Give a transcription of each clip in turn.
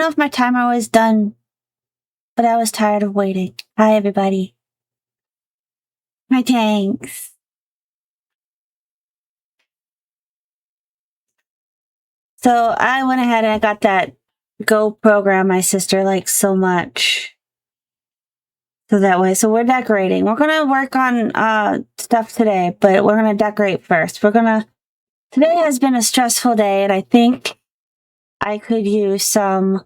know if my timer was done, but I was tired of waiting. Hi, everybody. My thanks. So I went ahead and I got that Go program my sister likes so much. So that way, so we're decorating. We're gonna work on stuff today, but we're gonna decorate first. Today has been a stressful day, and I think I could use some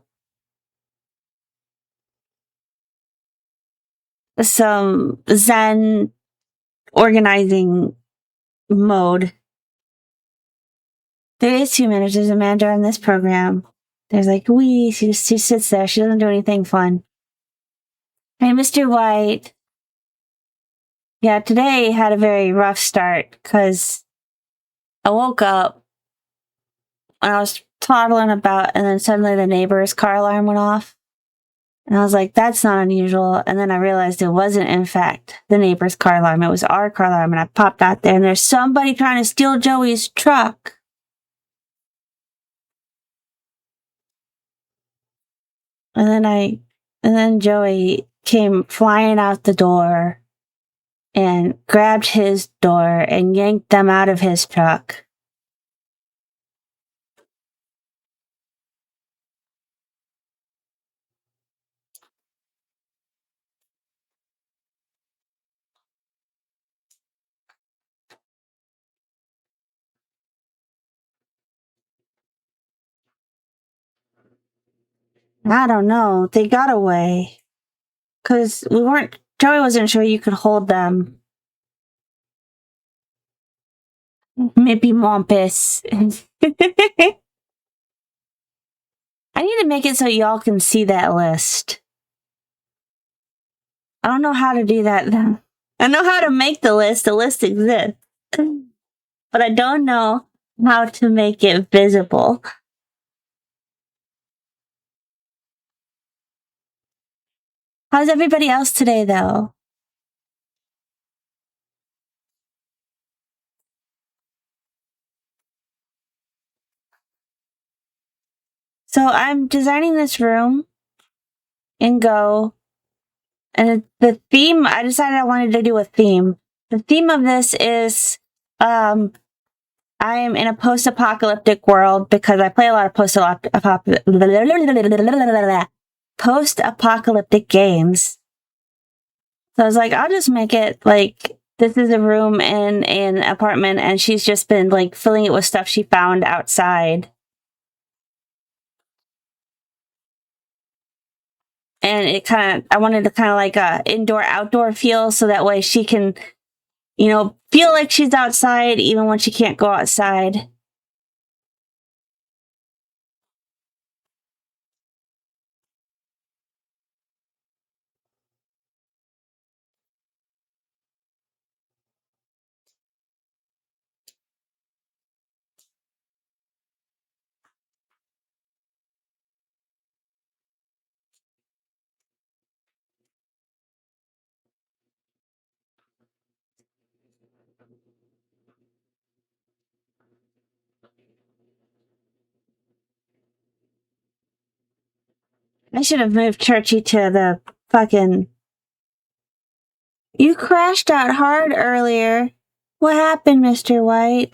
Zen organizing mode. There is 2 minutes. There's a manager on this program. There's like, she sits there. She doesn't do anything fun. Hey, Mr. White. Yeah, today had a very rough start because I woke up and I was toddling about, and then suddenly the neighbor's car alarm went off. And I was like, that's not unusual. And then I realized it wasn't, in fact, the neighbor's car alarm. It was our car alarm. And I popped out there, and there's somebody trying to steal Joey's truck. And then Joey came flying out the door and grabbed his door and yanked them out of his truck. I don't know. They got away. Because Joey wasn't sure you could hold them. Maybe Mompus. I need to make it so y'all can see that list. I don't know how to do that though. I know how to make the list. The list exists. But I don't know how to make it visible. How's everybody else today though? So I'm designing this room in Go. And the theme, I decided I wanted to do a theme. The theme of this is I am in a post-apocalyptic world because I play a lot of post-apocalyptic games. So I was like, I'll just make it like this is a room in an apartment, and she's just been like filling it with stuff she found outside. And I wanted to kind of like a indoor-outdoor feel, so that way she can, feel like she's outside even when she can't go outside. I should have moved Churchy to the fucking... You crashed out hard earlier. What happened, Mr. White?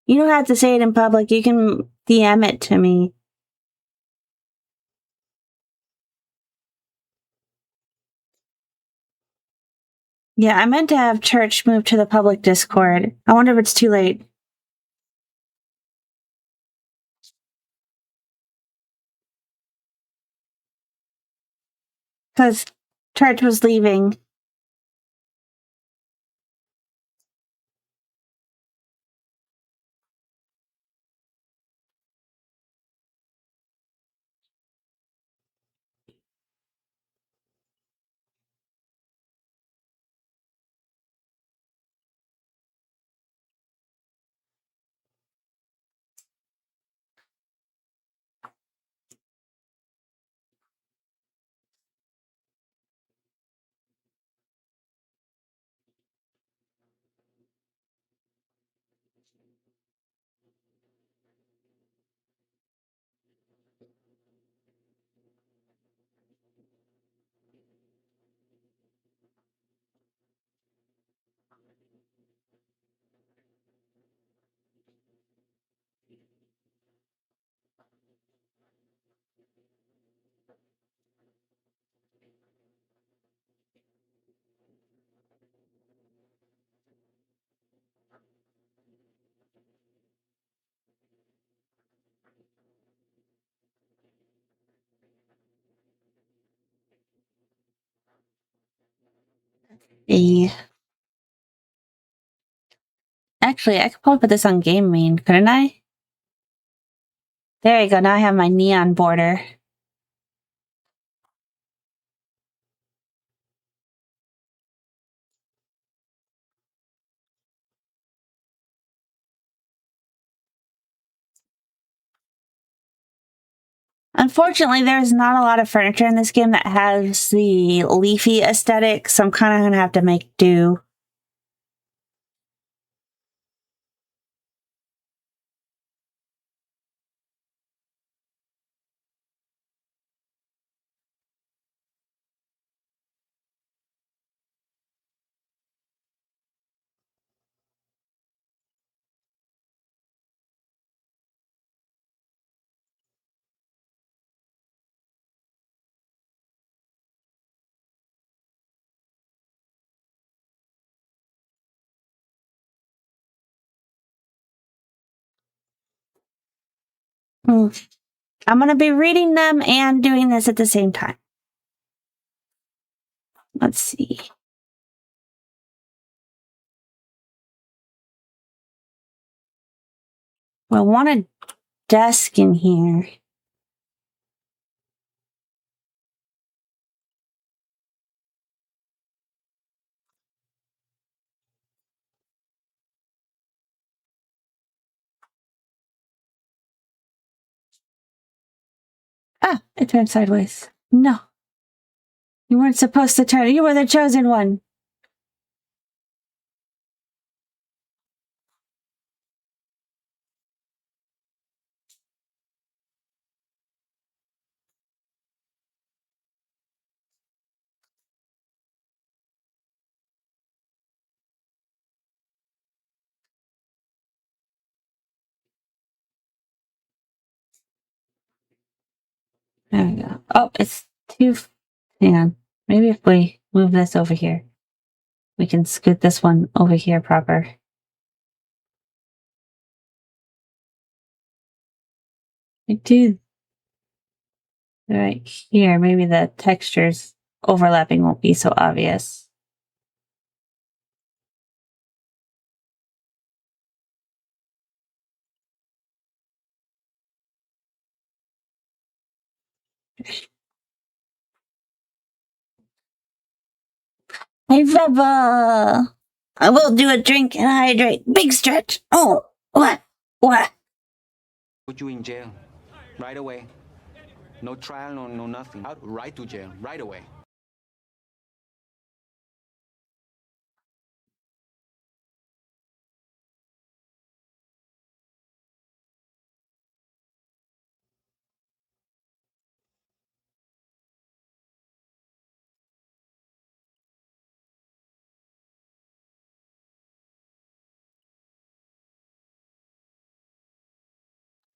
You don't have to say it in public. You can DM it to me. Yeah, I meant to have Church move to the public Discord. I wonder if it's too late. Because Church was leaving. Actually, I could probably put this on Game Main, couldn't I? There you go. Now I have my neon border. Unfortunately, there's not a lot of furniture in this game that has the leafy aesthetic, so I'm kind of going to have to make do. I'm going to be reading them and doing this at the same time. Let's see. Well, I want a desk in here. Ah, it turned sideways. No. You weren't supposed to turn. You were the chosen one. There we go. Oh, it's too. Hang on. Maybe if we move this over here, we can scoot this one over here proper. I do. Right here, maybe the textures overlapping won't be so obvious. Hey, Bubba! I will do a drink and hydrate. Big stretch. Oh, what? What? Put you in jail right away. No trial, no nothing. Out right to jail right away.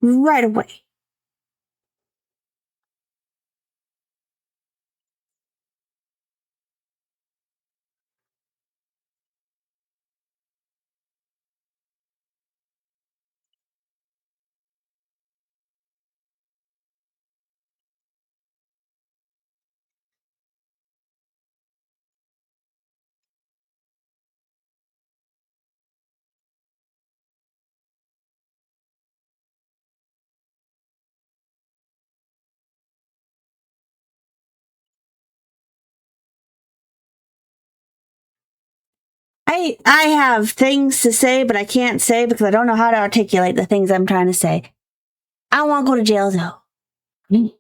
Right away. I have things to say, but I can't say because I don't know how to articulate the things I'm trying to say. I want to go to jail though.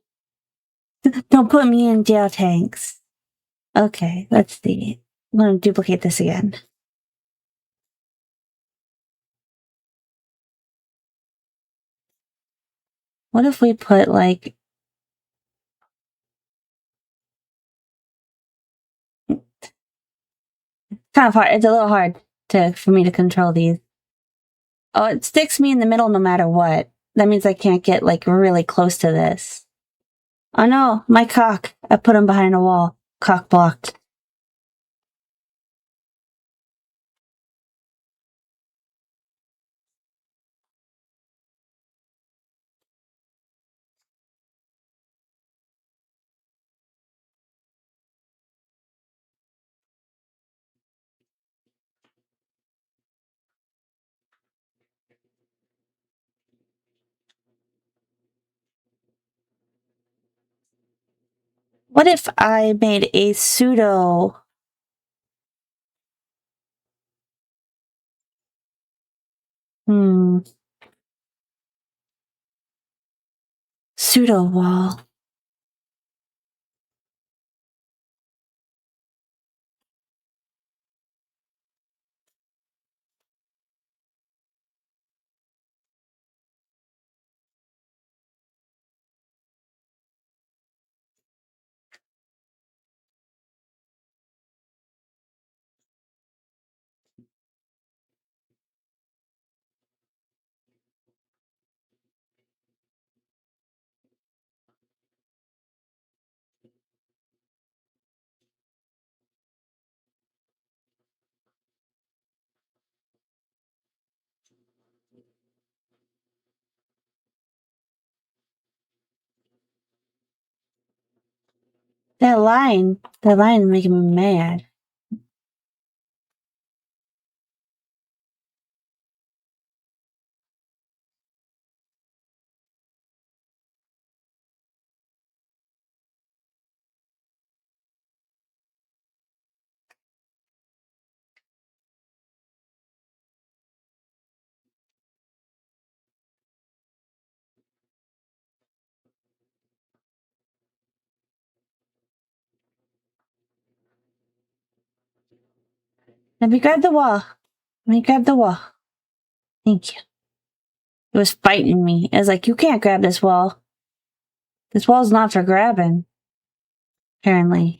Don't put me in jail tanks. Okay, let's see. I'm going to duplicate this again. What if we put like kind of hard. It's a little hard for me to control these. Oh, it sticks me in the middle no matter what. That means I can't get like really close to this. Oh no, my cock. I put him behind a wall. Cock blocked. What if I made a pseudo... Pseudo wall. That line is making me mad. Let me grab the wall. Thank you. It was fighting me. It was like, you can't grab this wall. This wall's not for grabbing. Apparently.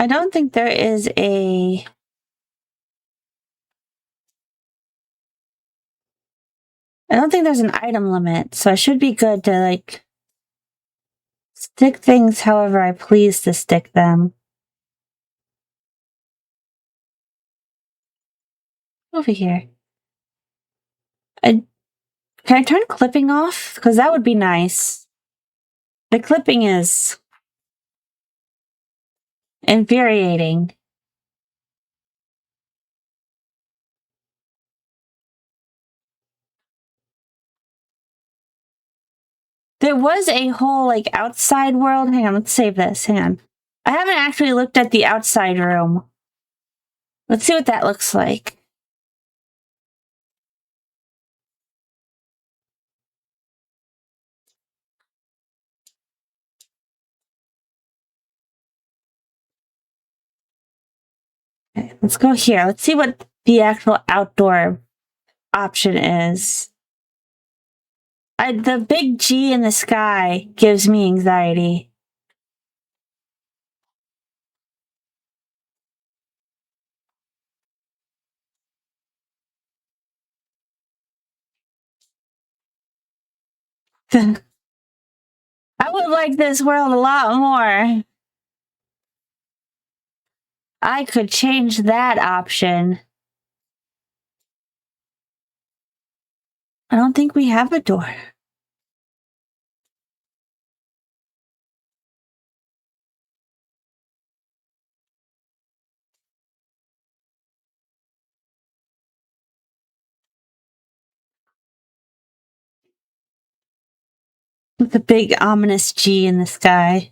I don't think there is a... I don't think there's an item limit, so I should be good to, like, stick things however I please to stick them. Over here. Can I turn clipping off? Because that would be nice. The clipping is infuriating. There was a whole, like, outside world. Hang on, let's save this. Hang on. I haven't actually looked at the outside room. Let's see what that looks like. Okay, let's go here. Let's see what the actual outdoor option is. The big G in the sky gives me anxiety. I would like this world a lot more. I could change that option. I don't think we have a door. With a big ominous G in the sky.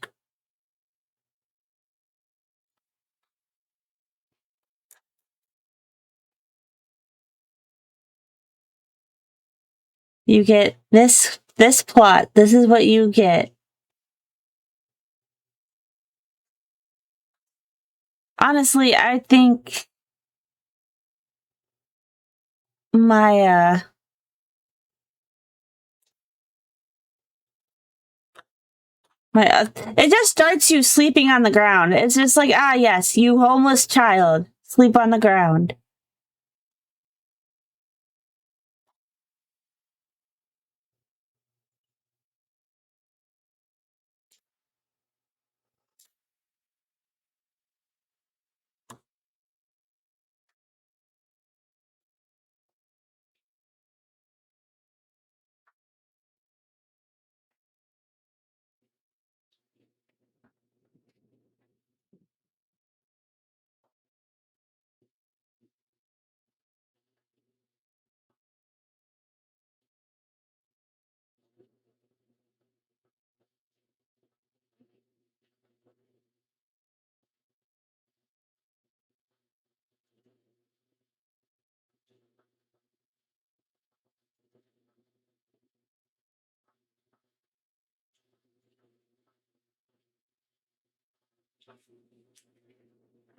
You get this plot. This is what you get. Honestly, I think my it just starts you sleeping on the ground. It's just like, ah, yes, you homeless child, sleep on the ground.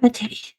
A titty.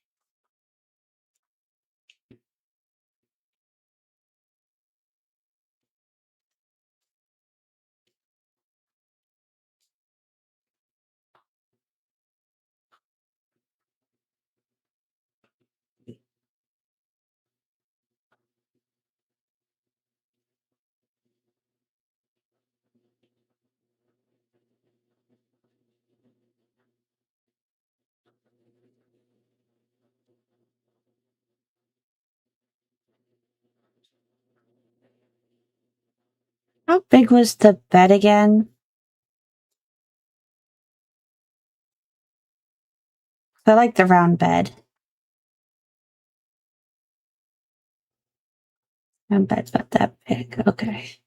How big was the bed again? I like the round bed. Round bed's about that big. Okay.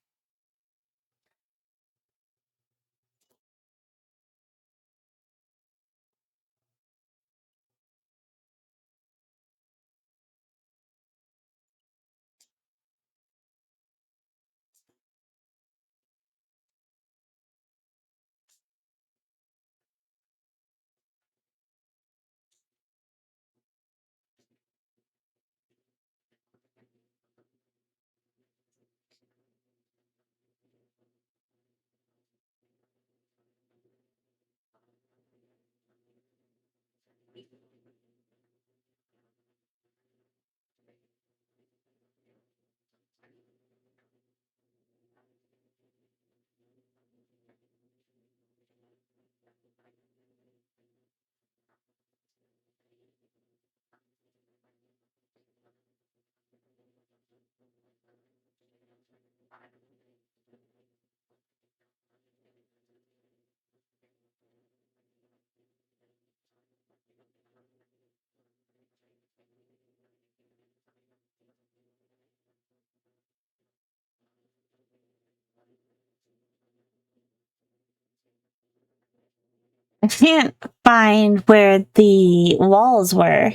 I can't find where the walls were.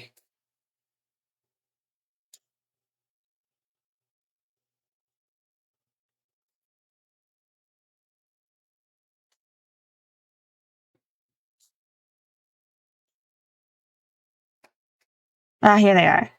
Ah, here they are.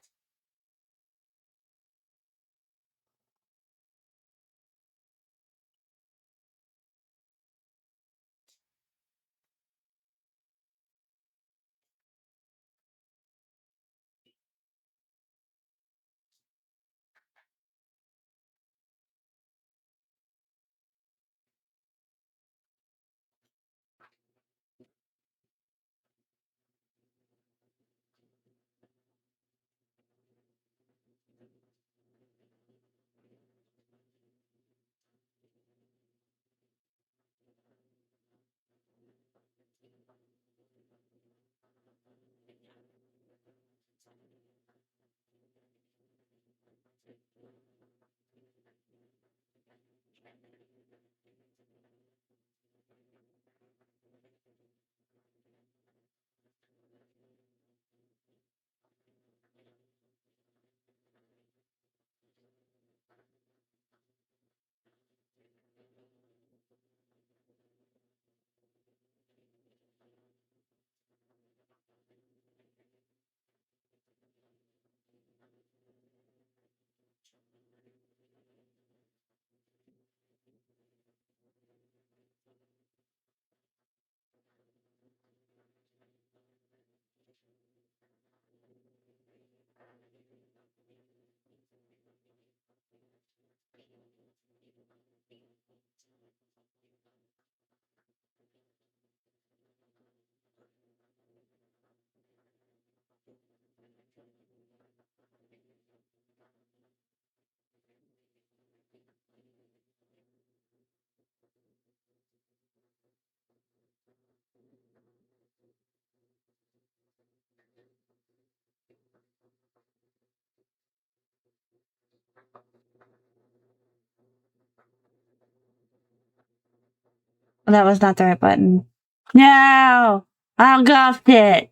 That was not the right button. No! I golfed it!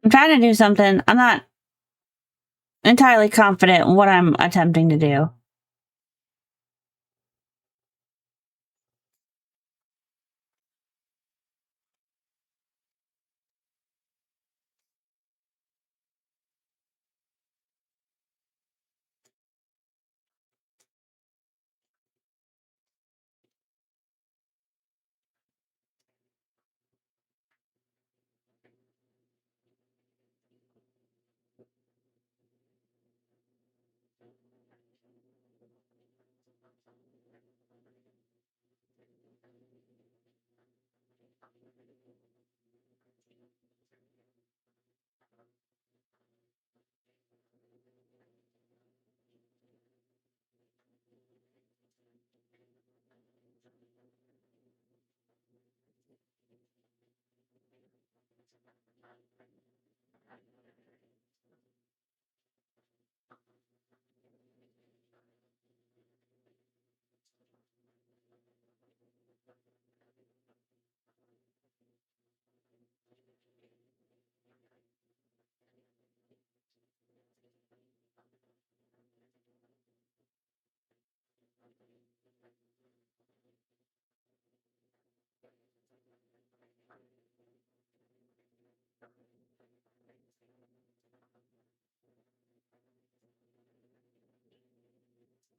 I'm trying to do something. I'm not entirely confident in what I'm attempting to do.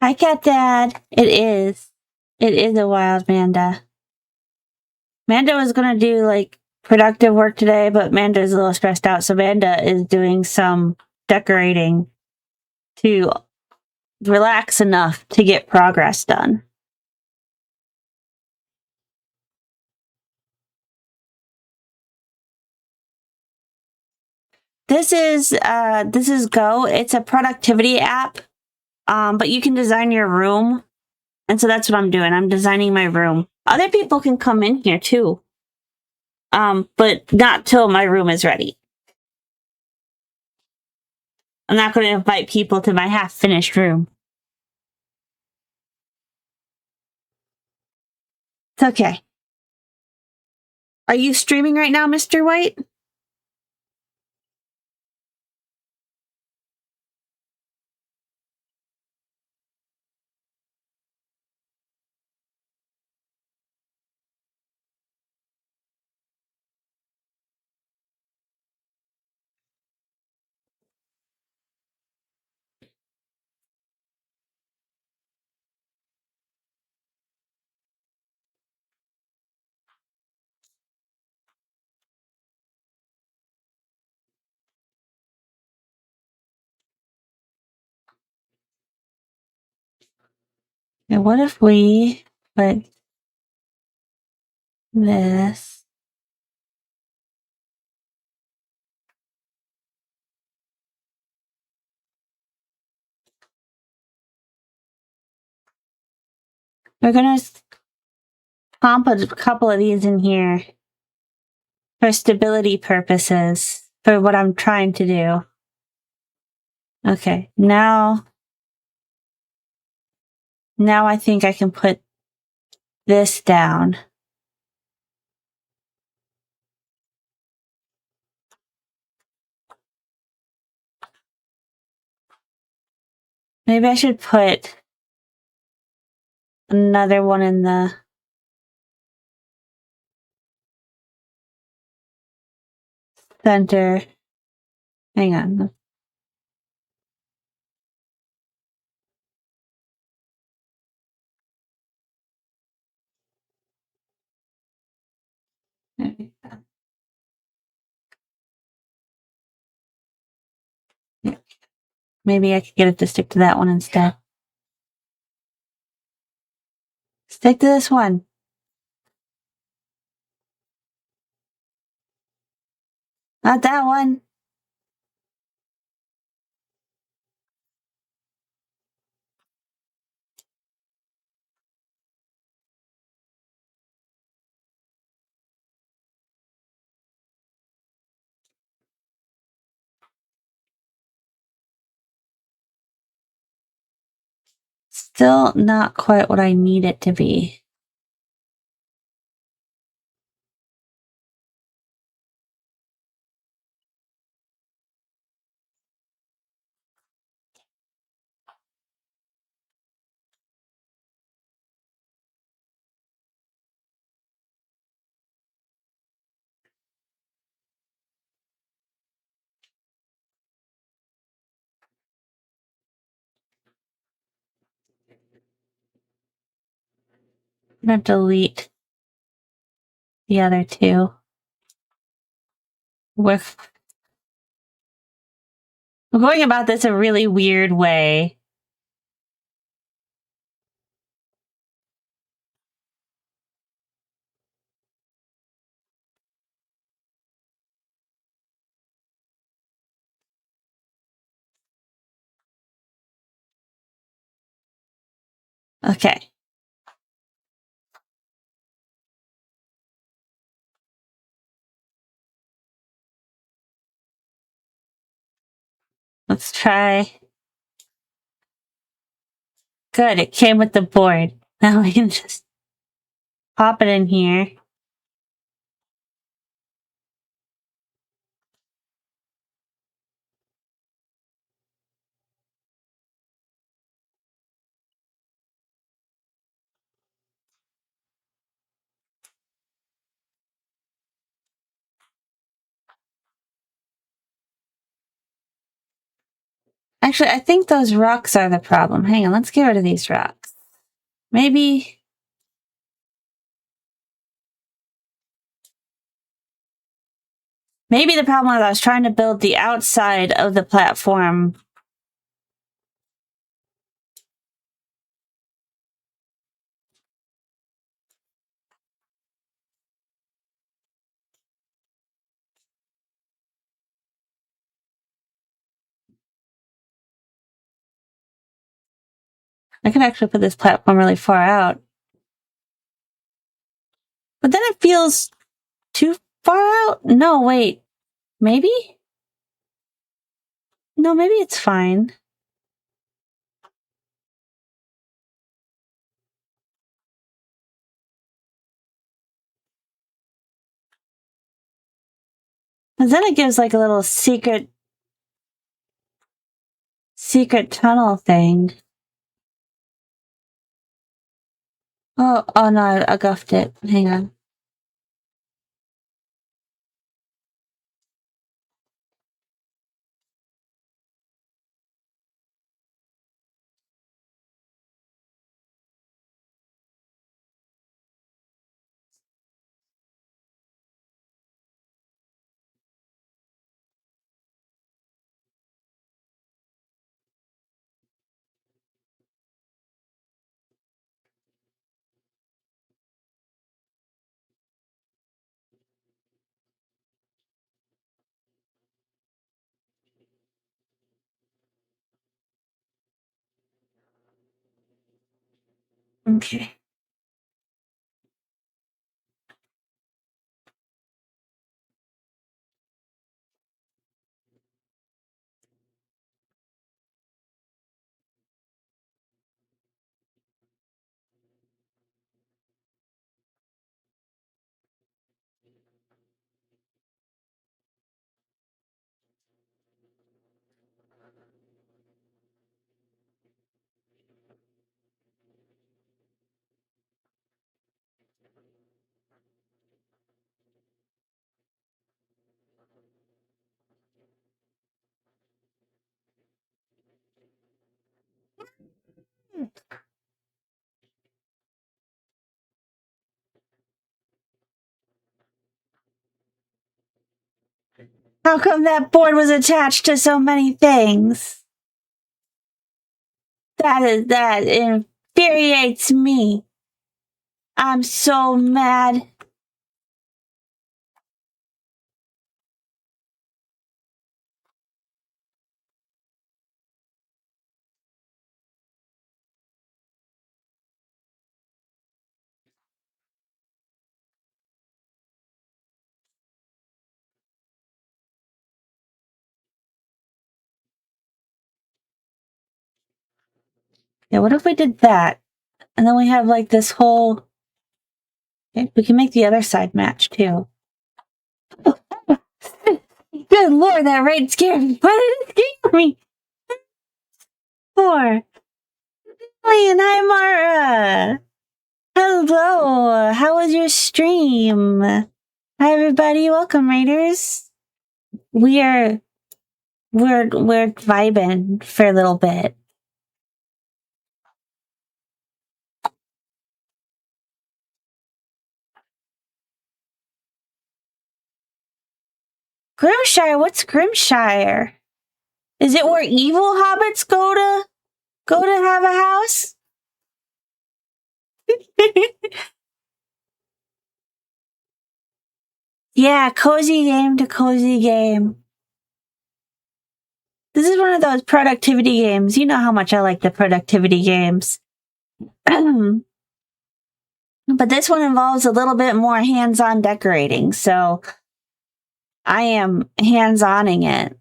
Hi, Cat Dad. It is. It is a wild Manda. Manda was gonna do like productive work today, but Manda is a little stressed out, so Manda is doing some decorating to relax enough to get progress done. This is Go. It's a productivity app, but you can design your room, and so that's what I'm doing. I'm designing my room. Other people can come in here too, but not till my room is ready. I'm not going to invite people to my half-finished room. It's okay. Are you streaming right now, Mr. White? And what if we put this? We're going to comp a couple of these in here for stability purposes, for what I'm trying to do. Okay, now I think I can put this down. Maybe I should put another one in the center. Hang on. Maybe I could get it to stick to that one instead. Stick to this one. Not that one. Still not quite what I need it to be. I'm gonna delete the other two. We're going about this a really weird way. Okay. Let's try. Good, it came with the board. Now we can just pop it in here. Actually, I think those rocks are the problem. Hang on, let's get rid of these rocks. Maybe the problem was I was trying to build the outside of the platform. I could actually put this platform really far out. But then it feels too far out? No, wait. Maybe? No, maybe it's fine. Because then it gives like a little secret tunnel thing. Oh no, I guffed it. Hang on. Okay. How come that board was attached to so many things? That infuriates me. I'm so mad. Yeah, what if we did that? And then we have like this whole... Okay, we can make the other side match too. Good lord, that raid scared me. Why did it scare me? 4. Hi, and hi, Mara. Hello. How was your stream? Hi, everybody. Welcome, Raiders. We're vibing for a little bit. Grimshire? What's Grimshire? Is it where evil hobbits go to have a house? Yeah, cozy game to cozy game. This is one of those productivity games. You know how much I like the productivity games. But this one involves a little bit more hands-on decorating, so I am hands-oning it.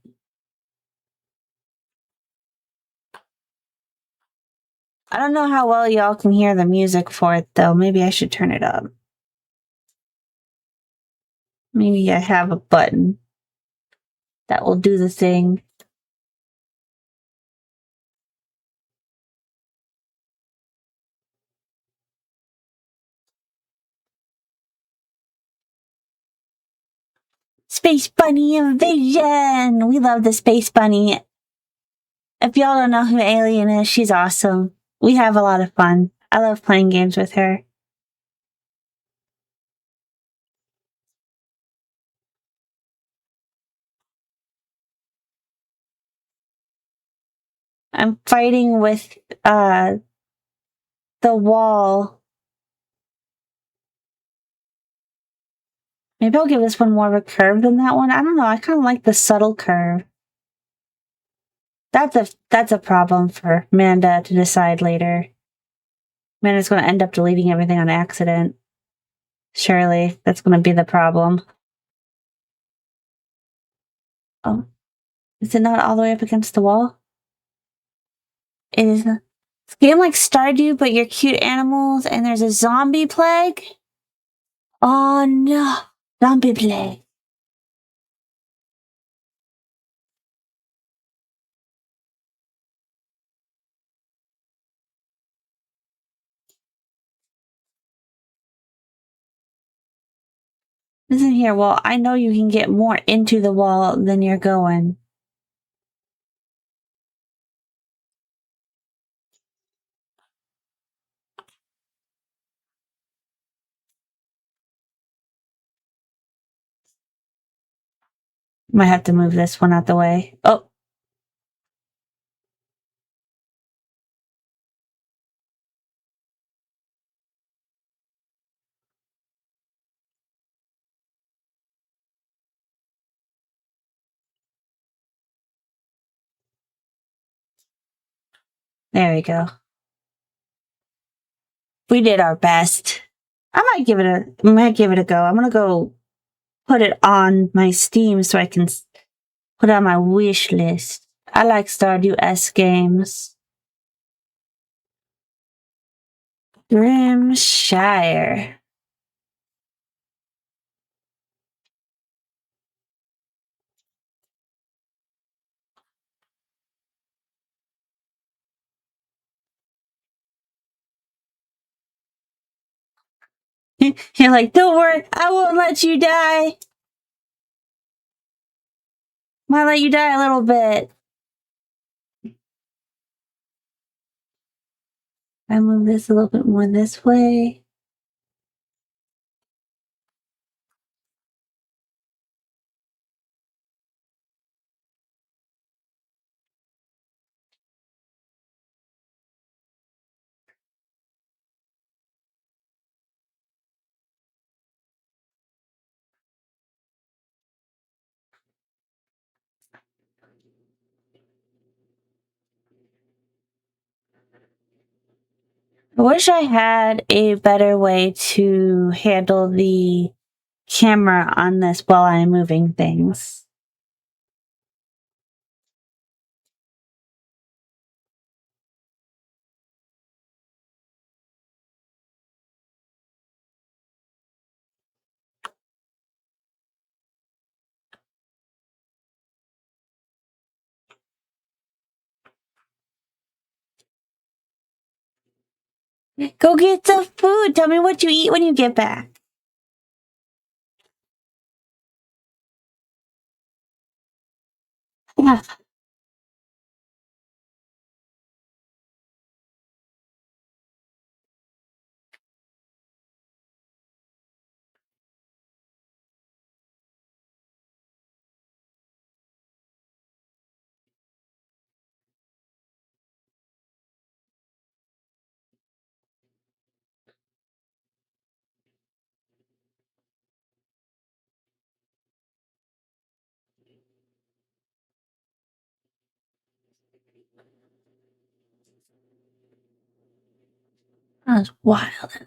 I don't know how well y'all can hear the music for it, though. Maybe I should turn it up. Maybe I have a button that will do the thing. Space Bunny Invasion! We love the Space Bunny. If y'all don't know who Alien is, she's awesome. We have a lot of fun. I love playing games with her. I'm fighting with the wall. Maybe I'll give this one more of a curve than that one. I don't know. I kind of like the subtle curve. That's a problem for Amanda to decide later. Amanda's going to end up deleting everything on accident. Surely that's going to be the problem. Oh, is it not all the way up against the wall? It is. It's a game like Stardew, but you're cute animals, and there's a zombie plague. Oh no, zombie plague. Listen here, well, I know you can get more into the wall than you're going. Might have to move this one out the way. Oh. There we go. We did our best. I might give it a go. I'm gonna go put it on my Steam so I can put it on my wish list. I like Stardew S games. Grimshire. You're like, don't worry, I won't let you die. Might let you die a little bit. I move this a little bit more this way. I wish I had a better way to handle the camera on this while I'm moving things. Go get some food. Tell me what you eat when you get back. Yeah. That was wild.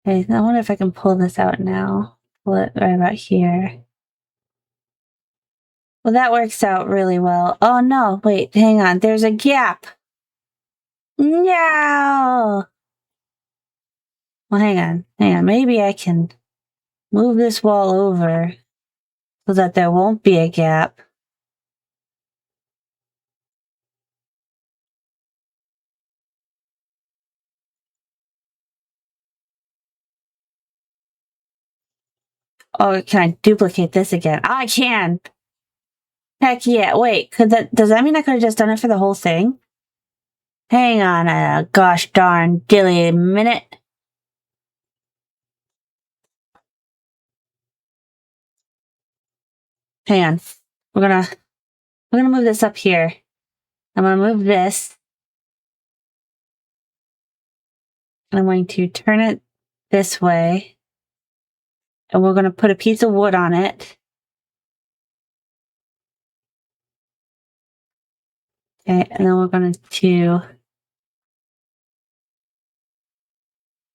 Okay, I wonder if I can pull this out now. Pull it right about here. Well, that works out really well. Oh no, wait, hang on. There's a gap. No! Well, hang on. Maybe I can move this wall over so that there won't be a gap. Oh, can I duplicate this again? I can! Heck yeah, wait, does that mean I could have just done it for the whole thing? Hang on a gosh darn dilly minute. Hang on. We're gonna move this up here. I'm gonna move this. And I'm going to turn it this way. And we're gonna put a piece of wood on it. Okay, and then we're going to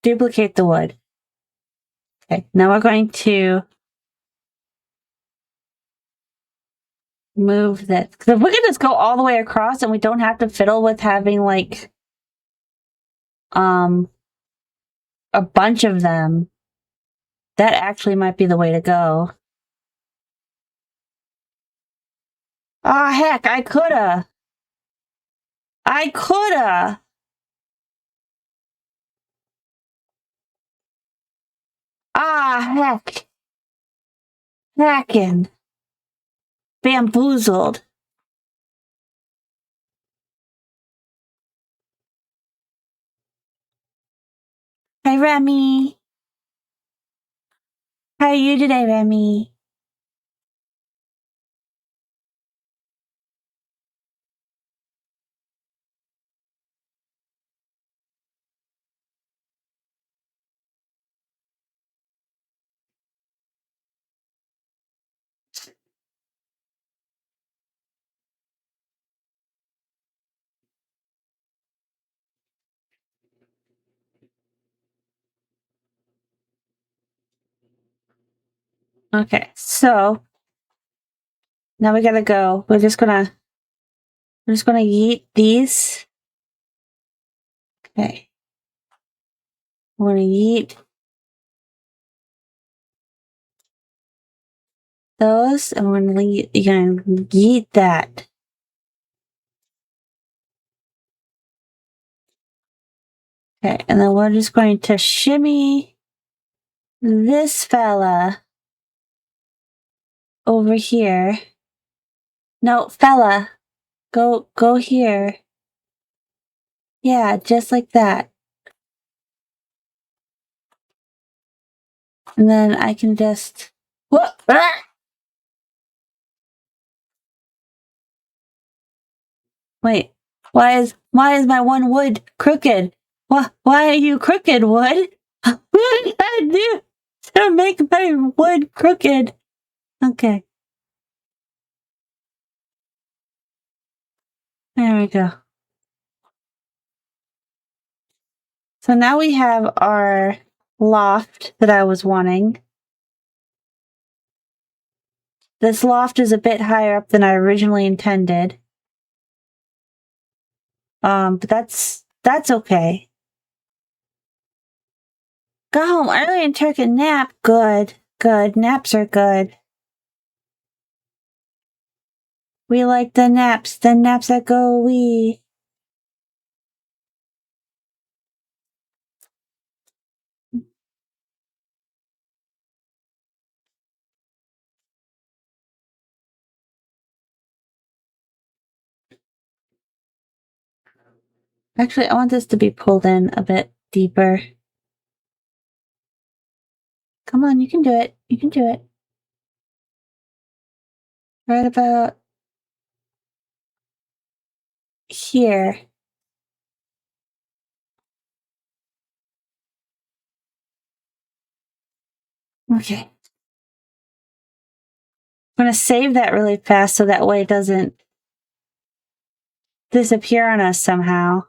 duplicate the wood. Okay, now we're going to move this. Because if we can just go all the way across and we don't have to fiddle with having like a bunch of them, that actually might be the way to go. Ah, heck, I coulda. Ah, heck. Heckin'. Bamboozled. Hi, Remy. How are you today, Remy? Okay, so now we gotta go. We're just gonna yeet these. Okay. We're gonna yeet those, and we're gonna yeet that. Okay, and then we're just going to shimmy this fella over here. No, fella, go here. Yeah, just like that. And then I can just what? Wait, why is my one wood crooked? Why are you crooked, wood? What did I do to make my wood crooked? Okay. There we go. So now we have our loft that I was wanting. This loft is a bit higher up than I originally intended. But that's okay. Go home early and take a nap. Good. Naps are good. We like the naps that go wee. Actually, I want this to be pulled in a bit deeper. Come on, you can do it. You can do it. Right about here. Okay. I'm going to save that really fast so that way it doesn't disappear on us somehow.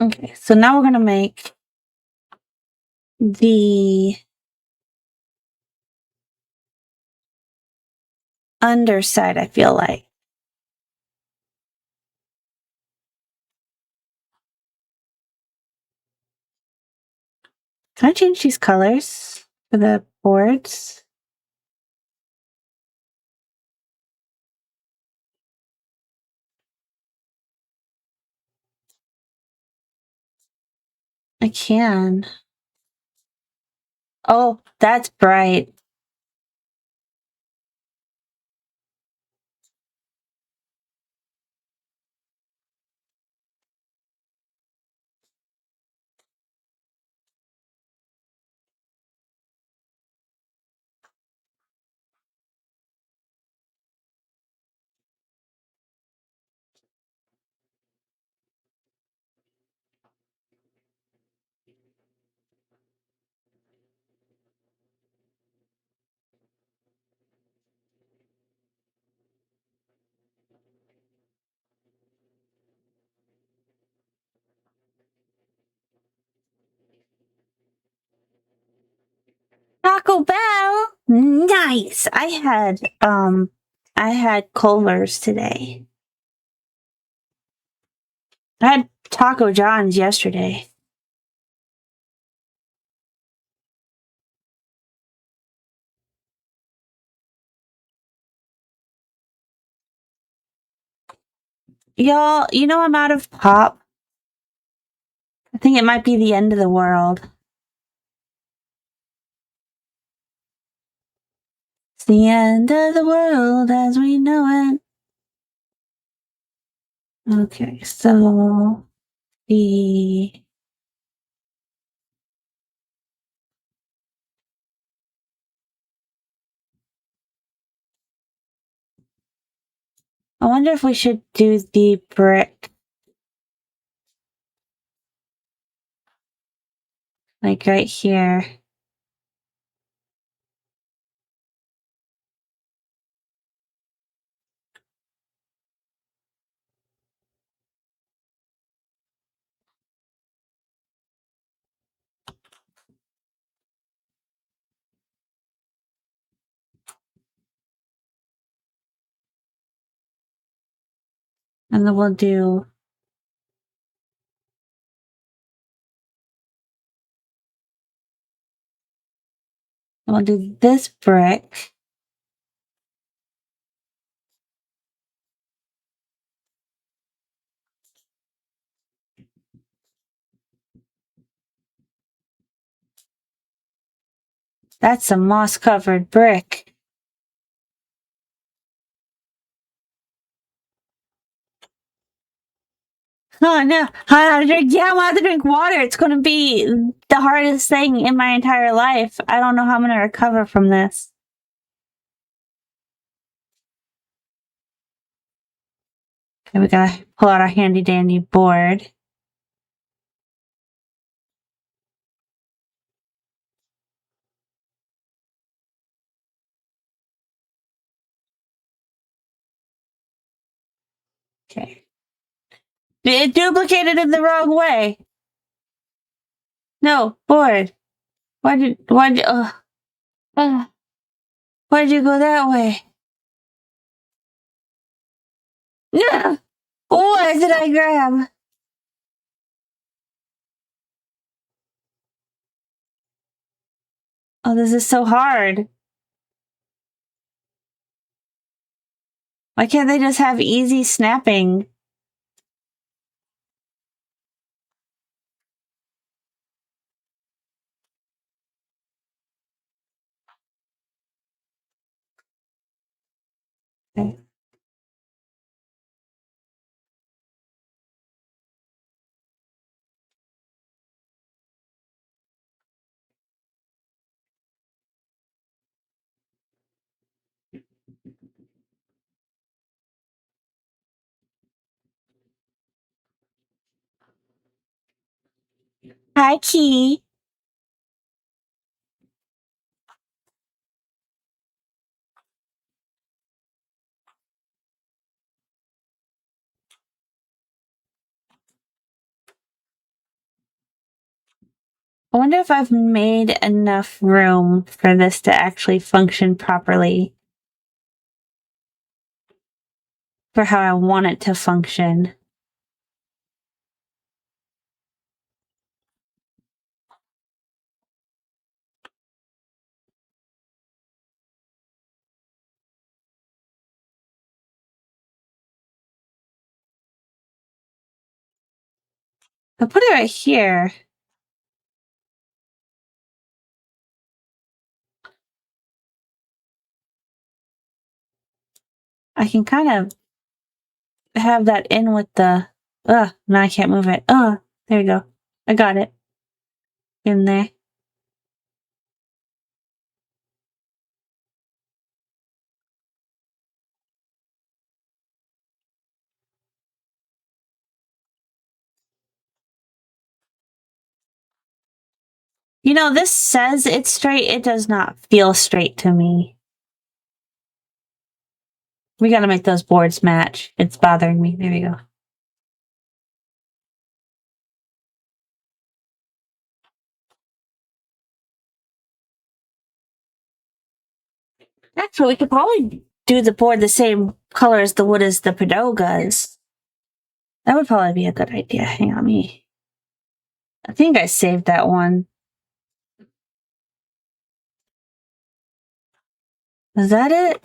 Okay, so now we're gonna make the underside, I feel like. Can I change these colors for the boards? I can. Oh, that's bright. Taco Bell. Nice. I had Culver's today. I had Taco John's yesterday. Y'all, you know I'm out of pop. I think it might be the end of the world. It's the end of the world as we know it. Okay, so the I wonder if we should do the brick like right here. And then we'll do this brick. That's a moss covered brick. Oh no, I have to drink. Yeah, I'm gonna have to drink water. It's gonna be the hardest thing in my entire life. I don't know how I'm gonna recover from this. Okay, we gotta pull out our handy dandy board. Okay. It duplicated it the wrong way. No, board. Why'd you go that way? No! What did I grab? Oh, this is so hard. Why can't they just have easy snapping? Hi, Key. I wonder if I've made enough room for this to actually function properly. For how I want it to function. I'll put it right here. I can kind of have that in with the... now I can't move it. There you go. I got it. In there. You know, this says it's straight. It does not feel straight to me. We gotta make those boards match. It's bothering me. There we go. Actually, we could probably do the board the same color as the wood as the Padogas. That would probably be a good idea. Hang on me. I think I saved that one. Is that it?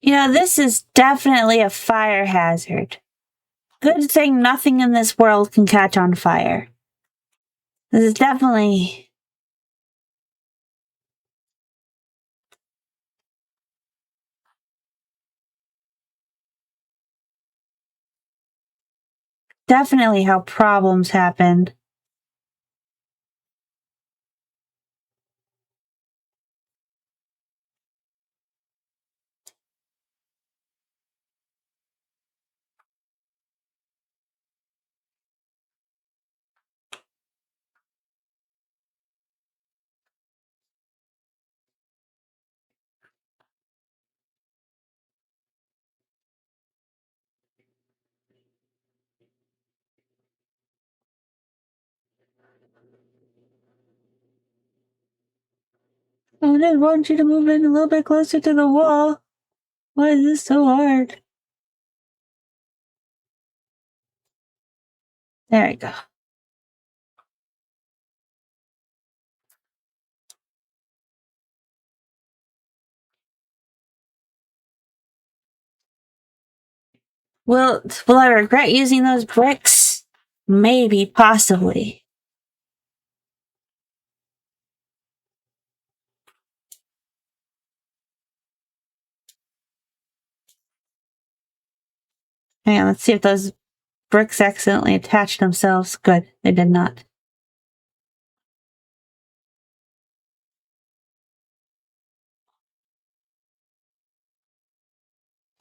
You know, this is definitely a fire hazard. Good thing nothing in this world can catch on fire. This is definitely how problems happen. I just want you to move in a little bit closer to the wall. Why is this so hard? There we go. Will I regret using those bricks? Maybe, possibly. Hang on, let's see if those bricks accidentally attached themselves. Good, they did not.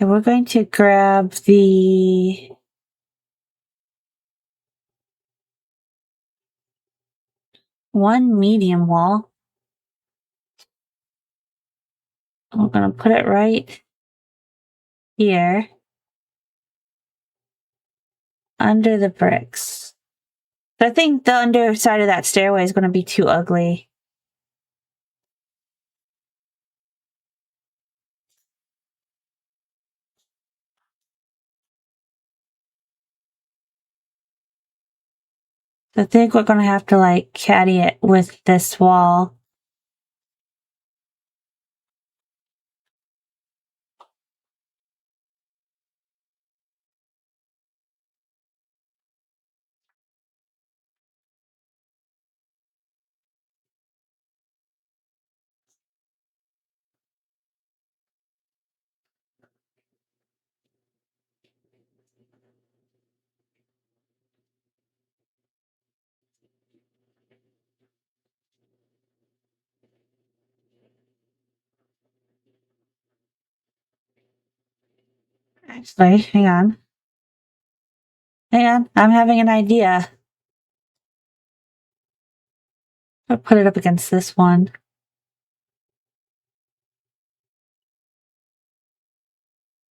And we're going to grab the one medium wall. We're gonna put it right here under the bricks. I think the underside of that stairway is gonna be too ugly. I think we're gonna have to like caddy it with this wall. Actually, hang on. Hang on, I'm having an idea. I'll put it up against this one.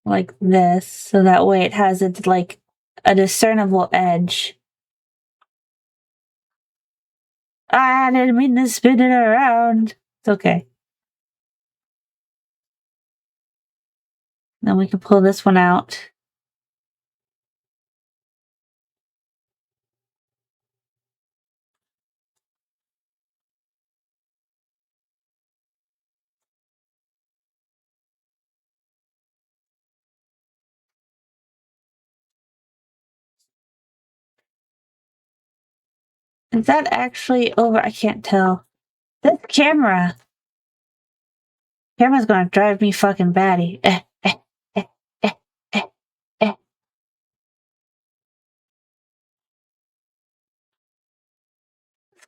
Like this, so that way it has its like a discernible edge. I didn't mean to spin it around. It's okay. Then we can pull this one out. Is that actually over? I can't tell. This camera's gonna drive me fucking batty. Eh, eh, eh.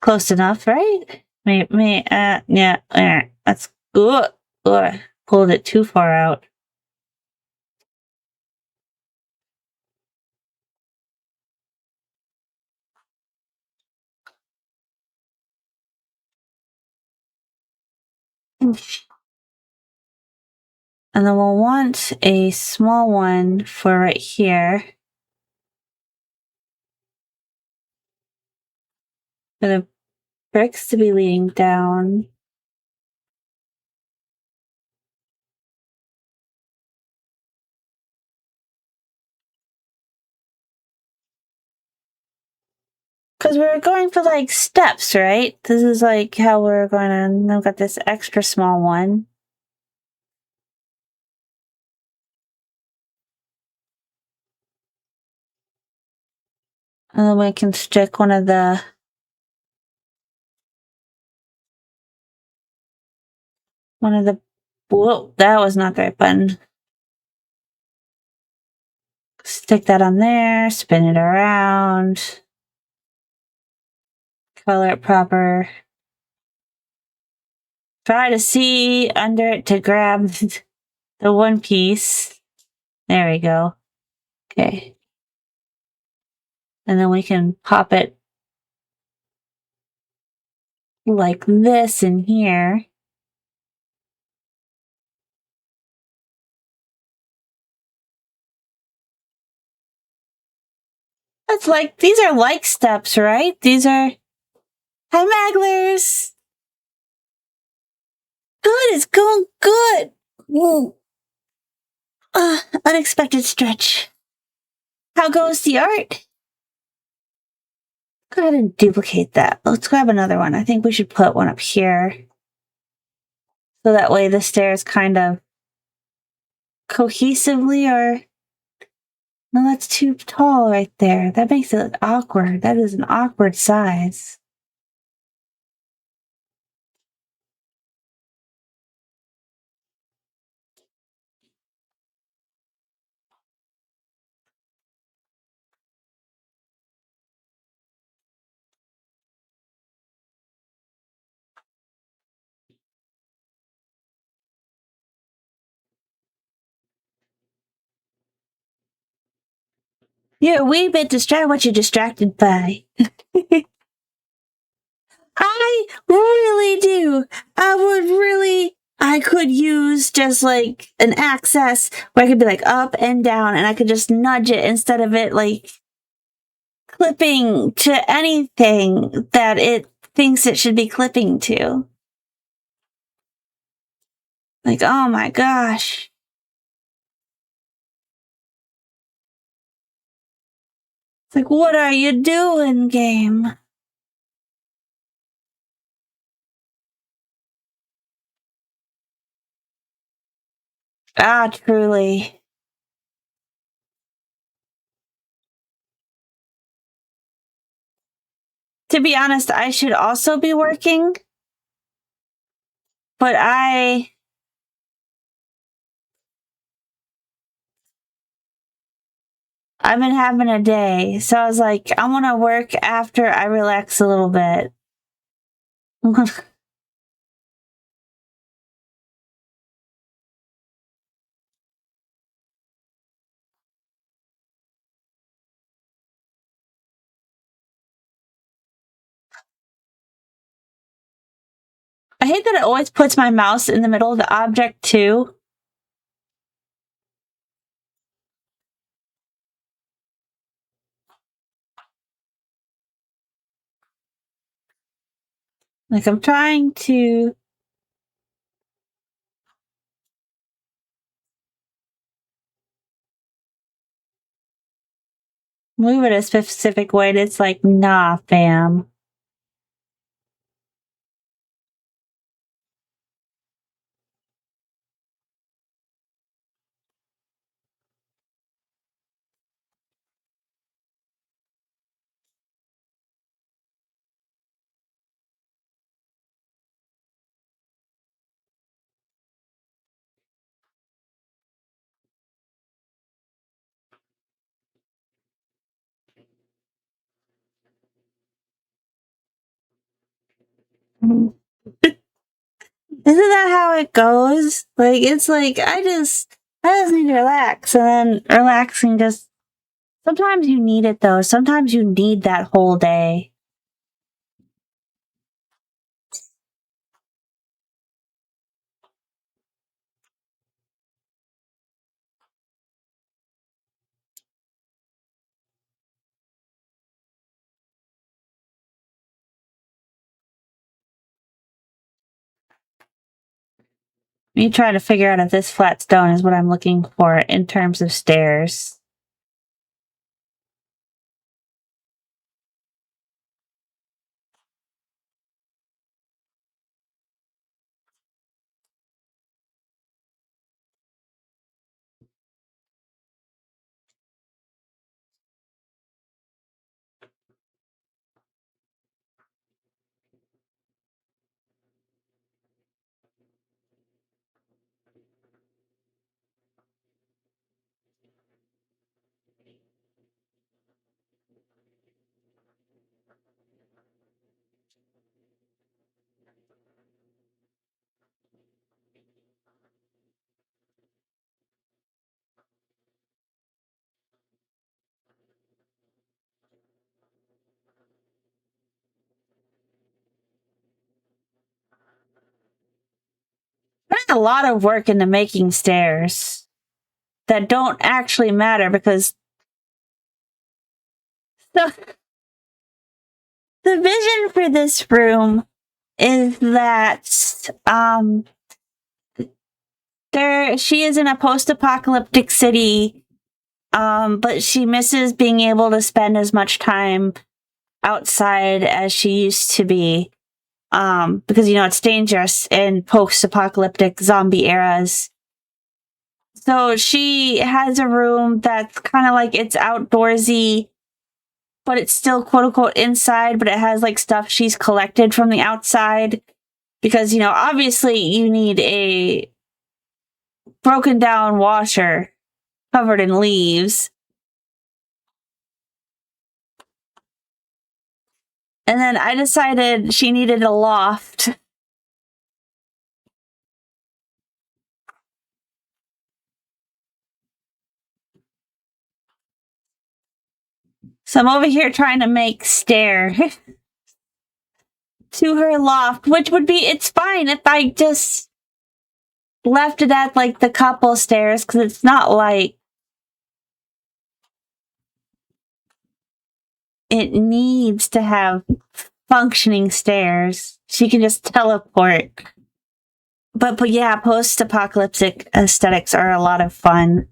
Close enough, right? Yeah, that's good. Pulled it too far out. And then we'll want a small one for right here. For the bricks to be leading down. Because we're going for like steps, right? This is like how we're going to. I've got this extra small one. And then we can stick one of the. Whoa, that was not the right button. Stick that on there, spin it around. Color it proper. Try to see under it to grab the one piece. There we go. Okay. And then we can pop it like this in here. That's like, these are like steps, right? These are, hi Magglers! Good, it's going good! Unexpected stretch. How goes the art? Go ahead and duplicate that. Let's grab another one. I think we should put one up here. So that way the stairs kind of cohesively are... No, that's too tall right there. That makes it look awkward. That is an awkward size. You're a wee bit distracted. What you distracted by? I really do. I could use just like an axis where I could be like up and down and I could just nudge it instead of it like clipping to anything that it thinks it should be clipping to. Like, oh my gosh. It's like, what are you doing, game? Ah, truly. To be honest, I should also be working, but I've been having a day, so I was like, I want to work after I relax a little bit. I hate that it always puts my mouse in the middle of the object too. Like I'm trying to move it a specific way, and it's like, nah, fam. Isn't that how it goes? Like it's like I just need to relax, and then relaxing just sometimes you need it though. Sometimes you need that whole day. Me trying to figure out if this flat stone is what I'm looking for in terms of stairs. There's a lot of work into making stairs that don't actually matter because the, the vision for this room is that she is in a post-apocalyptic city, but she misses being able to spend as much time outside as she used to be. Because it's dangerous in post-apocalyptic zombie eras. So she has a room that's kind of like it's outdoorsy, but it's still quote unquote inside, but it has like stuff she's collected from the outside. Because, obviously you need a broken down washer covered in leaves. And then I decided she needed a loft. So I'm over here trying to make to her loft, which would be, it's fine if I just left it at like the couple stairs, because it's not like it needs to have functioning stairs. She can just teleport. But yeah, post-apocalyptic aesthetics are a lot of fun.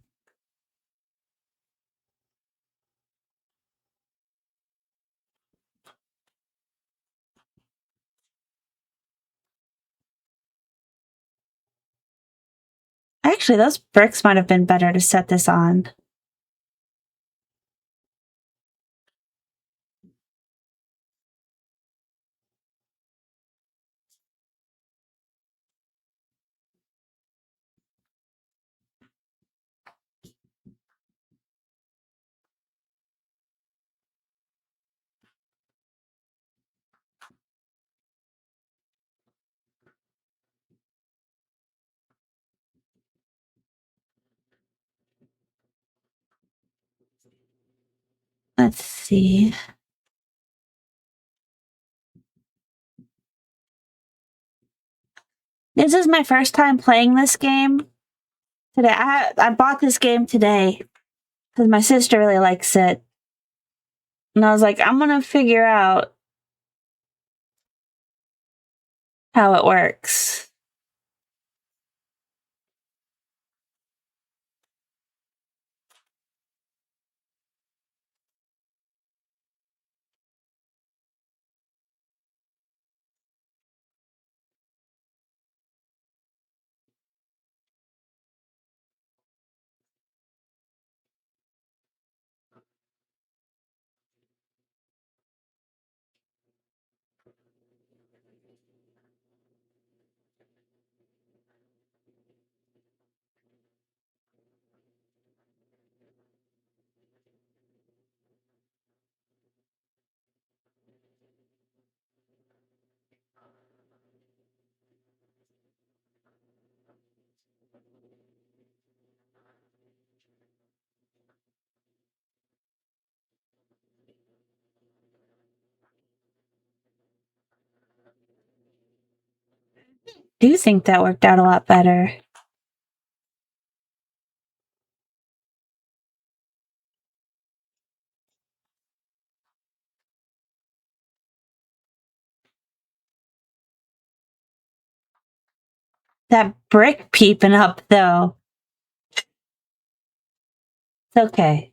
Actually, those bricks might have been better to set this on. Let's see. This is my first time playing this game today. I bought this game today because my sister really likes it. And I was like, I'm going to figure out how it works. I do think that worked out a lot better. That brick peeping up, though. It's okay.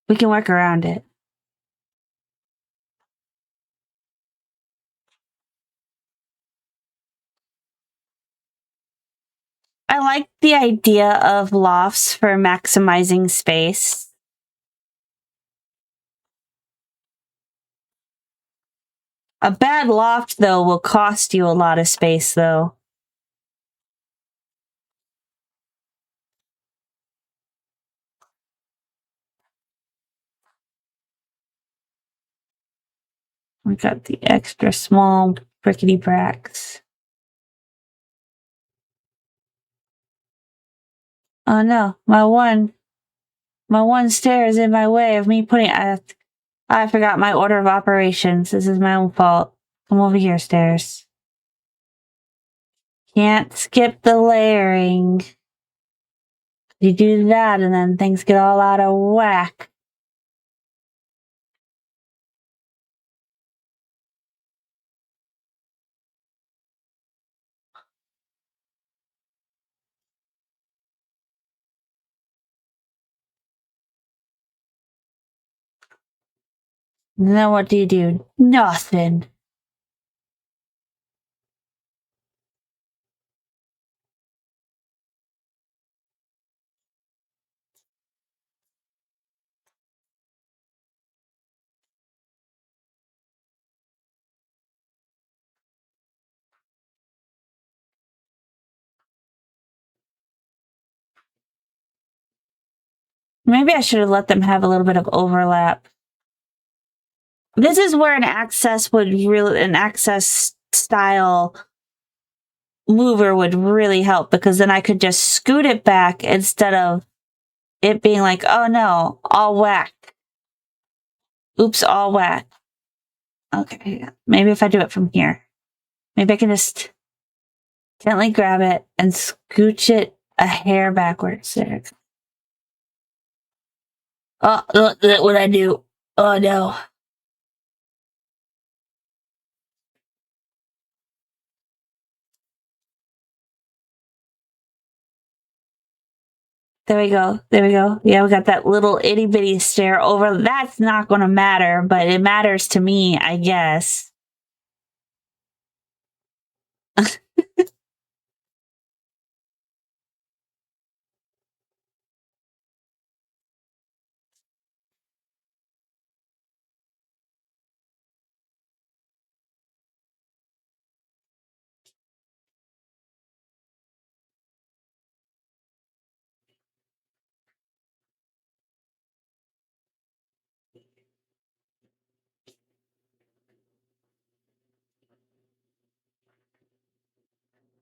We can work around it. I like the idea of lofts for maximizing space. A bad loft, though, will cost you a lot of space, though. We got the extra small brickety bracks. Oh no, my one stair is in my way of me putting. I forgot my order of operations. This is my own fault. Come over here, stairs. Can't skip the layering. You do that, and then things get all out of whack. And then what do? Nothing. Maybe I should have let them have a little bit of overlap. This is where an access style mover would really help, because then I could just scoot it back instead of it being like, oh no, all whack. Oops, all whack. Okay, maybe if I do it from here. Maybe I can just gently grab it and scooch it a hair backwards there. Oh, look, what I do. Oh no. There we go. There we go. Yeah, we got that little itty bitty stair over. That's not going to matter, but it matters to me, I guess.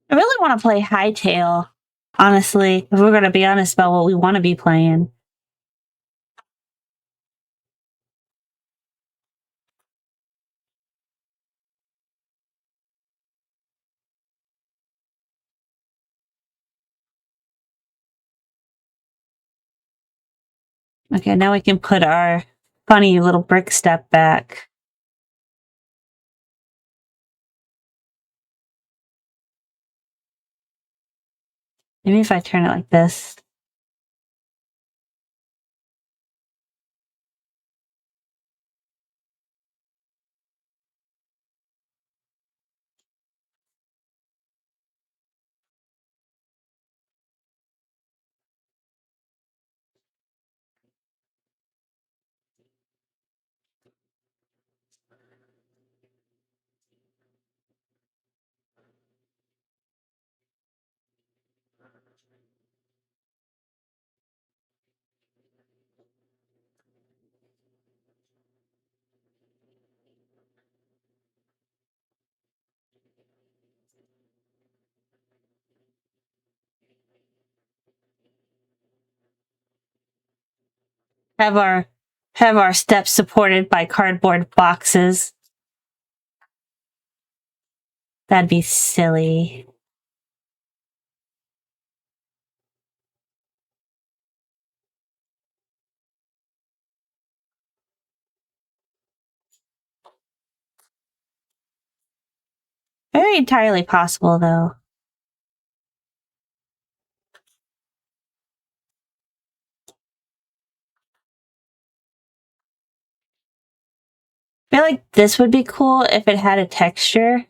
I really want to play Hightail, honestly, if we're going to be honest about what we want to be playing. Okay, now we can put our funny little brick step back. Maybe if I turn it like this. Have our steps supported by cardboard boxes. That'd be silly. Very entirely possible, though. I feel like this would be cool if it had a texture.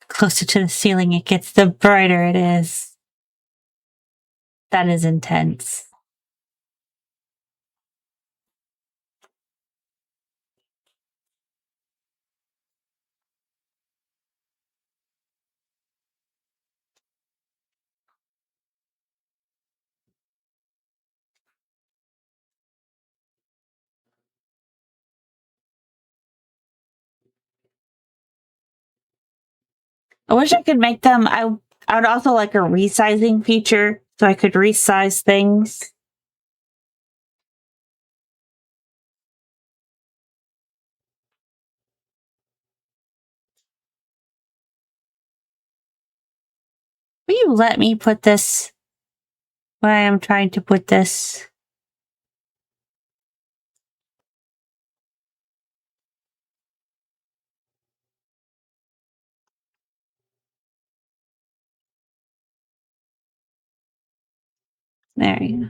Closer to the ceiling it gets, the brighter it is. That is intense. I wish I could make them. I would also like a resizing feature so I could resize things. Will you let me put this where I am trying to put this? There you go.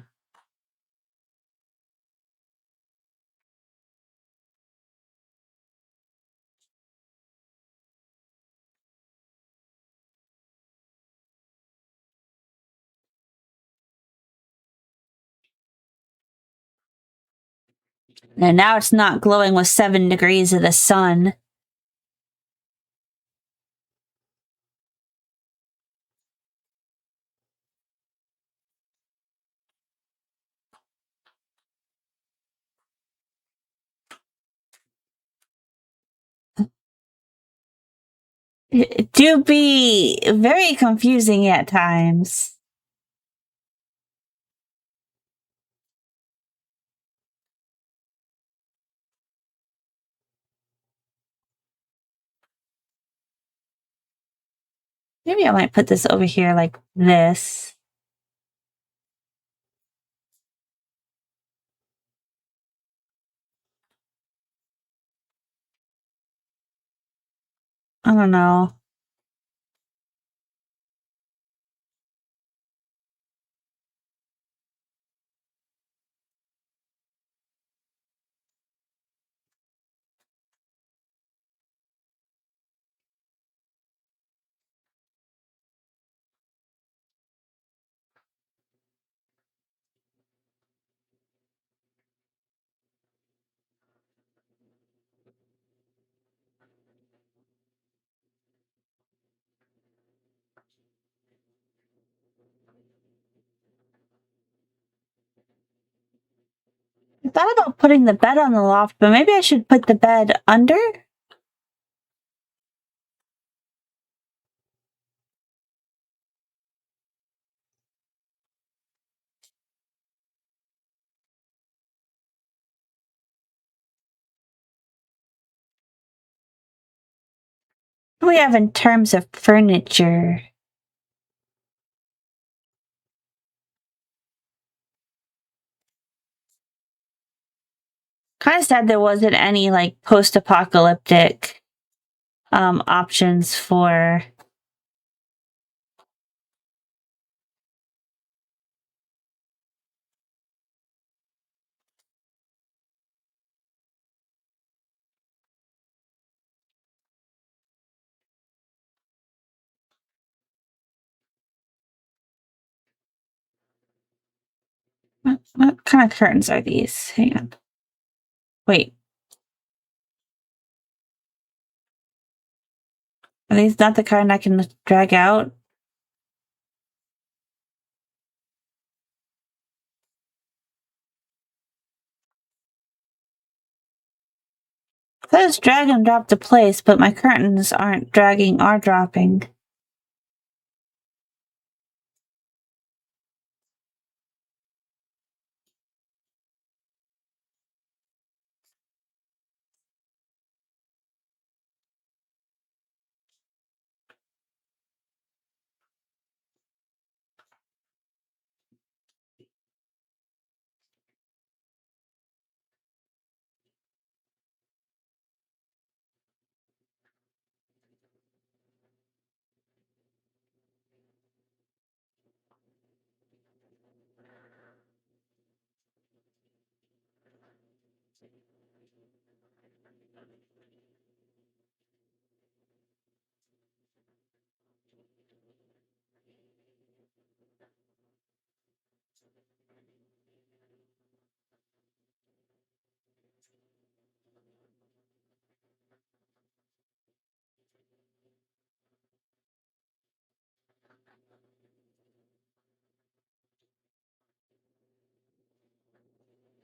And now it's not glowing with 7 degrees of the sun. do be very confusing at times. Maybe I might put this over here like this. I don't know. I thought about putting the bed on the loft, but maybe I should put the bed under? What do we have in terms of furniture? Kind of sad there wasn't any like post-apocalyptic options for what kind of curtains are these? Hang on. Wait. Are these not the kind I can drag out? It says drag and drop to place, but my curtains aren't dragging or dropping.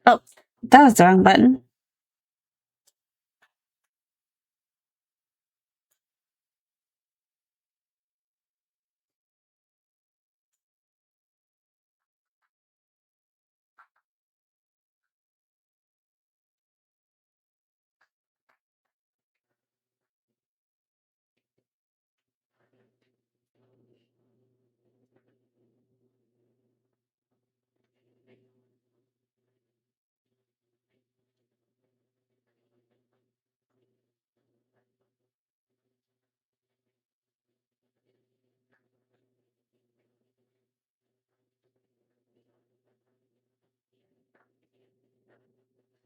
Oh, that was the wrong button.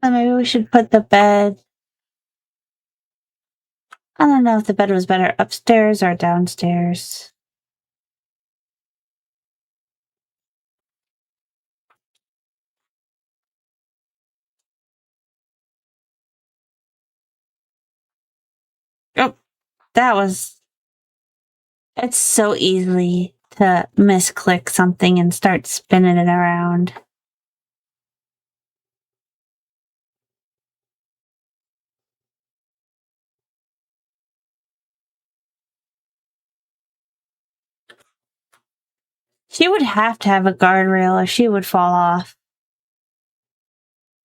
Maybe we should put the bed. I don't know if the bed was better upstairs or downstairs. Oh, that was. It's so easy to misclick something and start spinning it around. She would have to have a guardrail or she would fall off.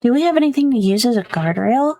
Do we have anything to use as a guardrail?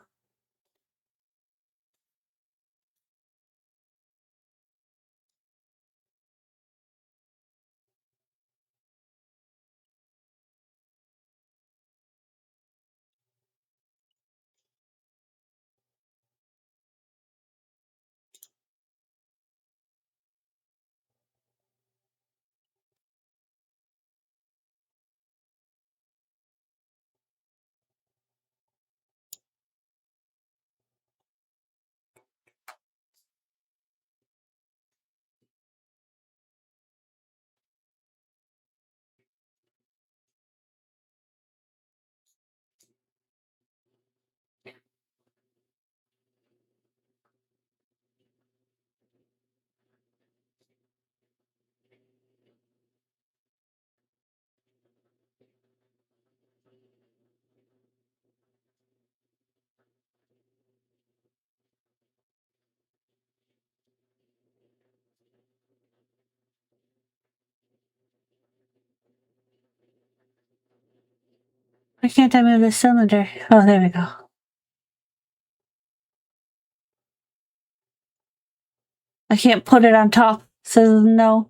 Why can't I move this cylinder? Oh, there we go. I can't put it on top. It says no.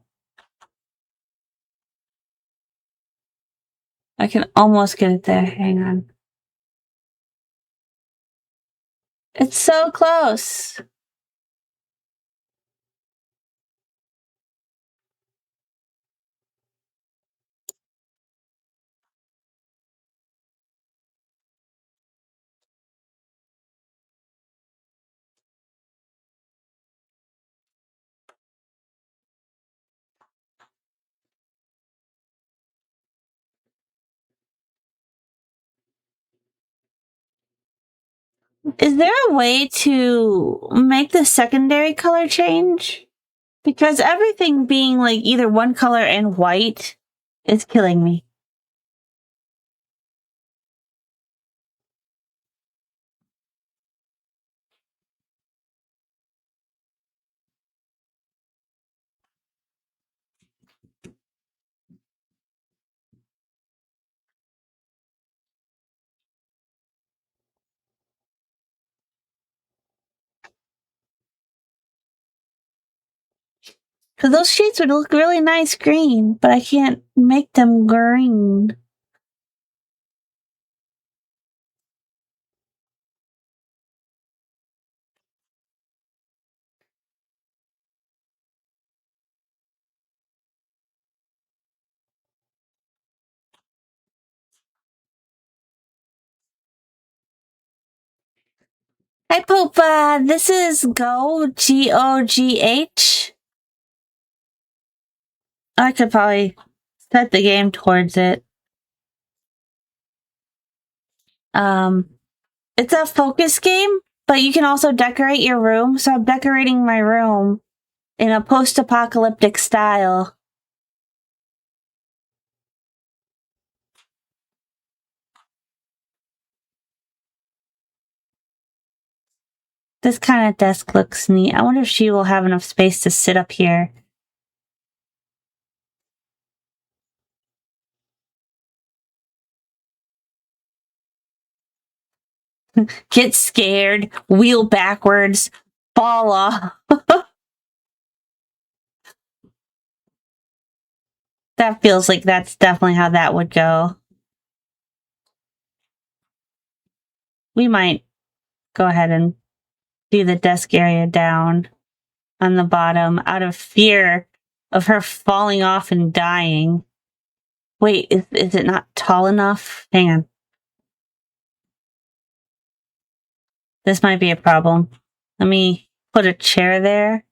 I can almost get it there. Hang on. It's so close. Is there a way to make the secondary color change? Because everything being like either one color and white is killing me. Because those sheets would look really nice green, but I can't make them green. Hi, Popa. This is Go, G-O-G-H. I could probably set the game towards it. It's a focus game, but you can also decorate your room. So I'm decorating my room in a post-apocalyptic style. This kind of desk looks neat. I wonder if she will have enough space to sit up here. Get scared, wheel backwards, fall off. That feels like that's definitely how that would go. We might go ahead and do the desk area down on the bottom out of fear of her falling off and dying. Wait, is it not tall enough? Hang on. This might be a problem. Let me put a chair there.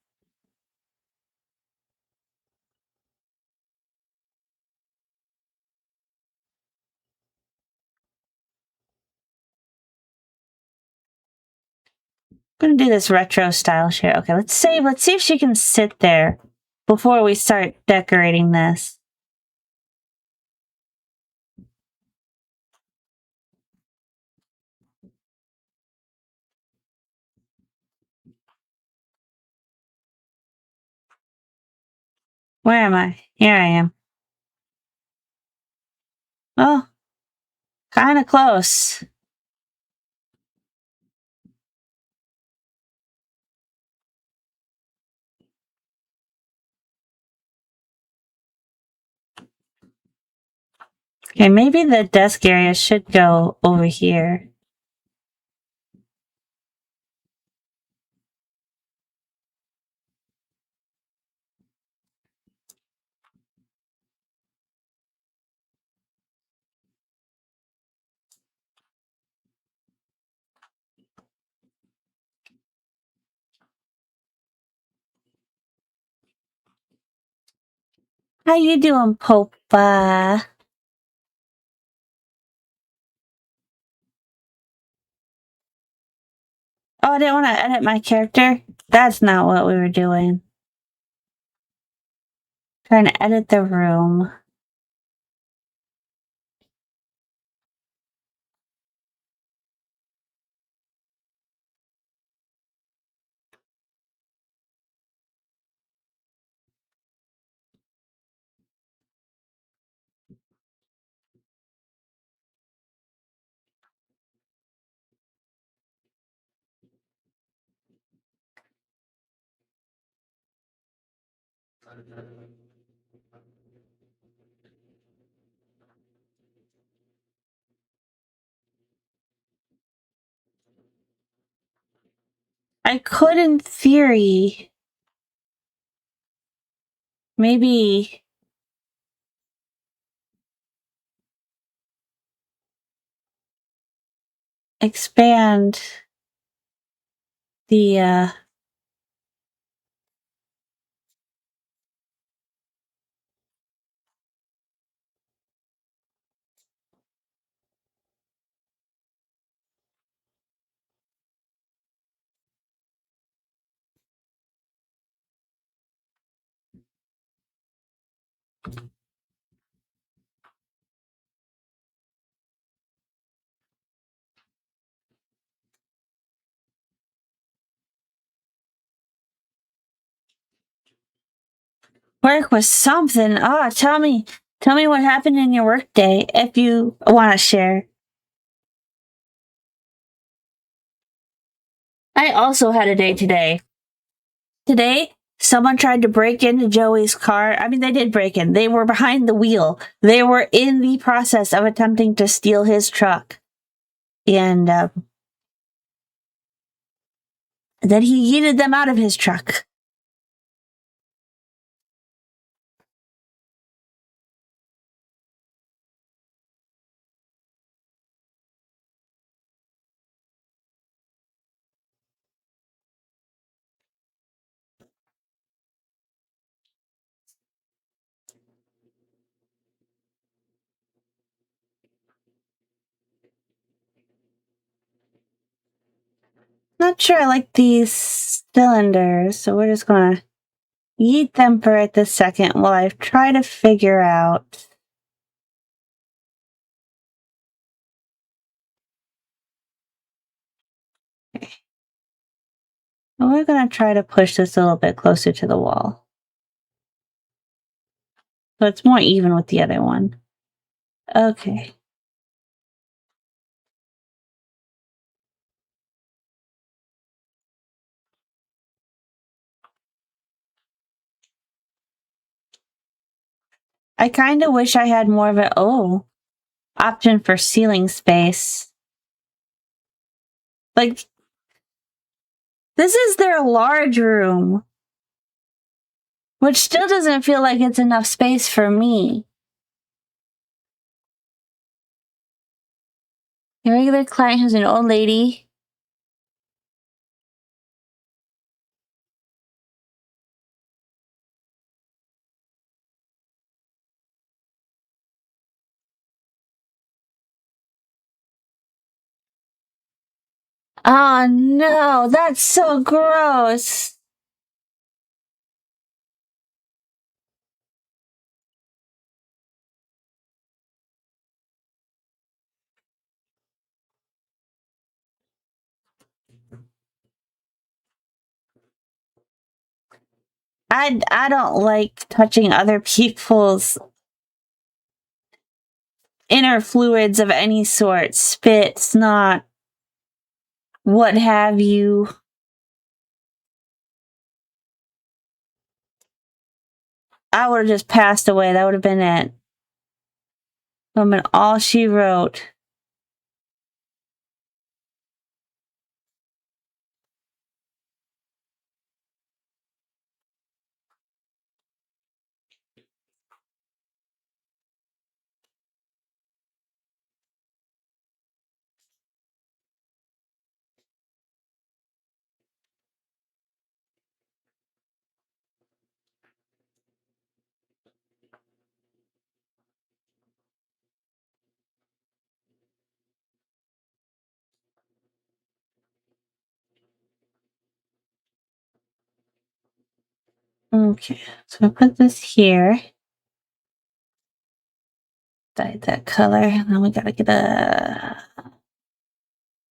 I'm gonna do this retro style chair. Okay, let's save. Let's see if she can sit there before we start decorating this. Where am I? Here I am. Oh, kind of close. Okay, maybe the desk area should go over here. How you doing, Popa? Oh, I didn't want to edit my character. That's not what we were doing. Trying to edit the room. I could, in theory, maybe expand the work with something. Oh, tell me what happened in your work day if you want to share. I also had a day today. Today, someone tried to break into Joey's car. I mean, they did break in. They were behind the wheel. They were in the process of attempting to steal his truck. And then he yeeted them out of his truck. Not sure I like these cylinders, so we're just gonna yeet them for right this second while I try to figure out. Okay. We're gonna try to push this a little bit closer to the wall. So it's more even with the other one. Okay. I kind of wish I had more of an option for ceiling space. Like, this is their large room, which still doesn't feel like it's enough space for me. Your regular client who's an old lady. Oh no, that's so gross. I don't like touching other people's inner fluids of any sort, spit, snot, what have you. I would have just passed away. That would have been it. That would have been all she wrote. Okay, so I put this here. Dye that color. And then we gotta get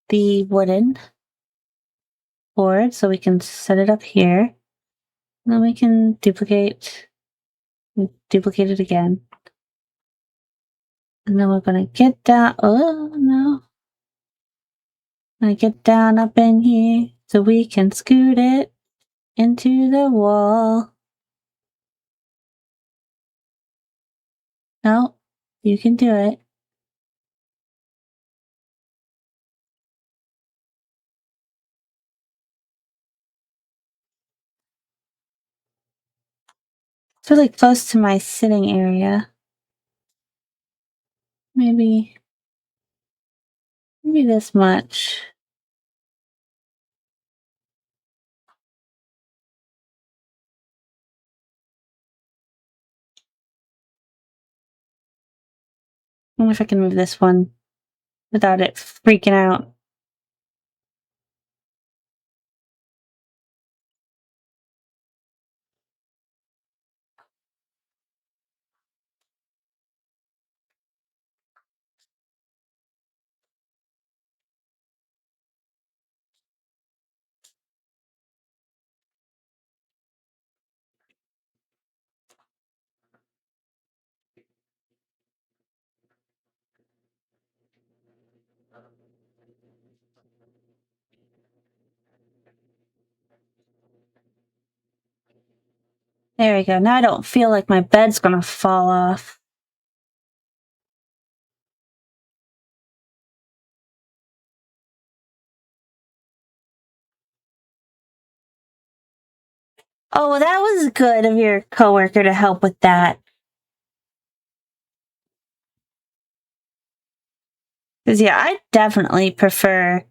the wooden board so we can set it up here. And then we can duplicate it again. And then we're gonna get down. Oh no. I'm gonna get down up in here so we can scoot it into the wall. No, you can do it. It's really close to my sitting area. Maybe this much. I wonder if I can move this one without it freaking out. There we go. Now I don't feel like my bed's gonna fall off. Oh, well, that was good of your coworker to help with that. Because, yeah, I definitely prefer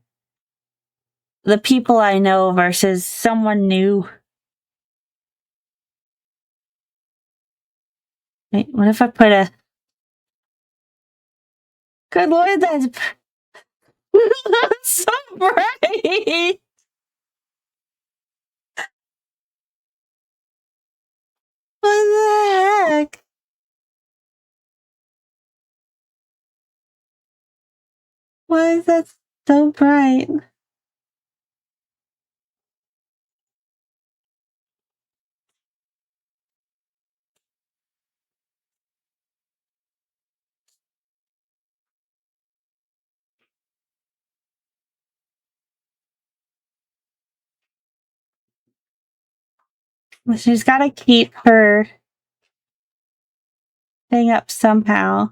the people I know versus someone new. Wait, what if I put a... Good Lord, that's so bright! What the heck? Why is that so bright? Well, she's got to keep her thing up somehow.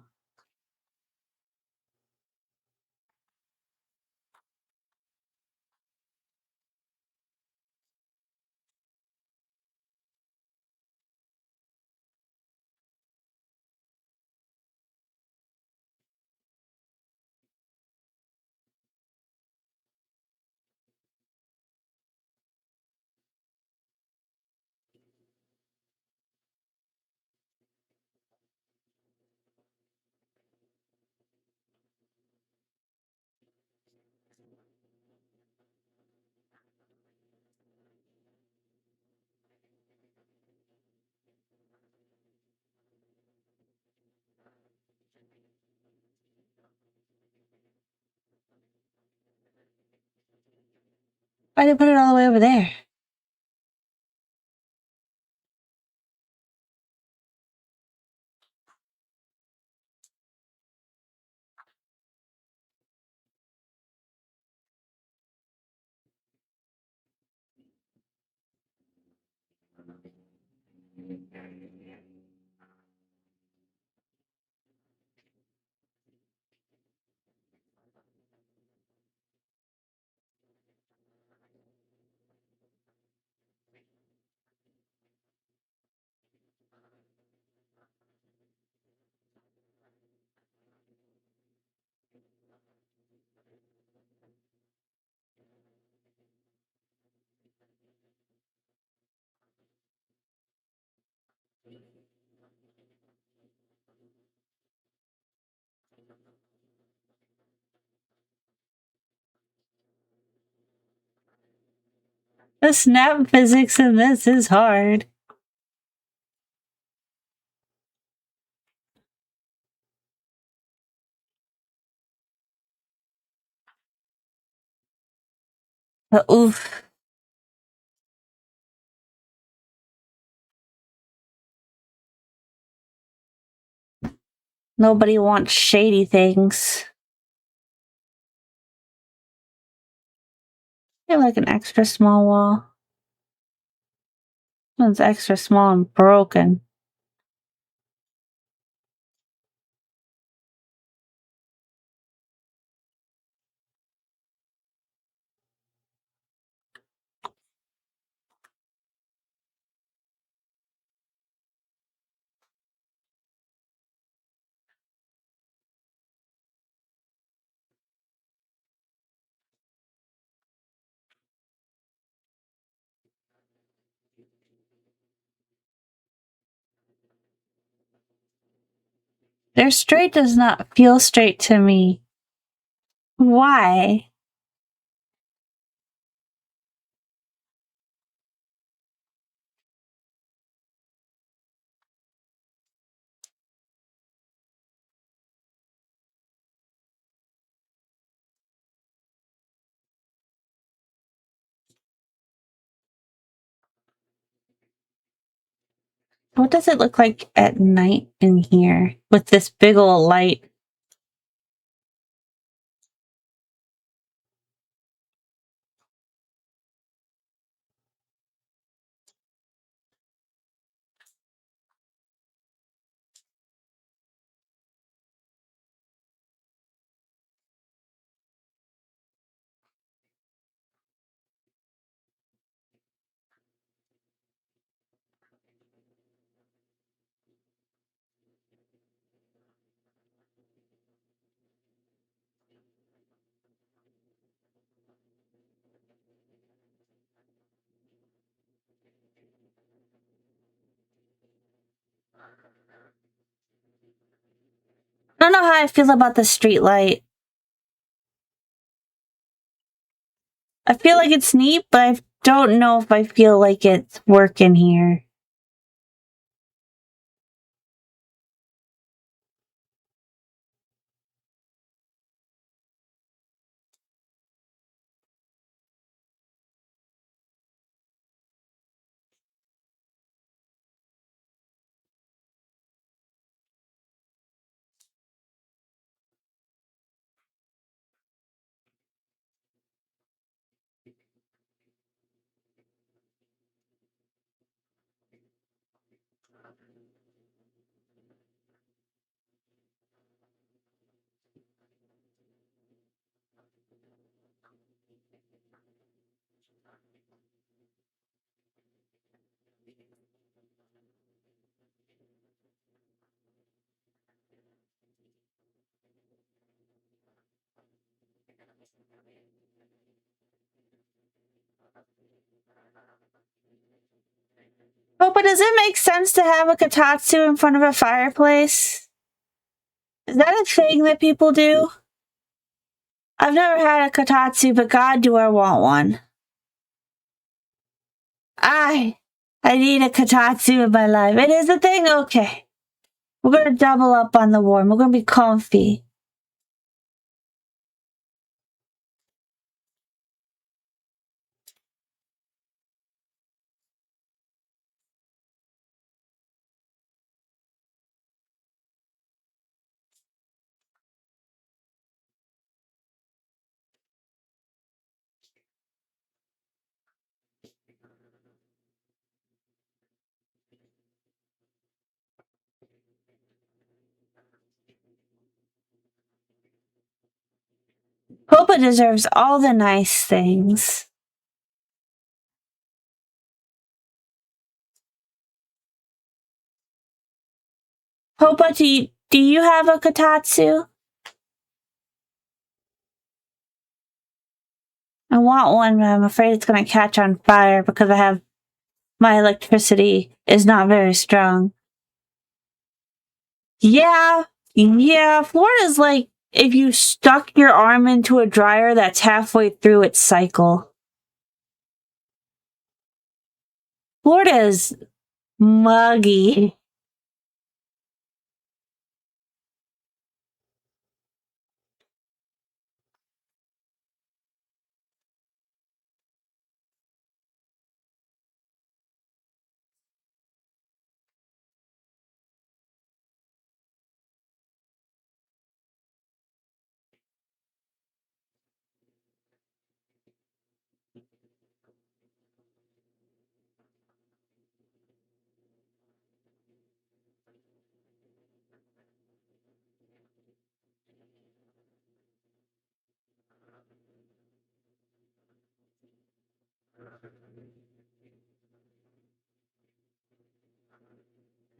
Why did I put it all the way over there? The snap physics in this is hard. But oof. Nobody wants shady things. I have like an extra small wall. This one's extra small and broken. Their straight does not feel straight to me. Why? What does it look like at night in here with this big old light? I don't know how I feel about the street light. I feel like it's neat, but I don't know if I feel like it's working here. Oh, but does it make sense to have a kotatsu in front of a fireplace? Is that a thing that people do? I've never had a kotatsu, but God, do I want one. I need a kotatsu in my life. It is a thing? Okay. We're gonna double up on the warm. We're gonna be comfy. Popa deserves all the nice things. Popa, do you have a kotatsu? I want one, but I'm afraid it's going to catch on fire because my electricity is not very strong. Yeah, Florida's like if you stuck your arm into a dryer that's halfway through its cycle. Florida is muggy.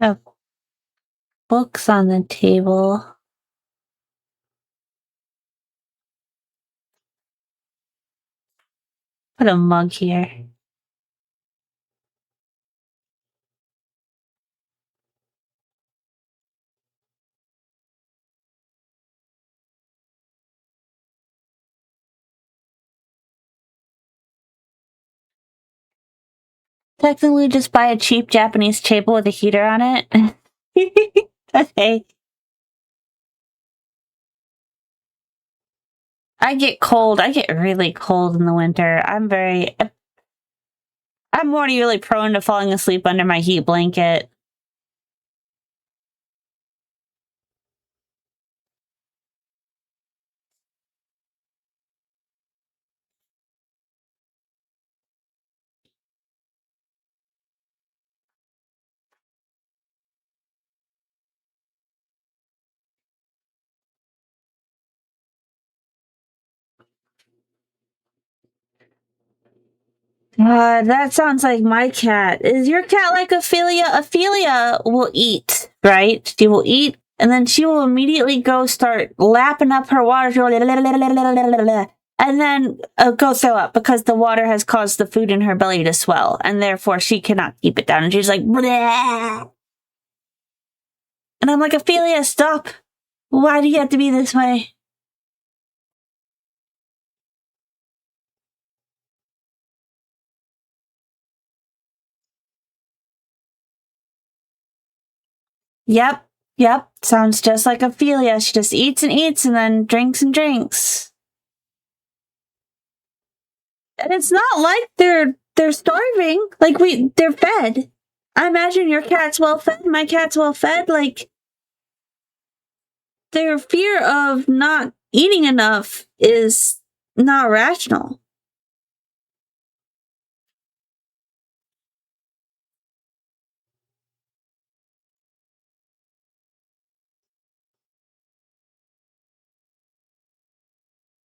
Oh, books on the table. Put a mug here. Technically, just buy a cheap Japanese table with a heater on it. Okay. I get cold. I get really cold in the winter. I'm more really prone to falling asleep under my heat blanket. That sounds like my cat. Is your cat like Ophelia? Ophelia will eat, right? She will eat, and then she will immediately go start lapping up her water, and then go throw up because the water has caused the food in her belly to swell, and therefore she cannot keep it down. And she's like, bleh. And I'm like, Ophelia, stop. Why do you have to be this way? Yep. Sounds just like Ophelia. She just eats and eats and then drinks and drinks. And it's not like they're starving. Like they're fed. I imagine your cat's well fed, my cat's well fed. Like their fear of not eating enough is not rational.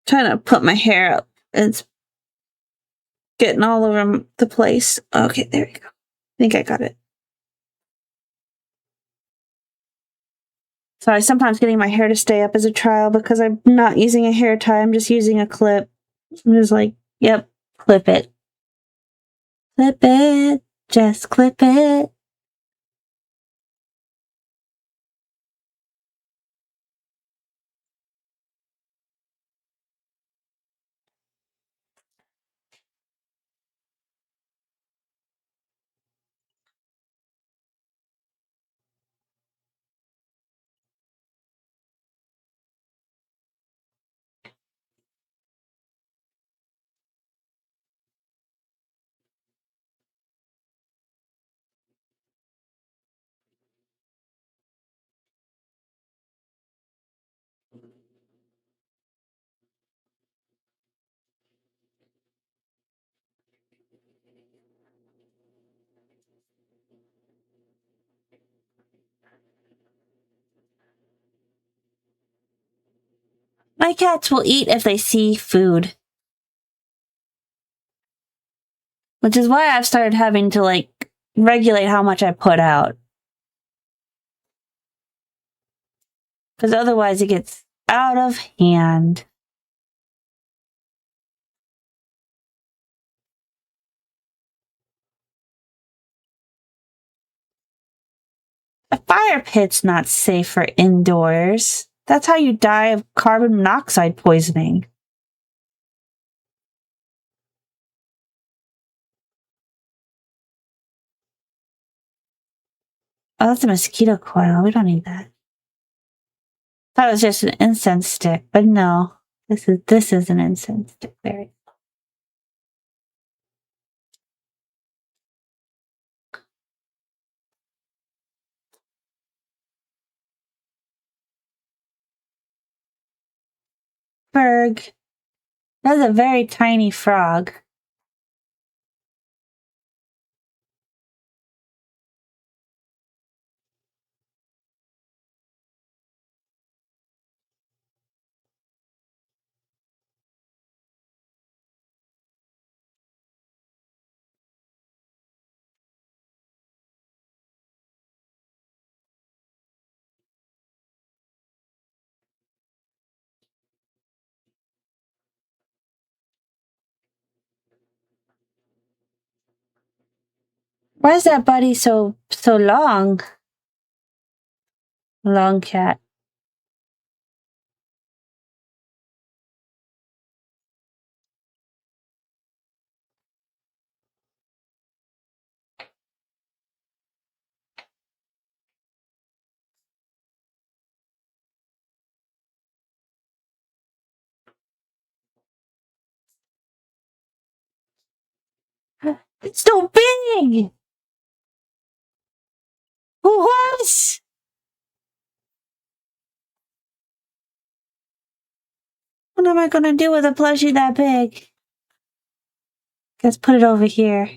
Trying to put my hair up. It's getting all over the place. Okay, there we go. I think I got it. Sorry, sometimes getting my hair to stay up is a trial because I'm not using a hair tie. I'm just using a clip. I'm just like, yep, clip it. Clip it. Just clip it. My cats will eat if they see food. Which is why I've started having to, like, regulate how much I put out. Because otherwise it gets out of hand. A fire pit's not safe for indoors. That's how you die of carbon monoxide poisoning. Oh, that's a mosquito coil. We don't need that. Thought it was just an incense stick, but no. This is an incense stick. There. Berg. That's a very tiny frog. Why is that body so long? Long cat. It's so big! What? What am I gonna do with a plushie that big? Let's put it over here.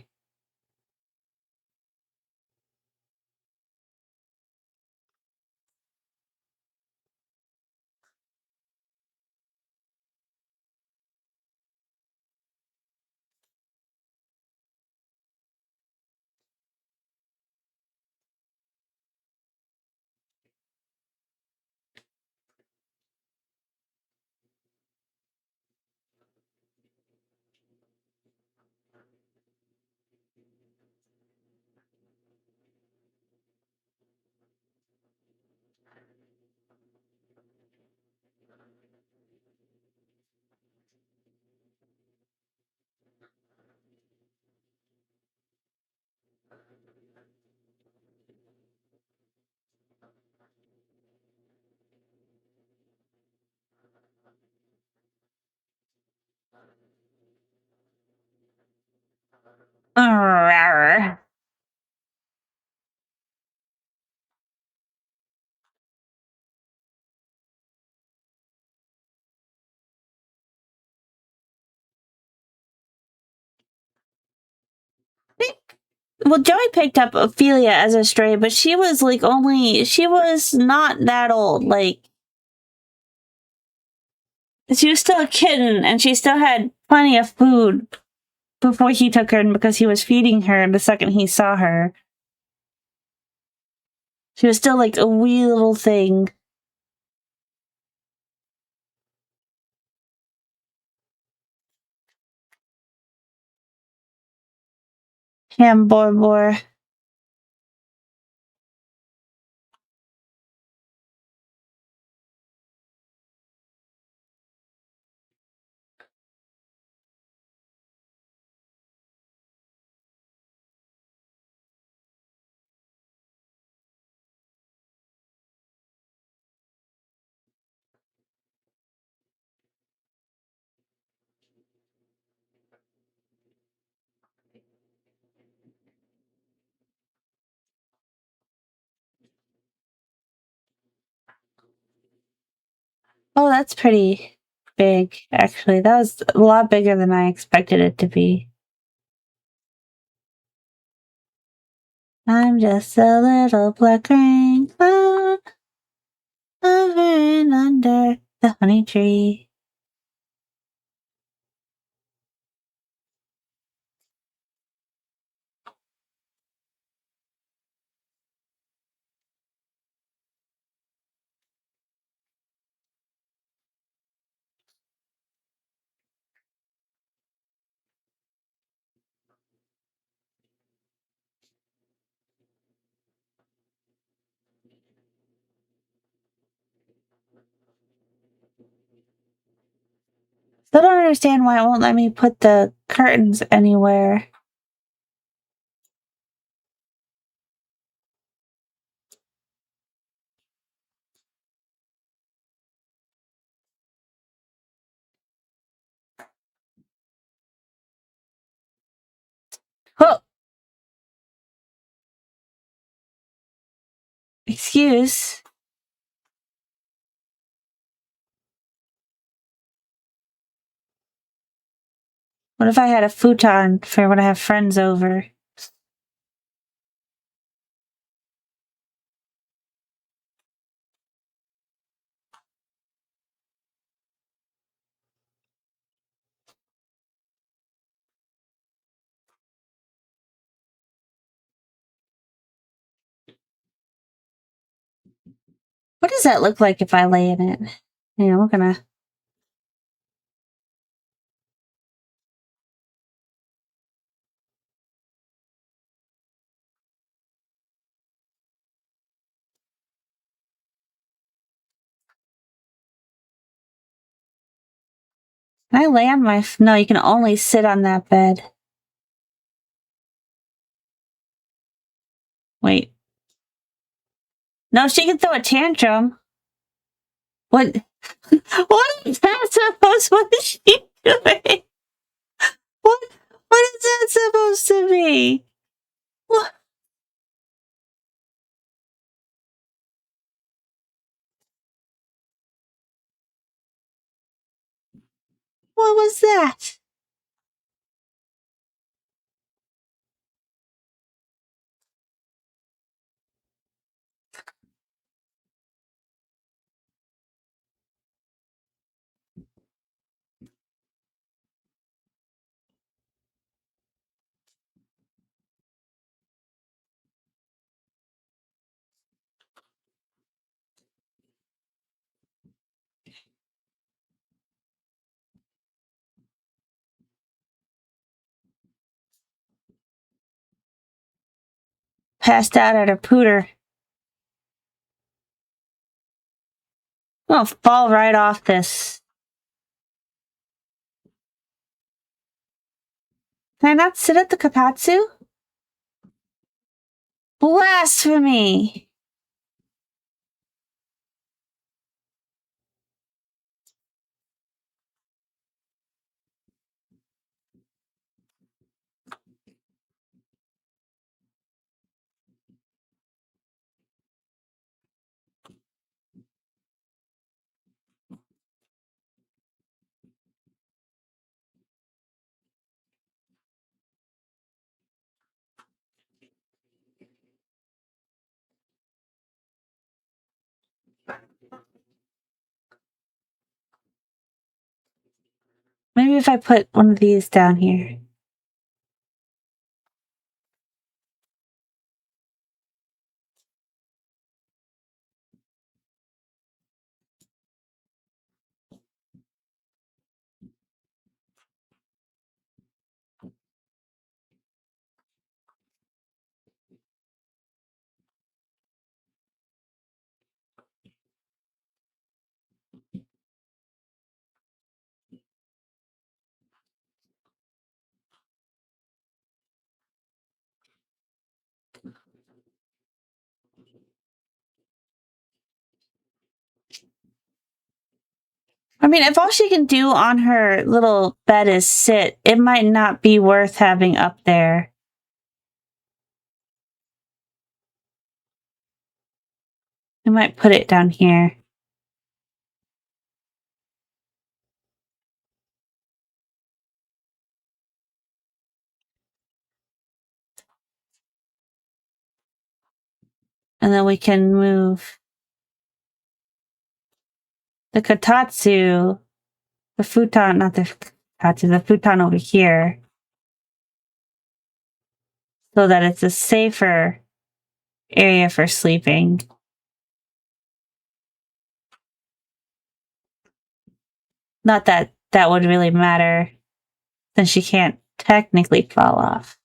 Arrgh. Well, Joey picked up Ophelia as a stray, but she was like she was not that old. Like, she was still a kitten and she still had plenty of food before he took her and because he was feeding her the second he saw her. She was still like a wee little thing. Hamborbor. Oh, that's pretty big, actually. That was a lot bigger than I expected it to be. I'm just a little black rain cloud over and under The honey tree. Still don't understand why it won't let me put the curtains anywhere. Oh! Excuse. What if I had a futon for when I have friends over? What does that look like if I lay in it? Yeah, we're gonna. Can I lay on my. No, you can only sit on that bed. Wait. No, she can throw a tantrum. What? What is that supposed? What is she doing? What? What is that supposed to be? What? What was that? Passed out at a pooter. I'm gonna fall right off this. Can I not sit at the Kapatsu? Blasphemy! Maybe if I put one of these down here. I mean, if all she can do on her little bed is sit, it might not be worth having up there. I might put it down here. And then we can move. the kotatsu, the futon, not the kotatsu, the futon over here, so that it's a safer area for sleeping. Not that that would really matter, since she can't technically fall off.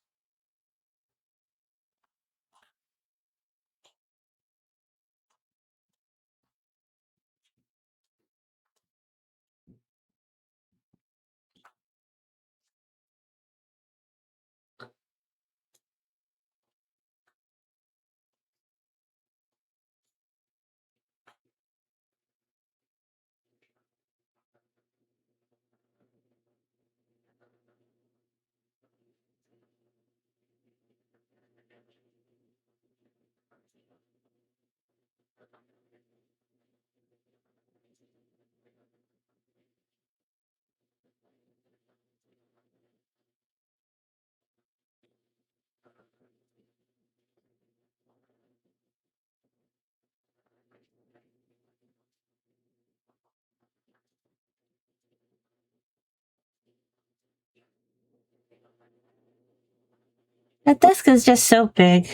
That desk is just so big.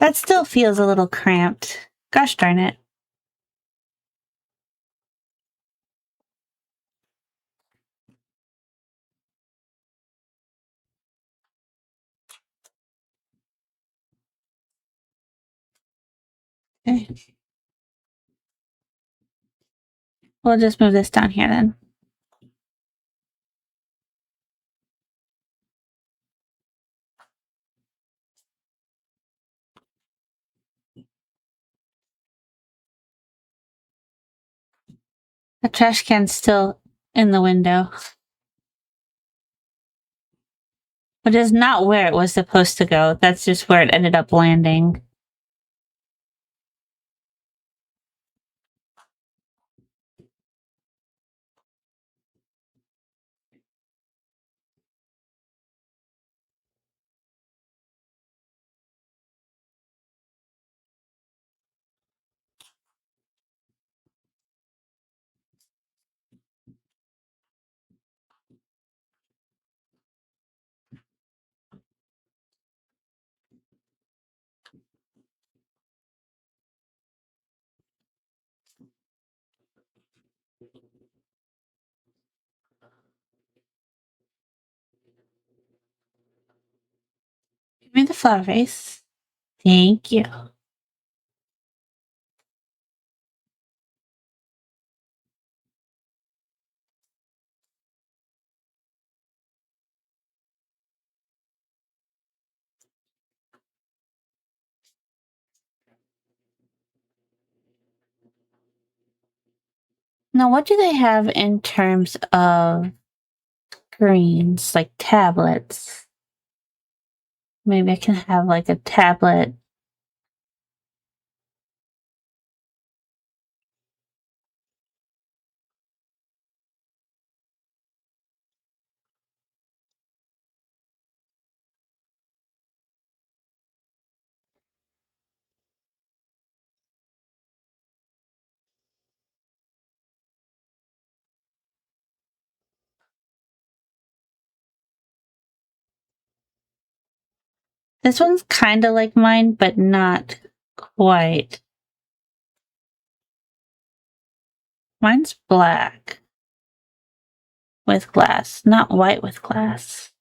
That still feels a little cramped. Gosh darn it. Okay. We'll just move this down here then. The trash can's still in the window. Which is not where it was supposed to go. That's just where it ended up landing. Give me the flower vase. Thank you. Now, what do they have in terms of screens, like tablets? Maybe I can have like a tablet. This one's kind of like mine, but not quite. Mine's black with glass, not white with glass.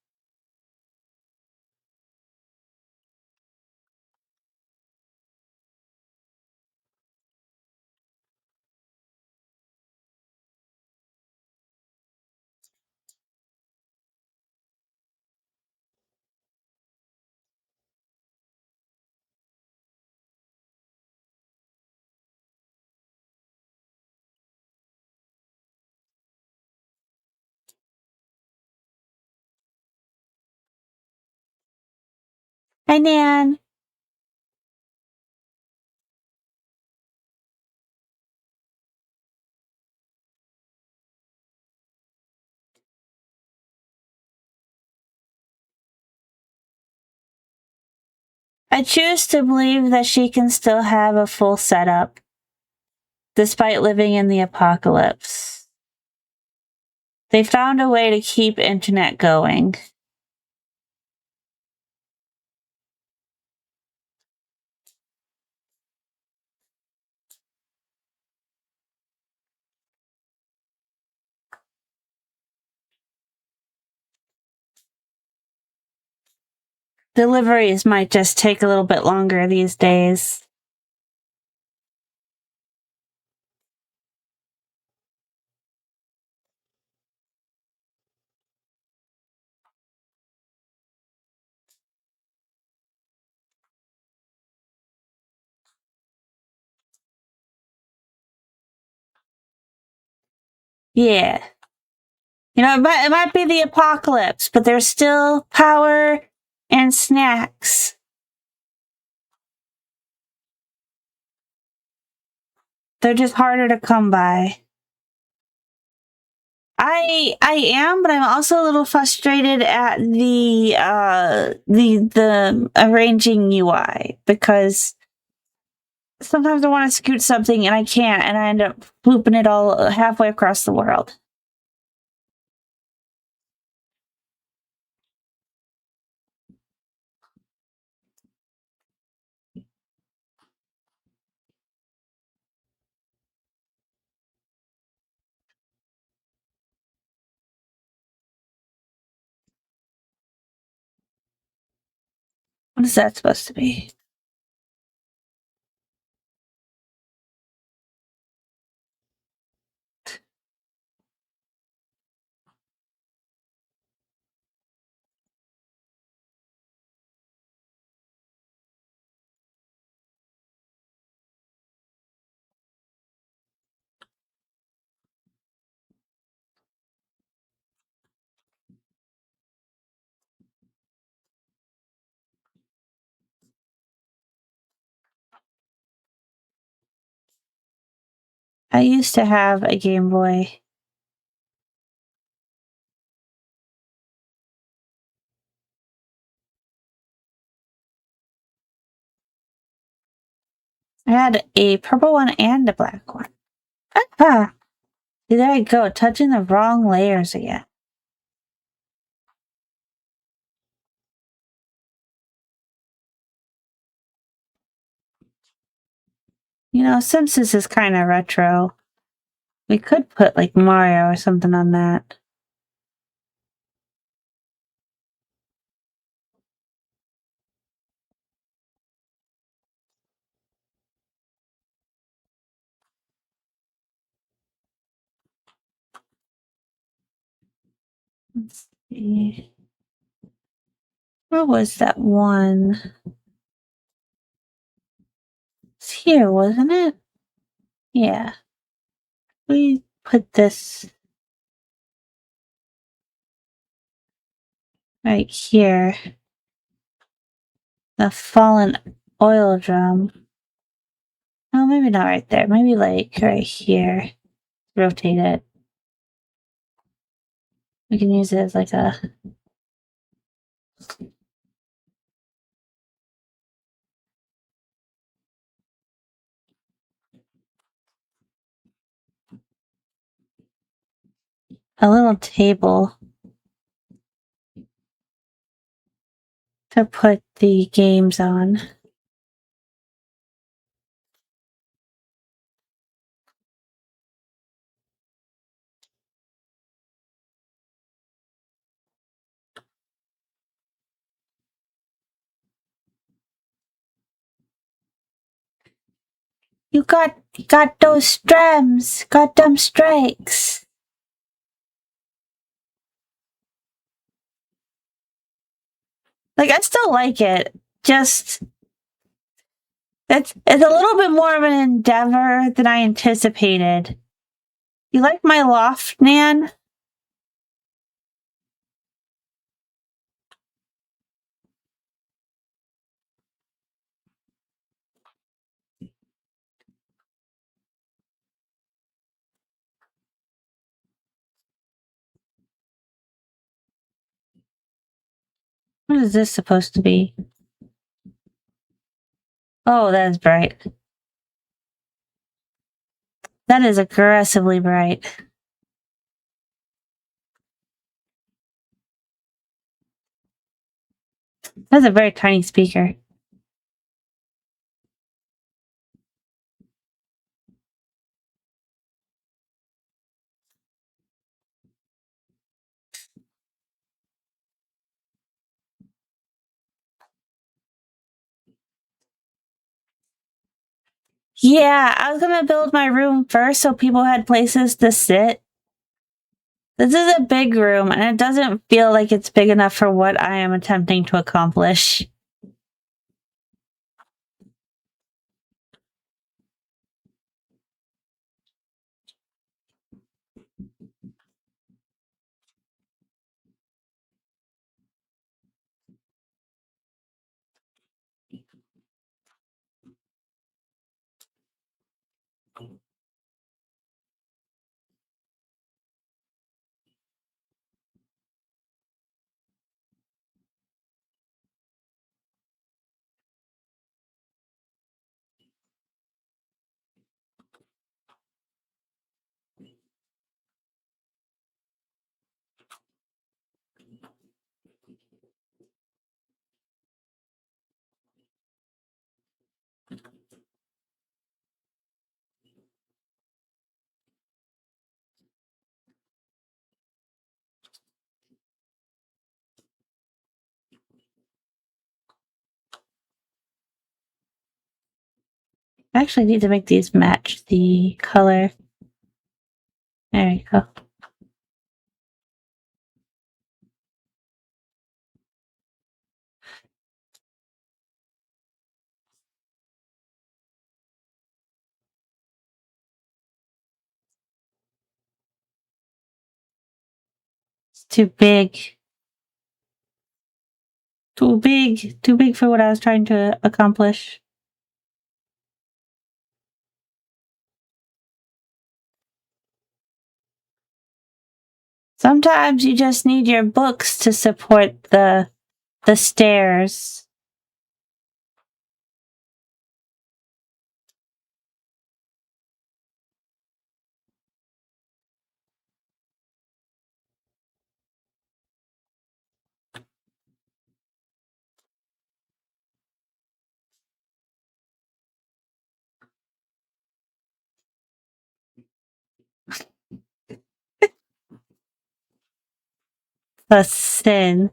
Hi, Nan. I choose to believe that she can still have a full setup despite living in the apocalypse. They found a way to keep internet going. Deliveries might just take a little bit longer these days. Yeah. You know, it might be the apocalypse, but there's still power and snacks. They're just harder to come by. I am, but I'm also a little frustrated at the arranging UI because sometimes I want to scoot something and I can't, and I end up looping it all halfway across the world. What is that supposed to be? I used to have a Game Boy. I had a purple one and a black one. Ah, see, there I go, touching the wrong layers again. You know, since this is kind of retro, we could put like Mario or something on that. Let's see. Where was that one? It's here, wasn't it? Yeah. We put this right here. The fallen oil drum. Oh, maybe not right there. Maybe like right here. Rotate it. We can use it as like a little table to put the games on. You got those strams, got them strikes. Like I still like it. Just it's a little bit more of an endeavor than I anticipated. You like my loft, Nan? What is this supposed to be? Oh, that is bright. That is aggressively bright. That's a very tiny speaker. Yeah, I was gonna build my room first so people had places to sit. This is a big room and it doesn't feel like it's big enough for what I am attempting to accomplish. I actually need to make these match the color. There you go. It's too big. Too big. Too big for what I was trying to accomplish. Sometimes you just need your books to support the stairs. The sin.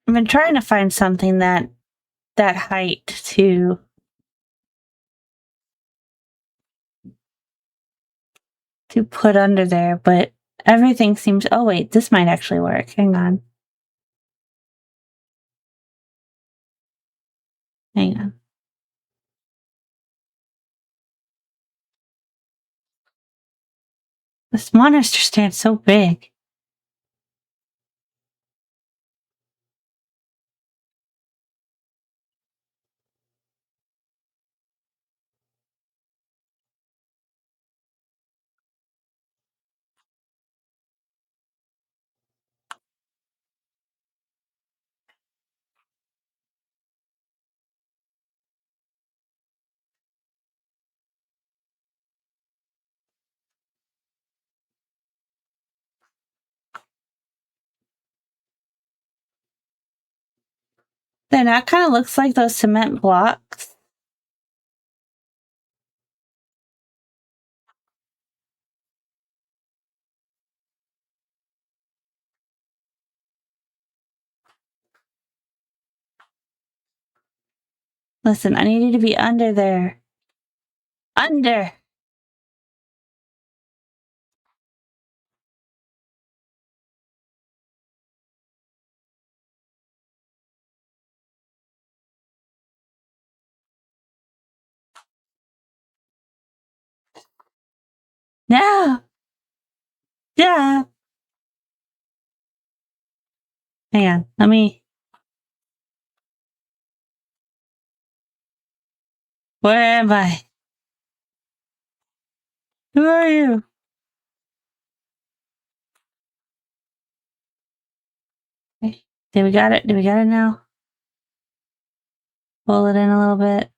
I've been trying to find something that height to put under there, but everything seems. Oh wait, this might actually work. Hang on. Hang on. This monitor stand's so big. Then that kind of looks like those cement blocks. Listen, I need you to be under there. Under! No! Yeah! Hang on, let me... Where am I? Who are you? Okay. Did we got it? Did we got it now? Pull it in a little bit.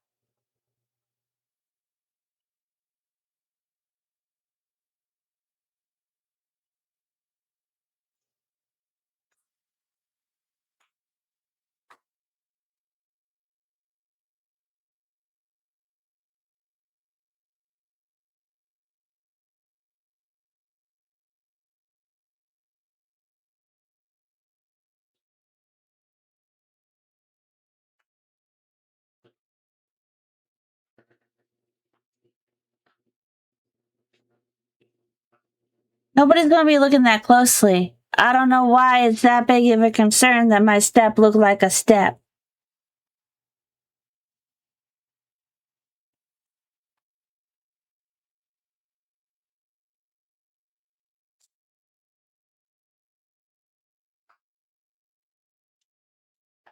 Nobody's gonna be looking that closely. I don't know why it's that big of a concern that my step looked like a step.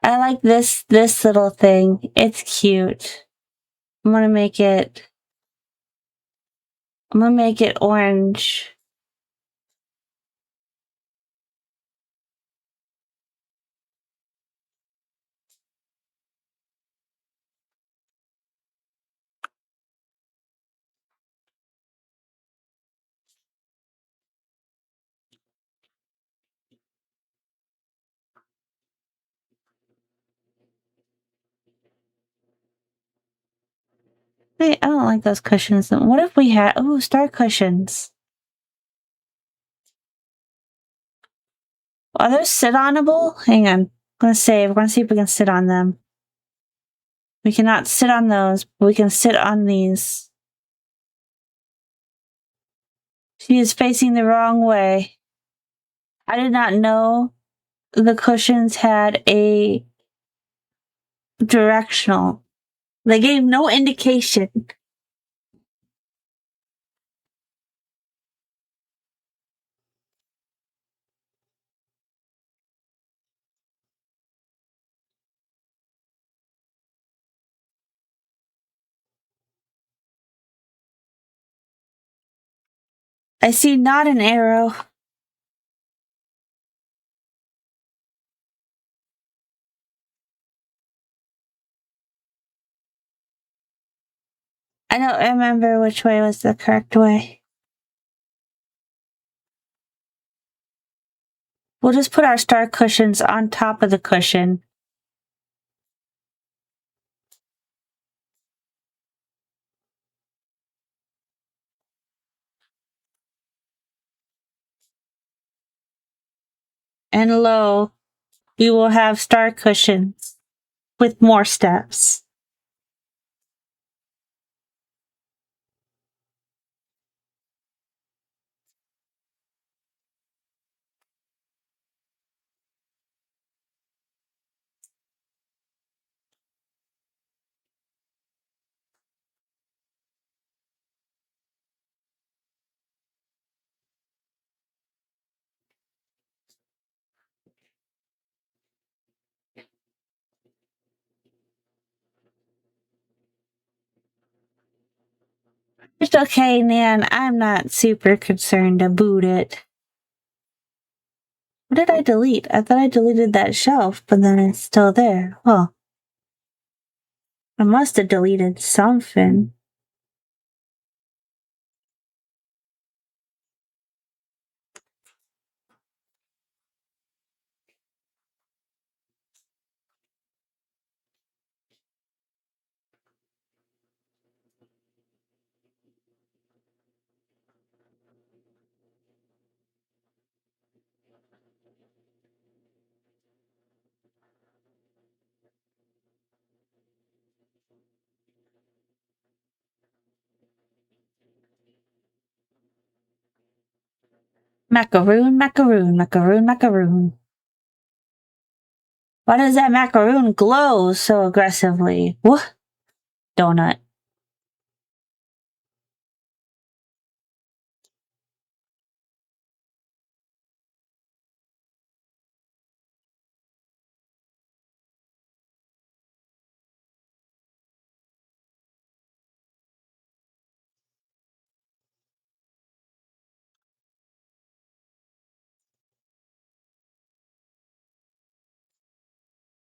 I like this little thing. It's cute. I'm gonna make it orange. Wait, I don't like those cushions. What if we had star cushions? Are those sit-onable? Hang on. I'm gonna save. We're gonna see if we can sit on them. We cannot sit on those, but we can sit on these. She is facing the wrong way. I did not know the cushions had a directional. They gave no indication. I see not an arrow. I don't remember which way was the correct way. We'll just put our star cushions on top of the cushion. And lo, we will have star cushions with more steps. It's okay, Nan. I'm not super concerned about it. What did I delete? I thought I deleted that shelf, but then it's still there. Oh. I must have deleted something. Macaroon, macaroon, macaroon, macaroon. Why does that macaroon glow so aggressively? What? Donut.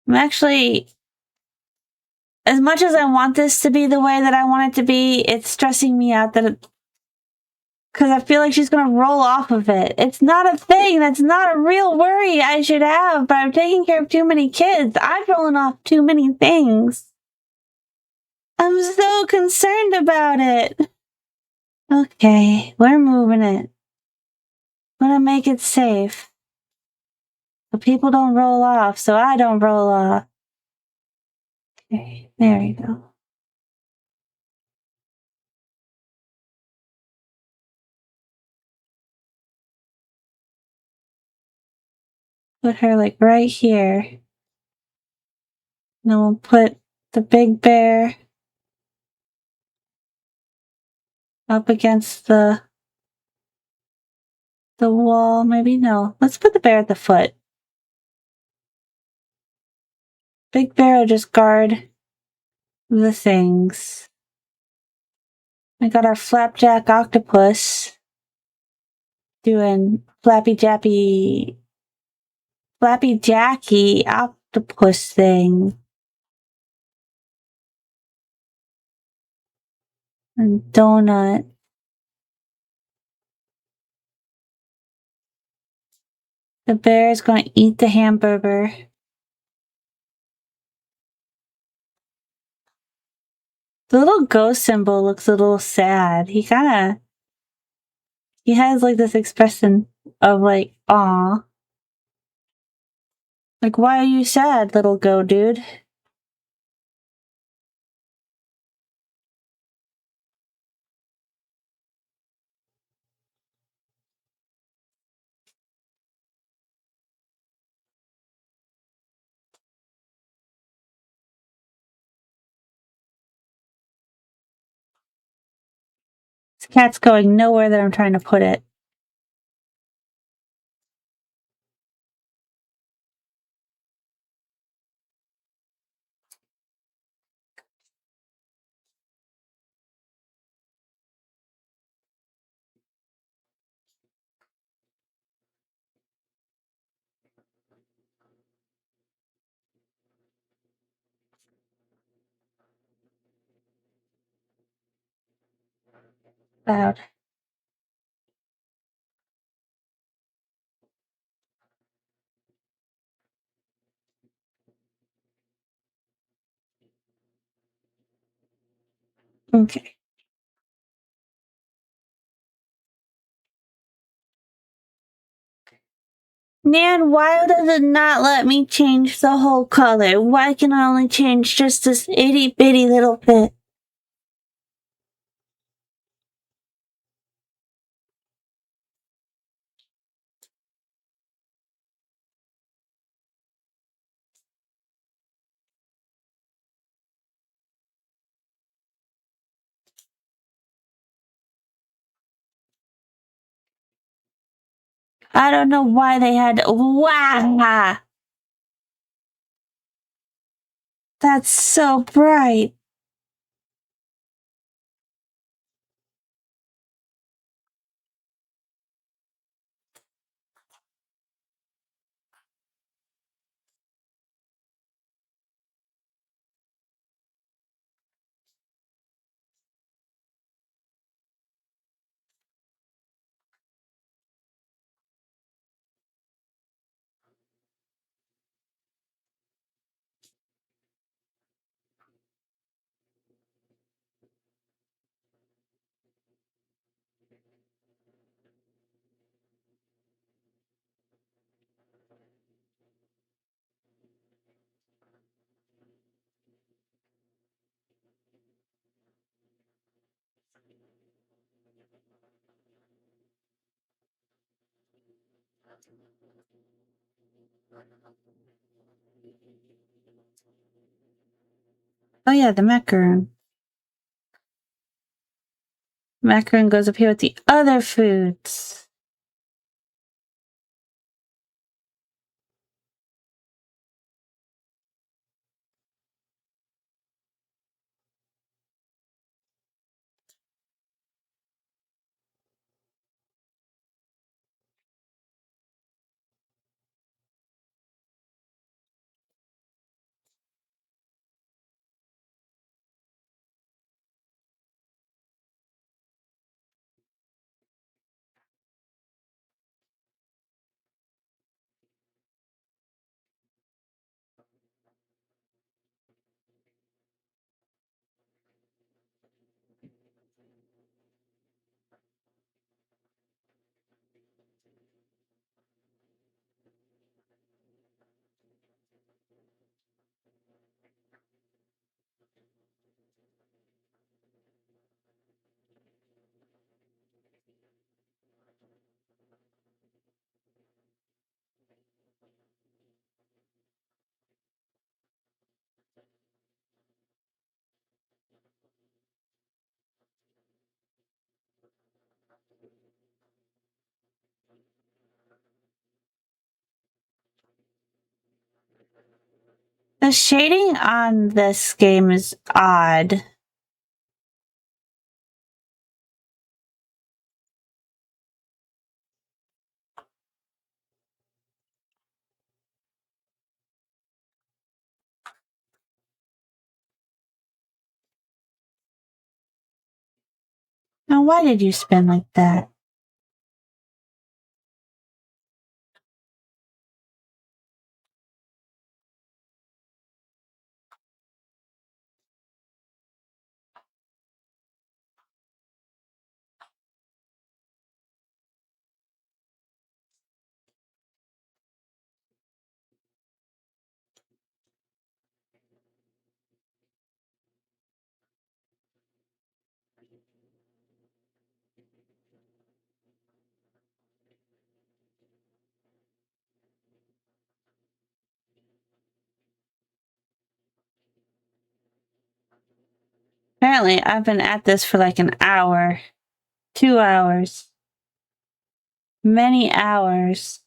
I'm actually, as much as I want this to be the way that I want it to be, it's stressing me out that because I feel like she's gonna roll off of it. It's not a thing. That's not a real worry I should have, but I'm taking care of too many kids. I'm rolling off too many things. I'm so concerned about it. Okay, we're moving it. I'm gonna make it safe. So people don't roll off, so I don't roll off. Okay, there you go. Put her like right here. And then we'll put the big bear up against the wall. Maybe no. Let's put the bear at the foot. Big bear will just guard the things. We got our flapjack octopus doing flappy jacky octopus thing. And donut. The bear is going to eat the hamburger. The little ghost symbol looks a little sad. He has like this expression of like, aw. Like, why are you sad, little go dude? This cat's going nowhere that I'm trying to put it. Loud. Okay. Nan, why does it not let me change the whole color? Why can I only change just this itty bitty little bit? I don't know why they had. Wow! That's so bright. Oh yeah, the macaroon. Macaroon goes up here with the other foods. The shading on this game is odd. Now, why did you spin like that? Apparently, I've been at this for like an hour, 2 hours, many hours.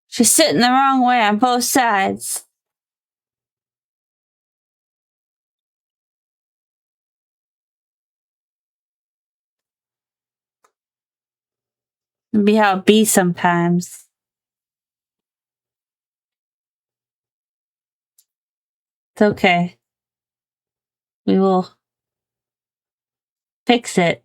She's sitting the wrong way on both sides. It'll be how it be sometimes. It's okay. We will fix it.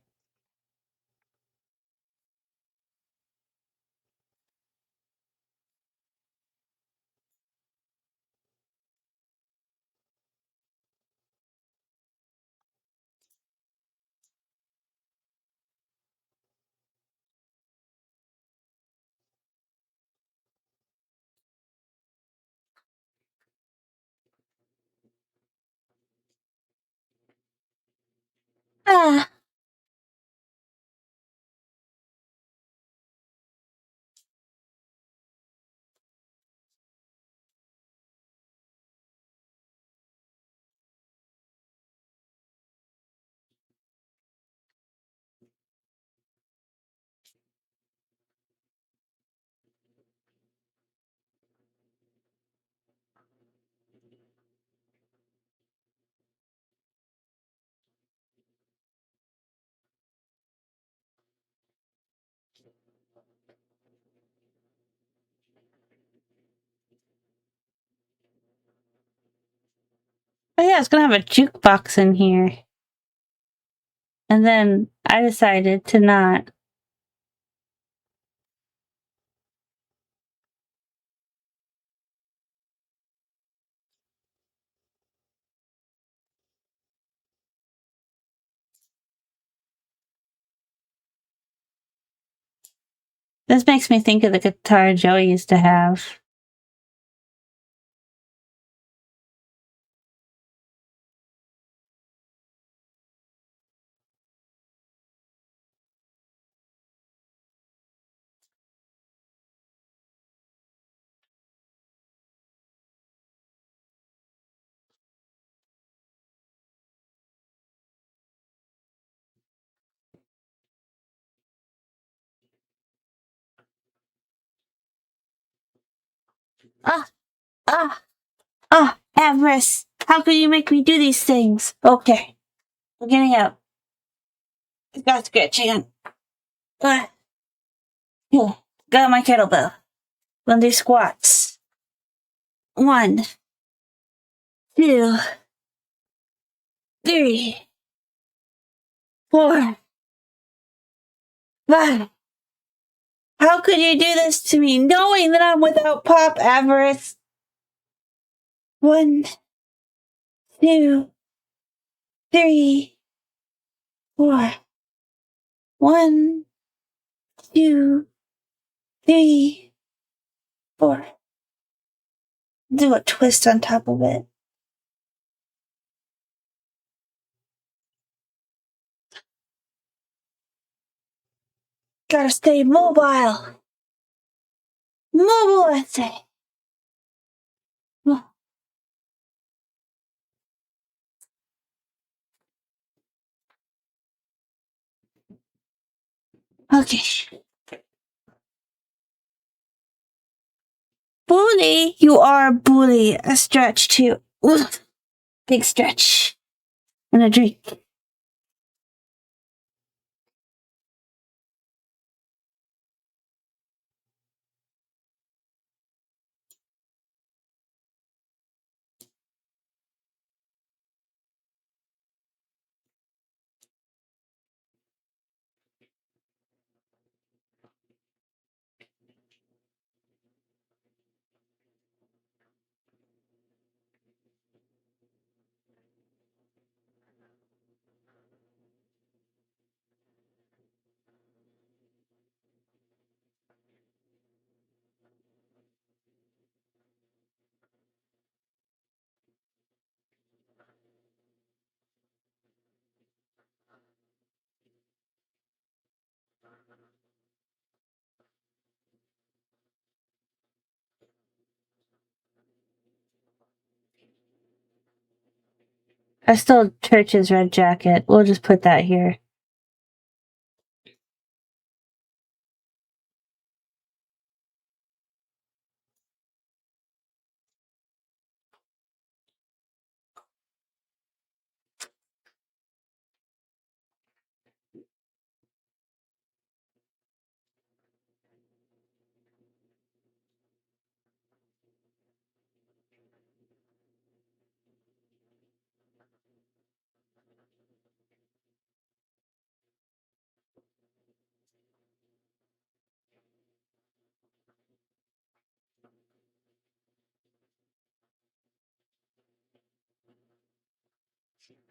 Ah. Oh yeah, it's gonna have a jukebox in here. And then I decided to not. This makes me think of the guitar Joey used to have. Ah, ah, ah, Avarice! How could you make me do these things? Okay, I'm getting up. Got scratching. Here, got my kettlebell. Gonna do squats. 1, 2, 3, 4, 5. How could you do this to me, knowing that I'm without Pop, Avarice? 1, 2, 3, 4. 1, 2, 3, 4. Do a twist on top of it. Gotta stay mobile. Mobile, I say. Okay. Bully, you are a bully. A stretch too. Ugh. Big stretch. And a drink. I stole Church's red jacket. We'll just put that here.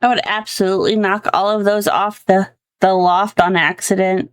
I would absolutely knock all of those off the loft on accident.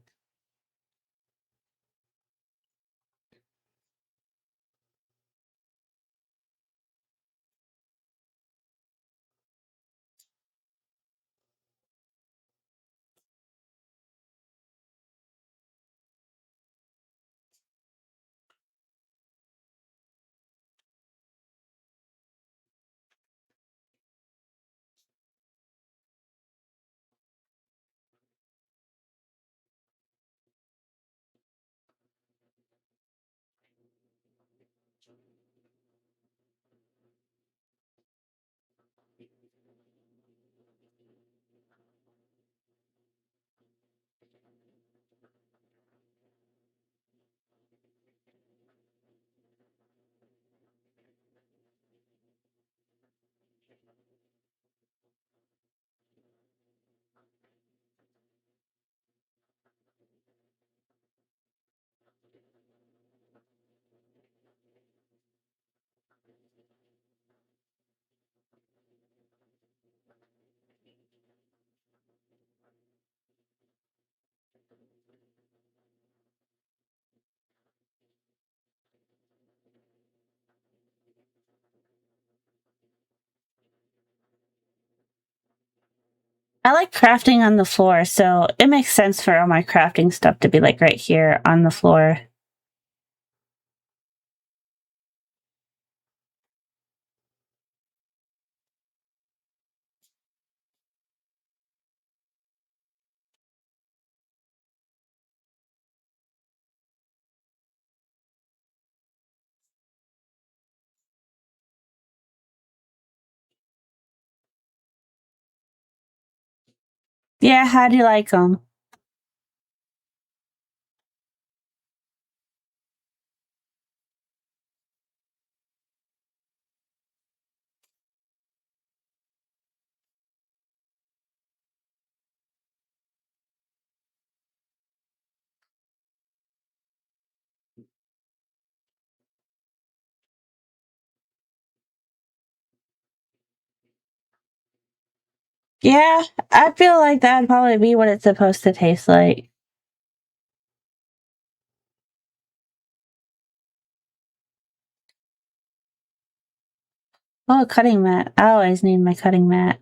I like crafting on the floor, so it makes sense for all my crafting stuff to be like right here on the floor. Yeah, how do you like them? Yeah, I feel like that'd probably be what it's supposed to taste like. Oh, a cutting mat. I always need my cutting mat.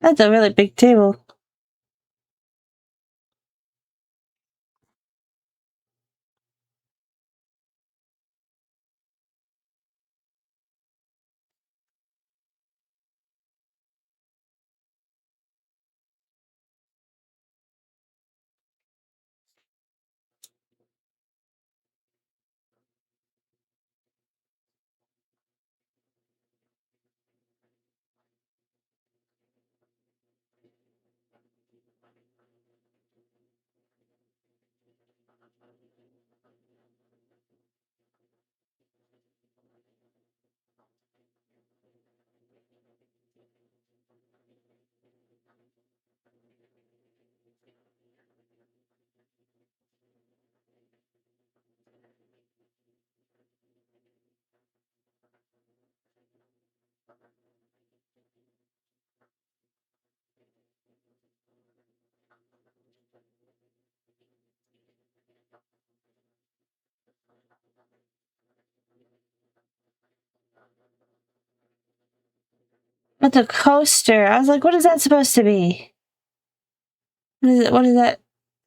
That's a really big table. That's a coaster. I was like, what is that supposed to be? What is it? What is that?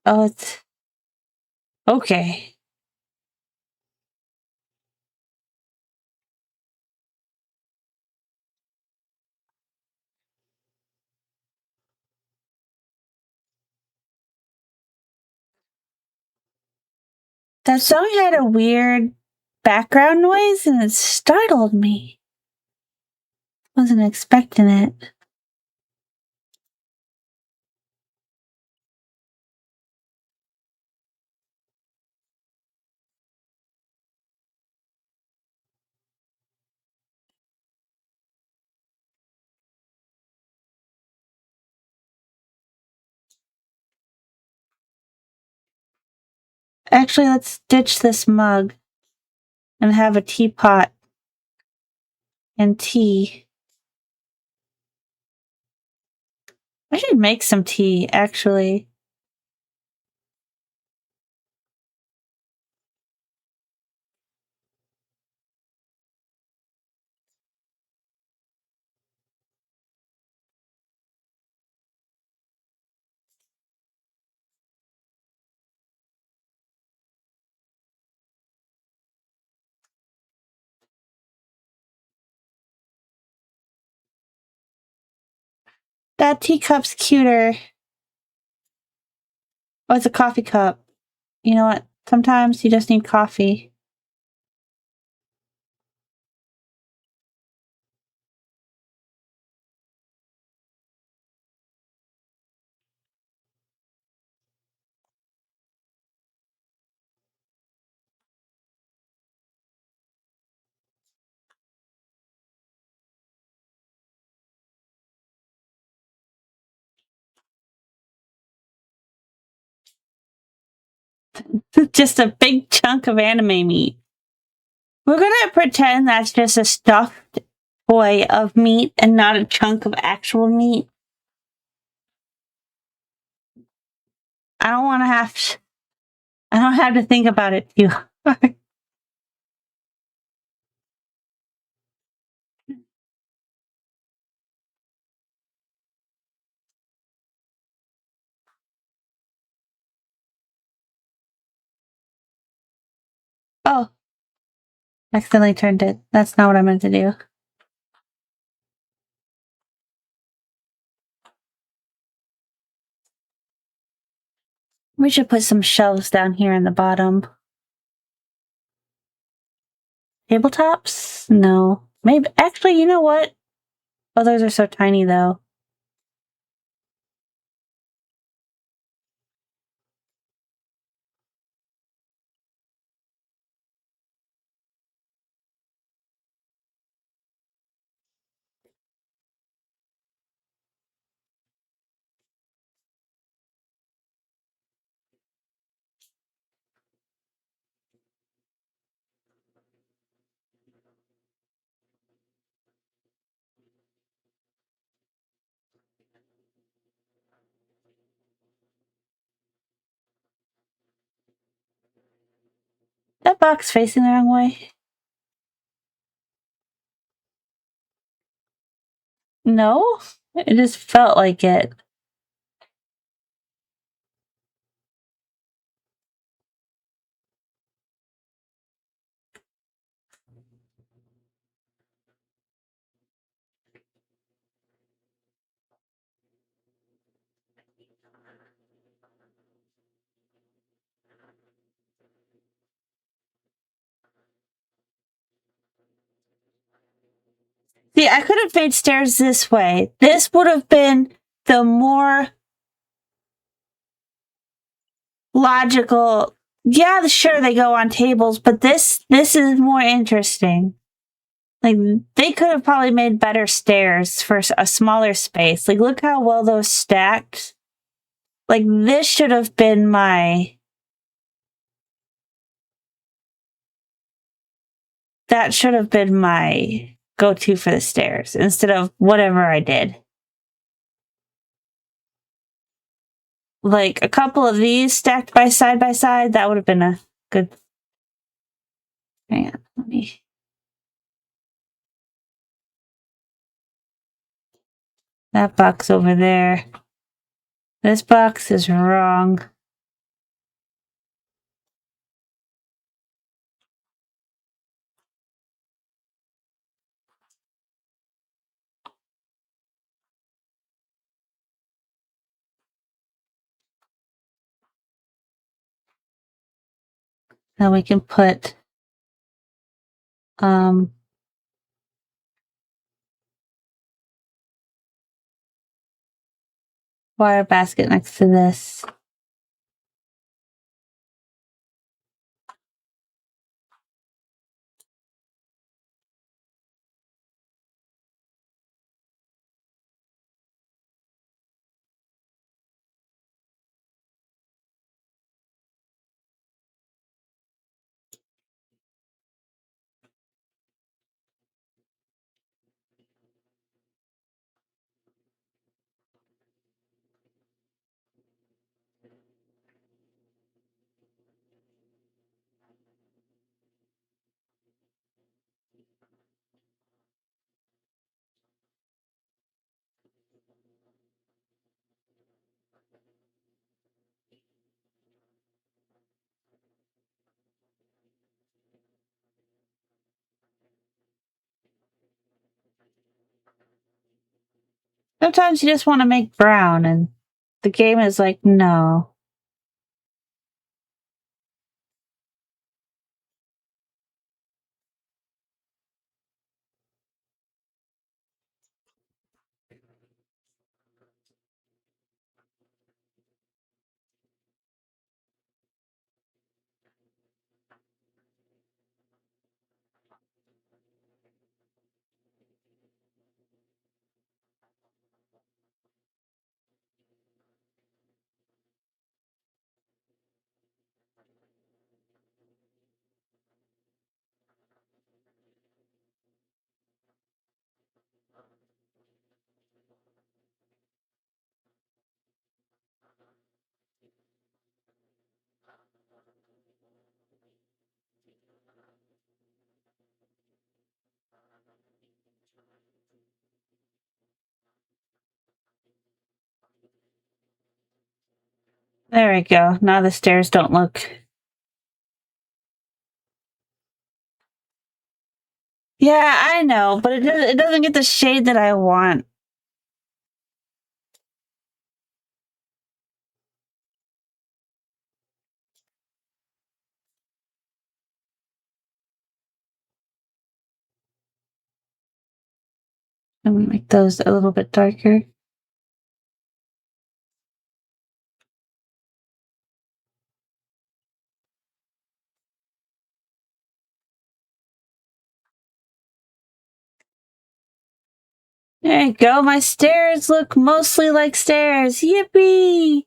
Oh, it's okay. That song had a weird background noise and it startled me. Wasn't expecting it. Actually, let's ditch this mug and have a teapot and tea. I should make some tea, actually. That teacup's cuter. Oh, it's a coffee cup. You know what? Sometimes you just need coffee. Just a big chunk of anime meat. We're gonna pretend that's just a stuffed toy of meat and not a chunk of actual meat. I don't want to have. I don't have to think about it too hard. Oh, accidentally turned it. That's not what I meant to do. We should put some shelves down here in the bottom. Tabletops? No. Maybe. Actually, you know what? Oh, those are so tiny though. That box facing the wrong way. No, it just felt like it. See, I could have made stairs this way. This would have been the more logical. Yeah, sure, they go on tables, but this is more interesting. Like, they could have probably made better stairs for a smaller space. Like, look how well those stacked. Like, this should have been my. That should have been my go to for the stairs instead of whatever I did. Like, a couple of these stacked by side, that would have been a good. Hang on, let me. That box over there. This box is wrong. Then we can put wire basket next to this. Sometimes you just want to make brown, and the game is like, no. There we go. Now the stairs don't look... Yeah, I know, but it doesn't get the shade that I want. I'm gonna make those a little bit darker. There you go. My stairs look mostly like stairs. Yippee!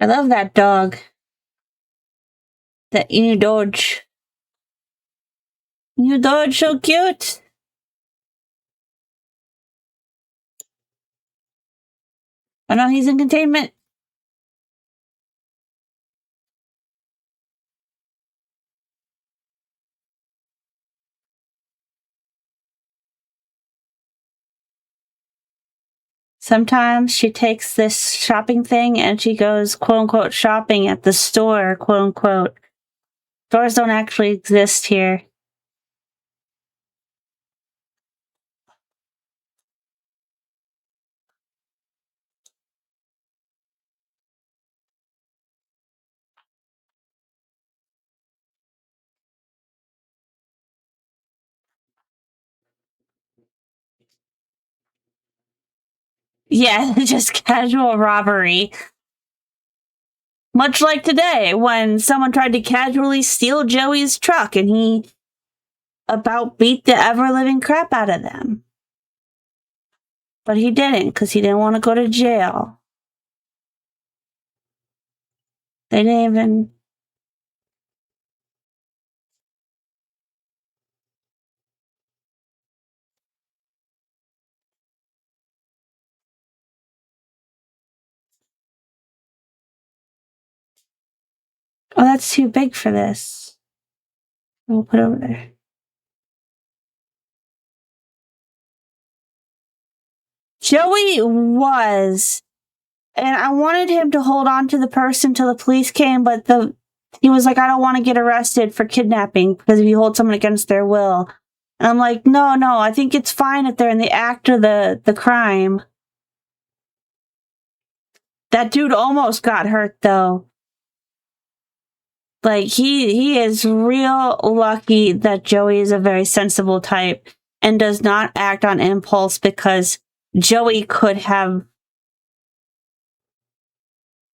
I love that dog. That new Dodge. New Dodge, so cute. Oh no, he's in containment. Sometimes she takes this shopping thing and she goes, quote unquote, shopping at the store, quote unquote. Stores don't actually exist here. Yeah, just casual robbery. Much like today, when someone tried to casually steal Joey's truck and he about beat the ever-living crap out of them. But he didn't, because he didn't want to go to jail. They didn't even... Oh, that's too big for this. We'll put it over there. Joey was... And I wanted him to hold on to the purse until the police came, but he was like, I don't want to get arrested for kidnapping because if you hold someone against their will. And I'm like, no, I think it's fine if they're in the act of the crime. That dude almost got hurt, though. Like, he is real lucky that Joey is a very sensible type and does not act on impulse, because Joey could have...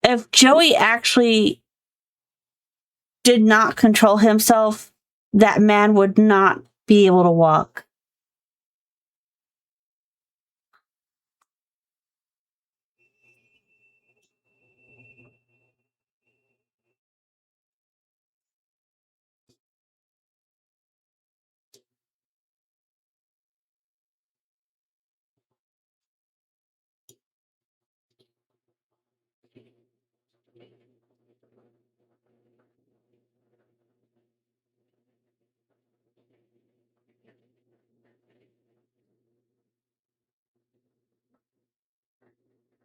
If Joey actually did not control himself, that man would not be able to walk.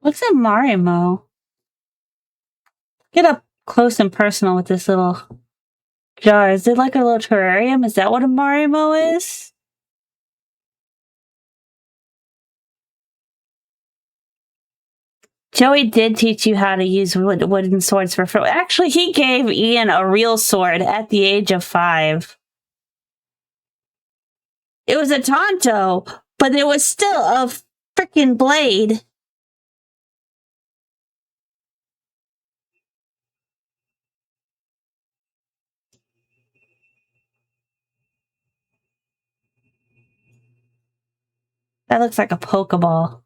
What's a Marimo? Get up close and personal with this little jar. Is it like a little terrarium? Is that what a Marimo is? Joey did teach you how to use wooden swords for free. Actually, he gave Ian a real sword at the age of 5. It was a Tonto, but it was still a freaking blade. That looks like a Pokeball.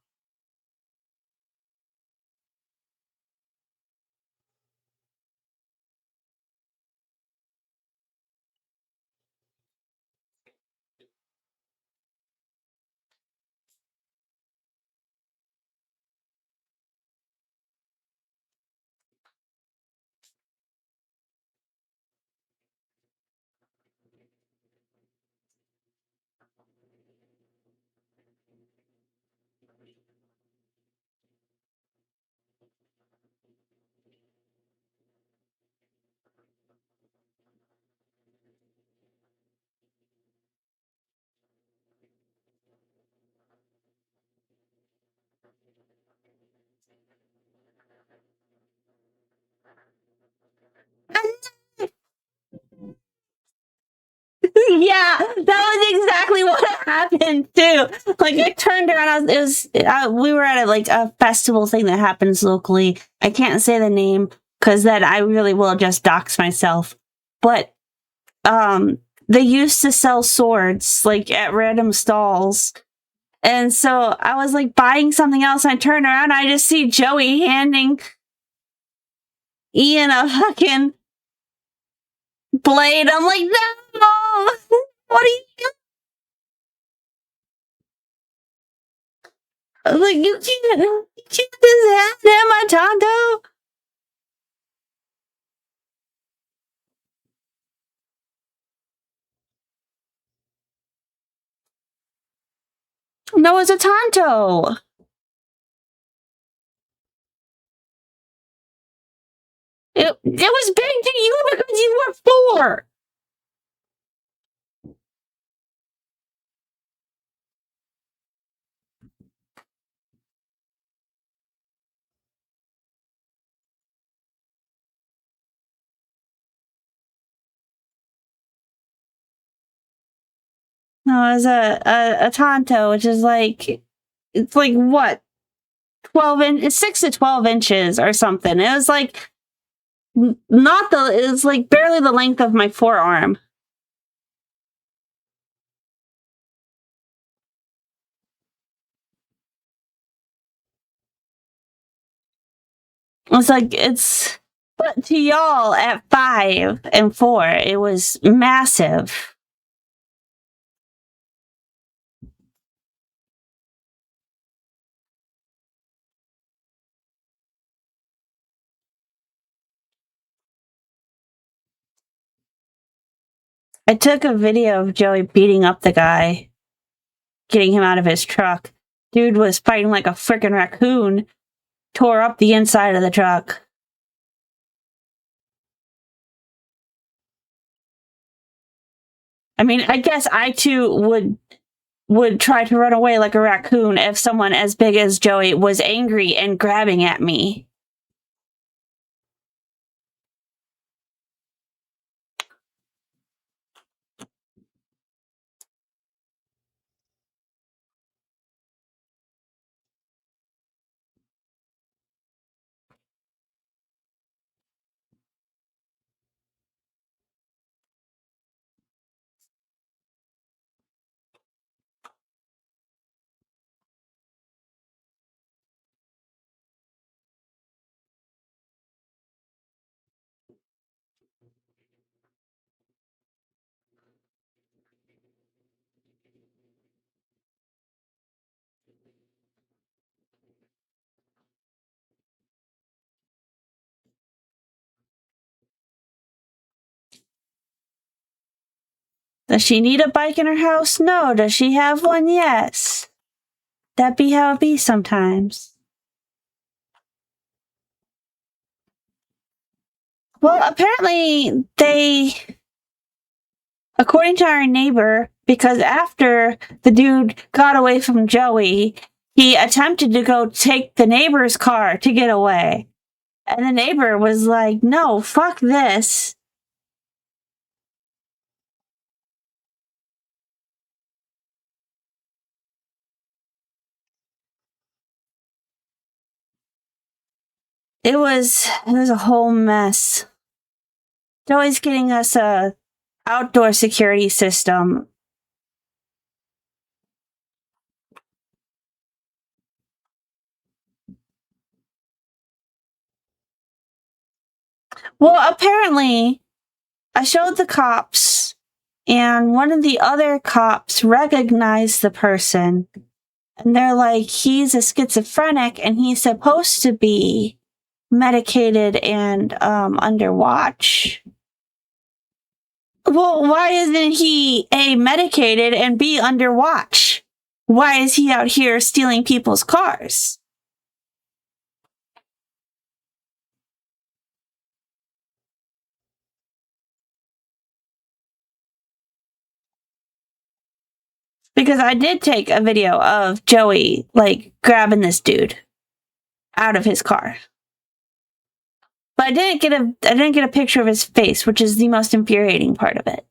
Yeah, that was exactly what happened too. Like I turned around, we were at a festival thing that happens locally. I can't say the name because then I really will just dox myself. But they used to sell swords like at random stalls. And so I was like buying something else and I turned around and I just see Joey handing Ian a fucking blade. I'm like, no, what are you doing? I was like, you can't just have that, my Tonto. No, it's a Tonto. It was big to you because you were 4. No, it was a Tonto, which is like, it's like what? it's 6 to 12 inches or something. It was like, it was like barely the length of my forearm. But to y'all at 5 and 4, it was massive. I took a video of Joey beating up the guy, getting him out of his truck. Dude was fighting like a freaking raccoon, tore up the inside of the truck. I mean, I guess I too would try to run away like a raccoon if someone as big as Joey was angry and grabbing at me. Does she need a bike in her house? No. Does she have one? Yes. That be how it be sometimes. Well, apparently according to our neighbor, because after the dude got away from Joey, he attempted to go take the neighbor's car to get away. And the neighbor was like, no, fuck this. It was a whole mess. Joey's getting us a outdoor security system. Well, apparently, I showed the cops, and one of the other cops recognized the person. And they're like, he's a schizophrenic and he's supposed to be medicated and under watch. Well, why isn't he A, medicated and B, under watch? Why is he out here stealing people's cars? Because I did take a video of Joey, like, grabbing this dude out of his car. But I didn't get a picture of his face, which is the most infuriating part of it.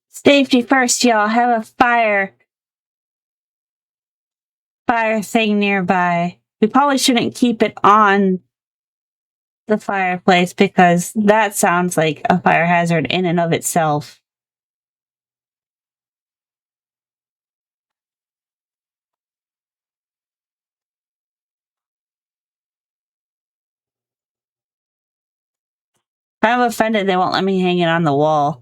Safety first, y'all. Have a fire thing nearby. We probably shouldn't keep it on the fireplace because that sounds like a fire hazard in and of itself. I'm offended they won't let me hang it on the wall.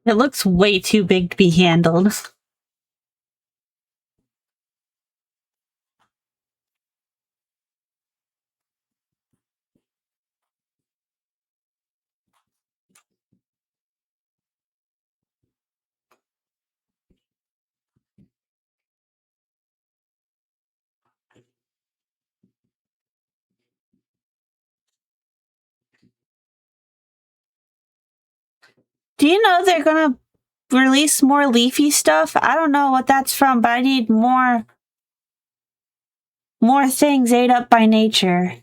It looks way too big to be handled. Do you know they're gonna release more Leafy stuff? I don't know what that's from, but I need more things ate up by nature.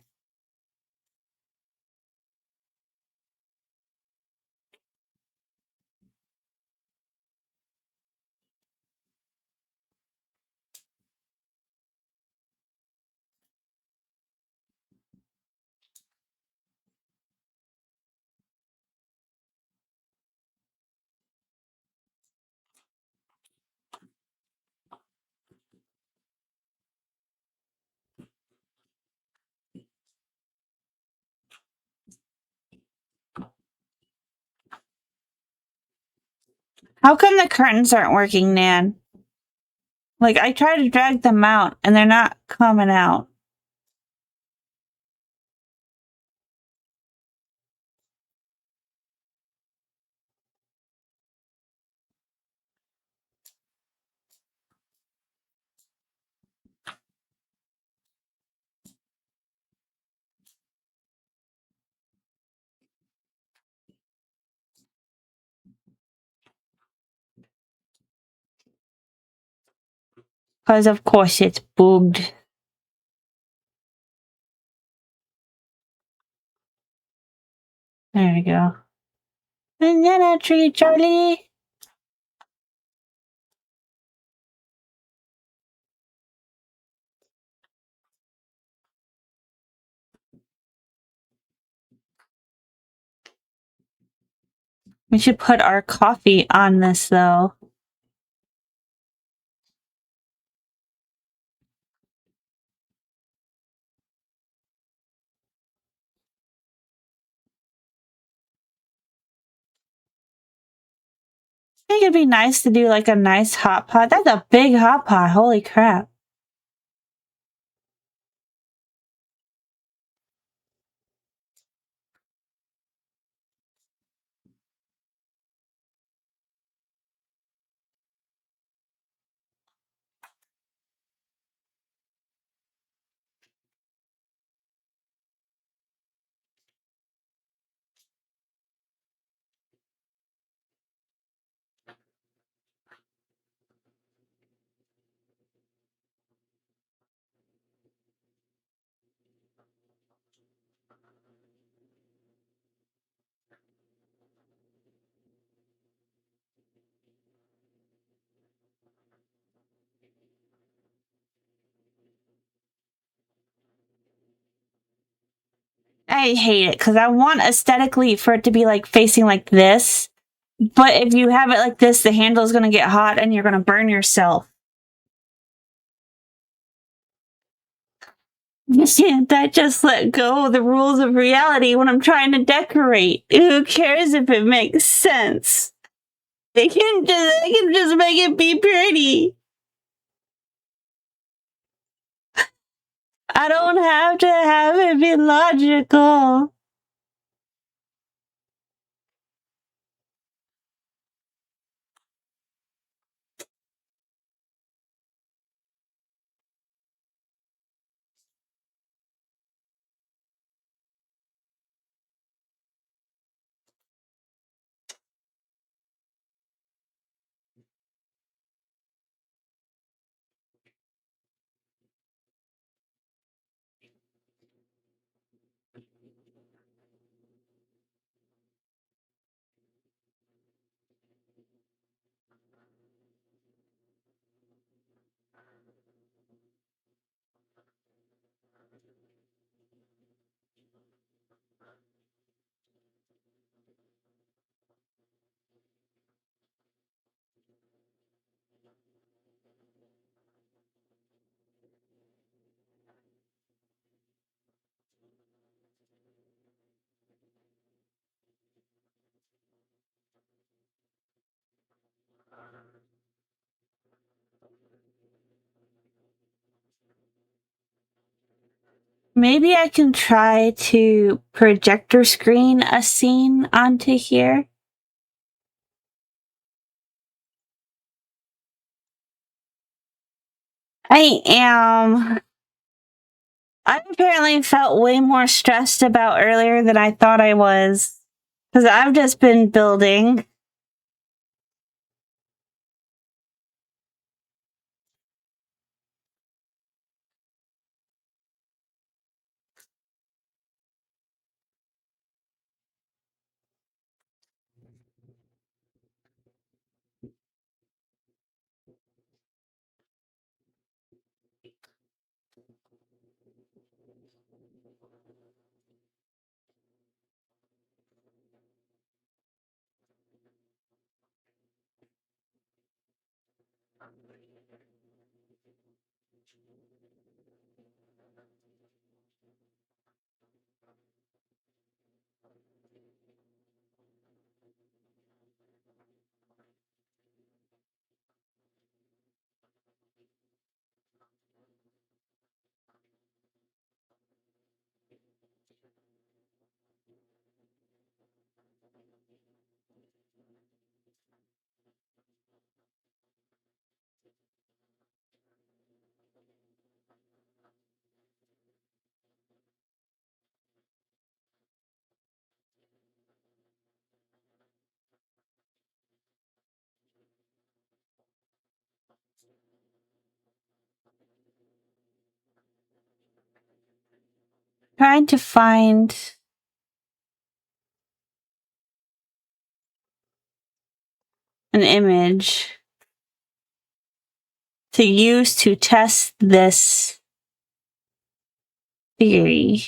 How come the curtains aren't working, Nan? Like, I tried to drag them out, and they're not coming out. Because, of course, it's bugged. There we go. Banana tree, Charlie! We should put our coffee on this, though. I think it'd be nice to do like a nice hot pot. That's a big hot pot. Holy crap. I hate it because I want aesthetically for it to be like facing like this. But if you have it like this, the handle is going to get hot and you're going to burn yourself. Can't I just let go of the rules of reality when I'm trying to decorate? Who cares if it makes sense? They can just make it be pretty. I don't have to have it be logical. Maybe I can try to projector screen a scene onto here. I am. I apparently felt way more stressed about earlier than I thought I was. Because I've just been building. Trying to find an image to use to test this theory.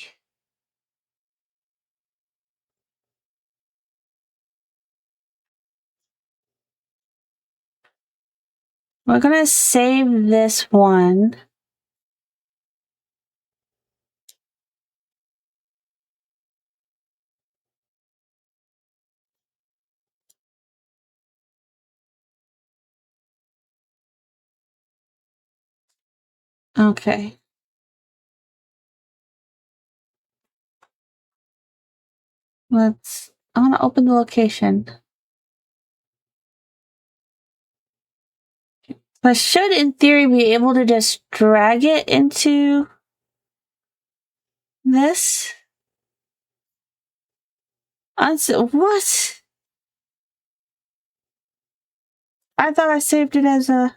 We're gonna save this one. Okay. I want to open the location. I should, in theory, be able to just drag it into this. What? I thought I saved it as a...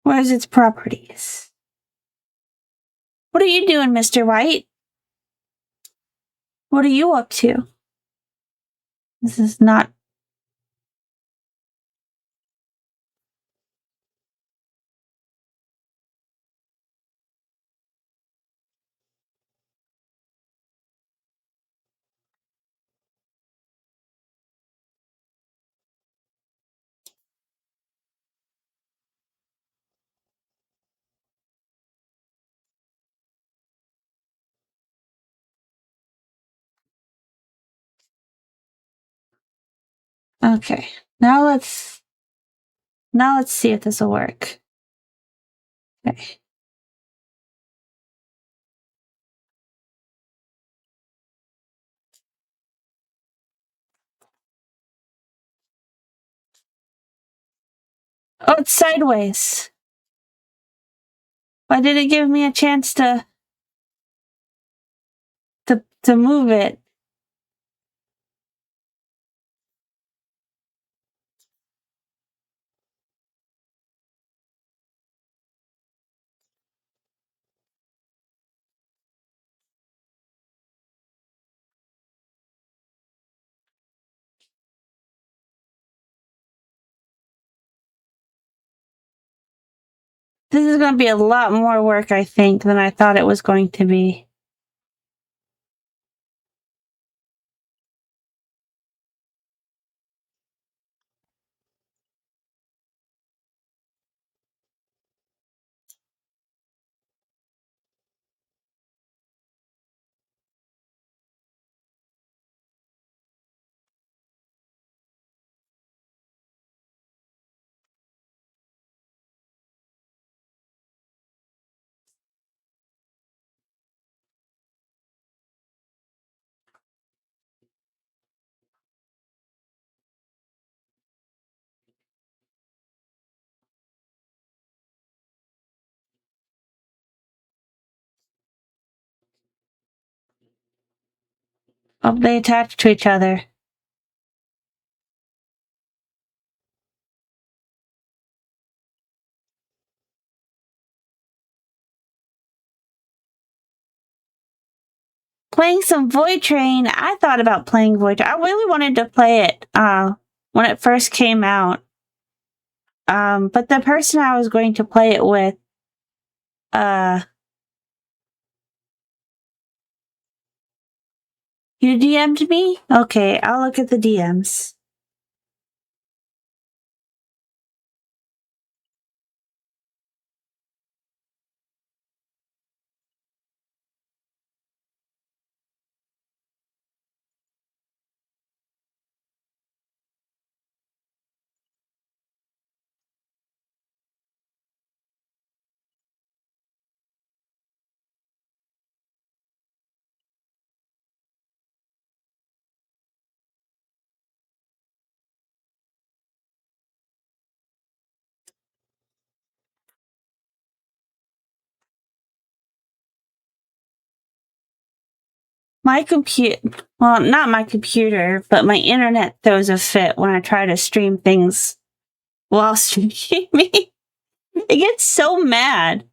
Where's its properties? What are you doing, Mr. White? What are you up to? This is not... Okay. Now let's see if this will work. Okay. Oh, it's sideways. Why did it give me a chance to move it? This is going to be a lot more work, I think, than I thought it was going to be. Oh, they attach to each other. Playing some Void Train. I thought about playing Void Train. I really wanted to play it when it first came out. But the person I was going to play it with, you DM'd me? Okay, I'll look at the DMs. My computer, well, not my computer, but my internet throws a fit when I try to stream things while streaming. It gets so mad.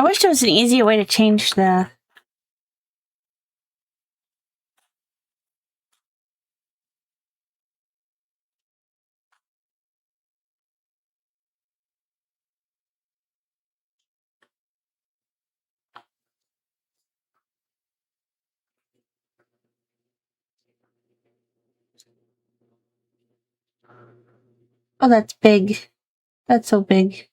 I wish there was an easier way to change the... Oh, that's big. That's so big.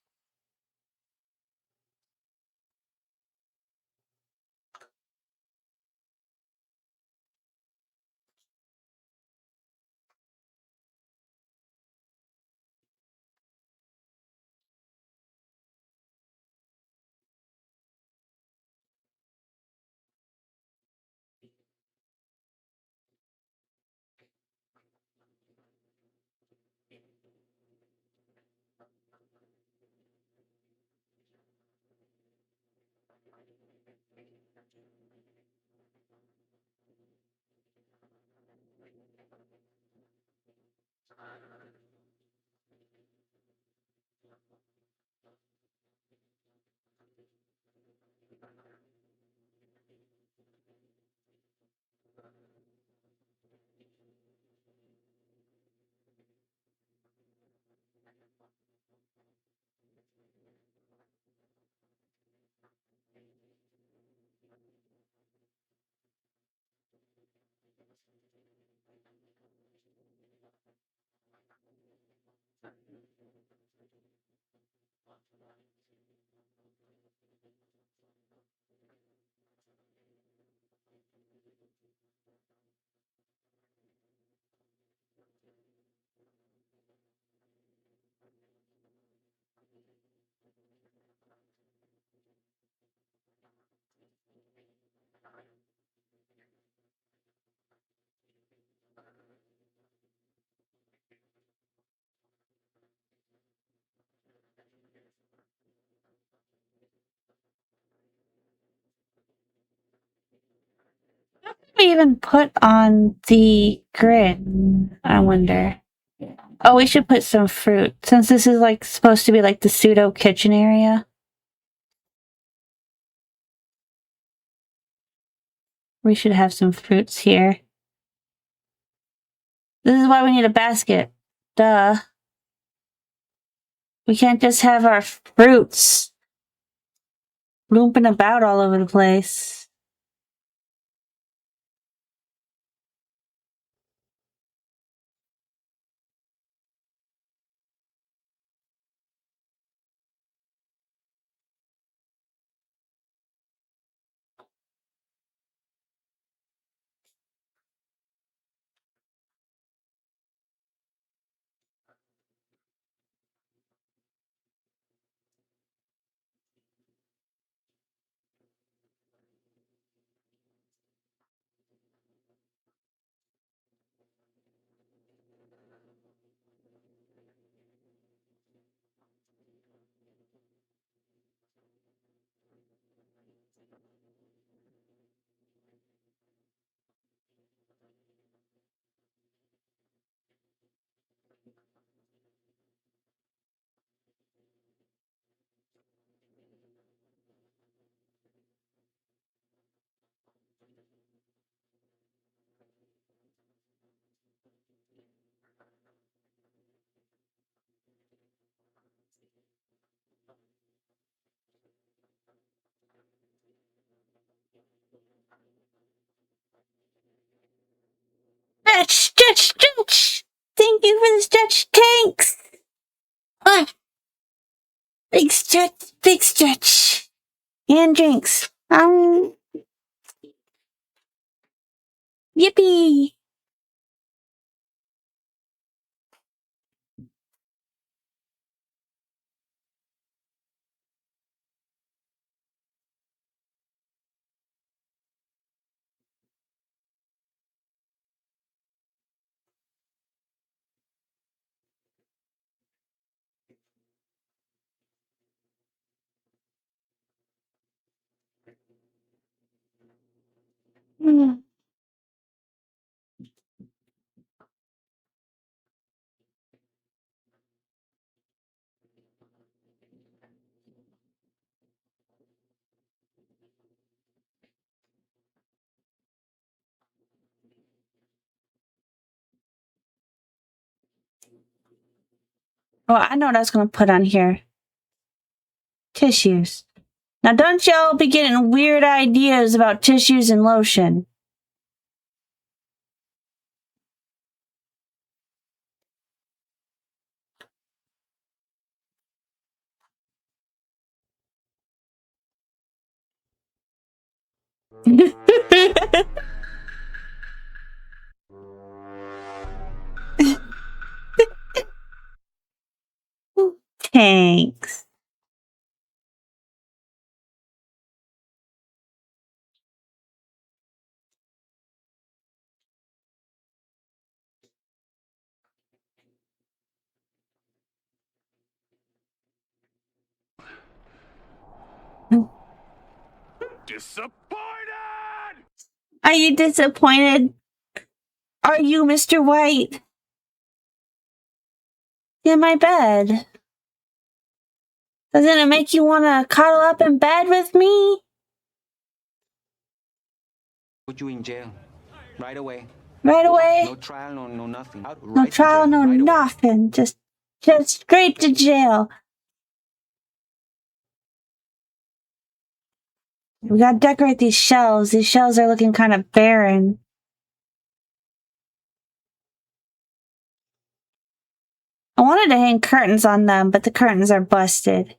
We even put on the grid, I wonder. Oh, we should put some fruit, since this is like supposed to be like the pseudo kitchen area. We should have some fruits here. This is why we need a basket. Duh. We can't just have our fruits looping about all over the place. Stretch! Thank you for the stretch tanks! Ah, big stretch. And drinks. Yippee! Mm. Oh, I know what I was gonna put on here. Tissues. Now don't y'all be getting weird ideas about tissues and lotion. Thanks. Disappointed! Are you disappointed? Are you, Mr. White? In my bed. Doesn't it make you want to cuddle up in bed with me? Put you in jail. Right away. Right away? No trial, no nothing. Out, No right to trial, jail. no Right away. nothing. Just straight to jail. We gotta decorate these shelves. These shelves are looking kind of barren. I wanted to hang curtains on them, but the curtains are busted.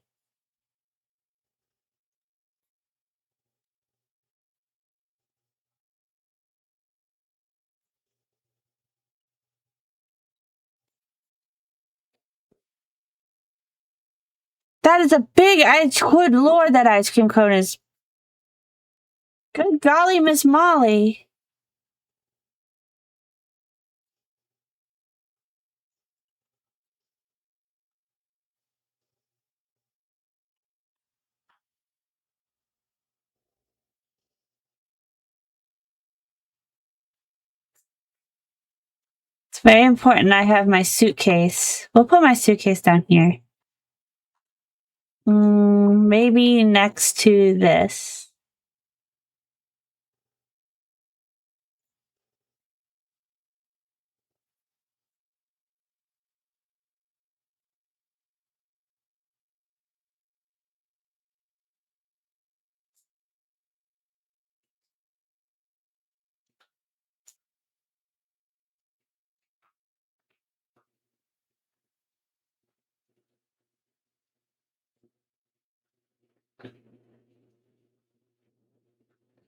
That is a big ice good lord, that ice cream cone is. Good golly, Miss Molly. It's very important I have my suitcase. We'll put my suitcase down here. Maybe next to this.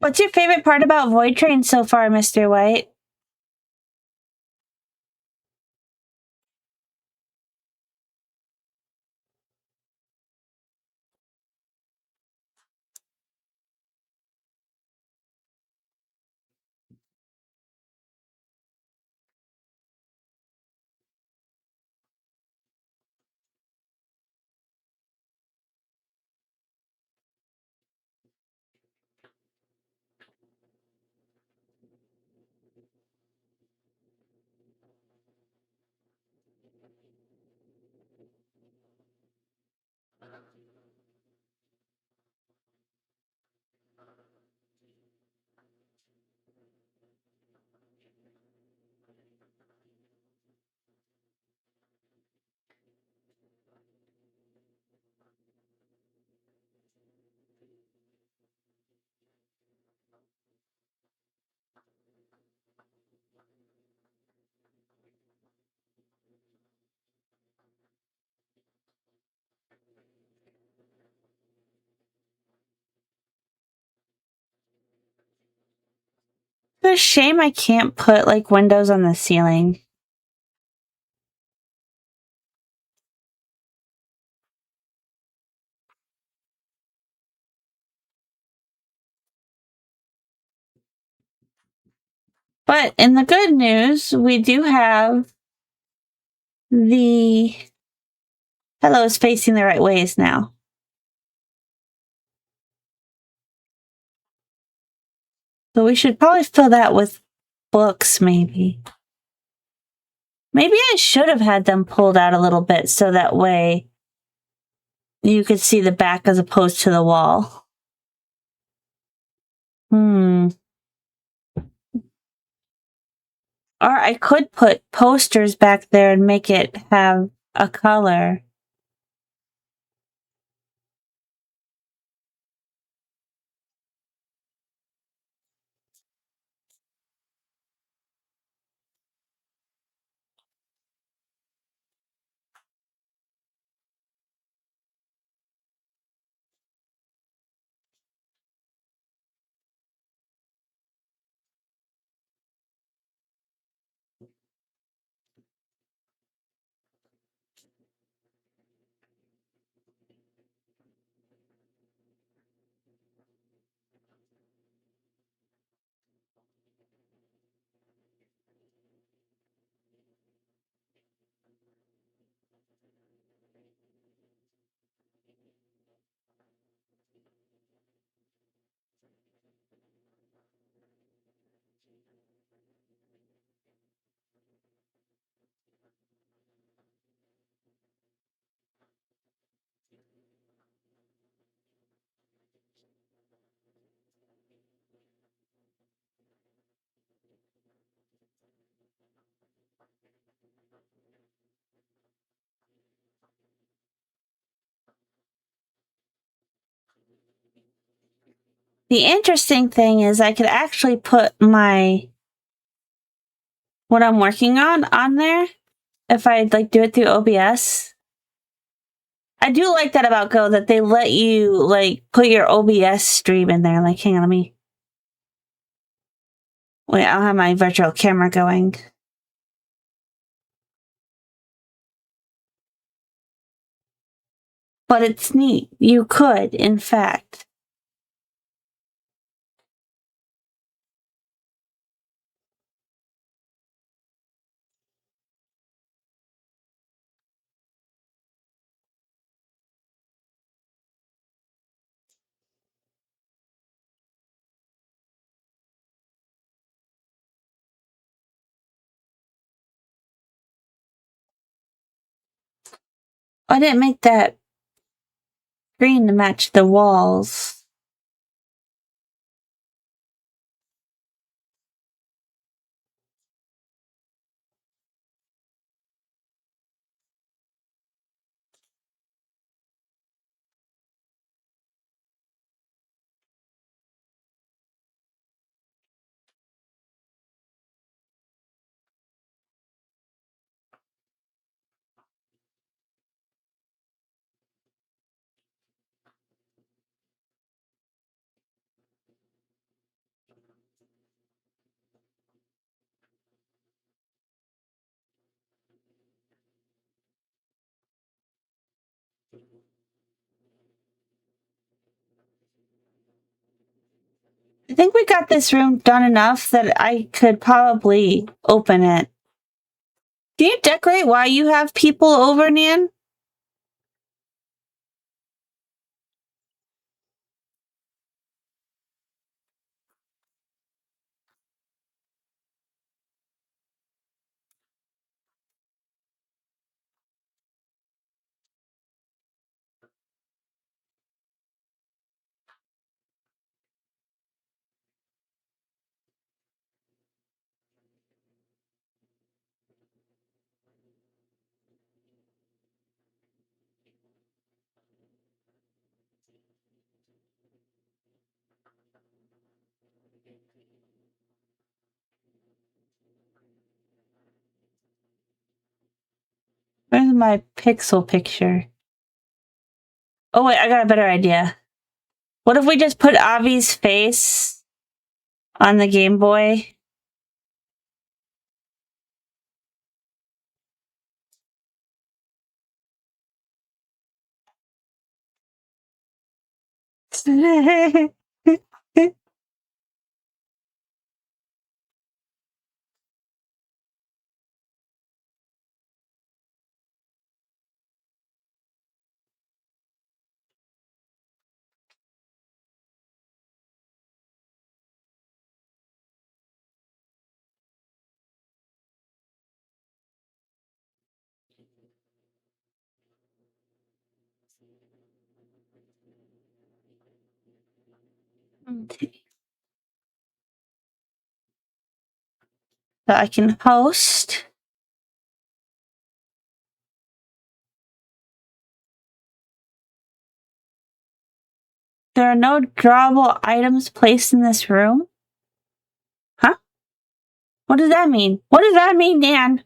What's your favorite part about Void Train so far, Mr. White? It's a shame I can't put like windows on the ceiling. But in the good news, we do have the pillow is facing the right ways now. So we should probably fill that with books, maybe. Maybe I should have had them pulled out a little bit so that way you could see the back as opposed to the wall. Or I could put posters back there and make it have a color. The interesting thing is I could actually put what I'm working on there if I like do it through OBS. I do like that about Go that they let you like put your OBS stream in there. Like, hang on, wait, I'll have my virtual camera going. But it's neat. You could, in fact. I didn't make that green to match the walls. I think we got this room done enough that I could probably open it. Can you decorate while you have people over, Nan? Where's my pixel picture? Oh wait, I got a better idea. What if we just put Avi's face on the Game Boy? So I can host. There are no drawable items placed in this room? Huh? What does that mean? What does that mean, Dan?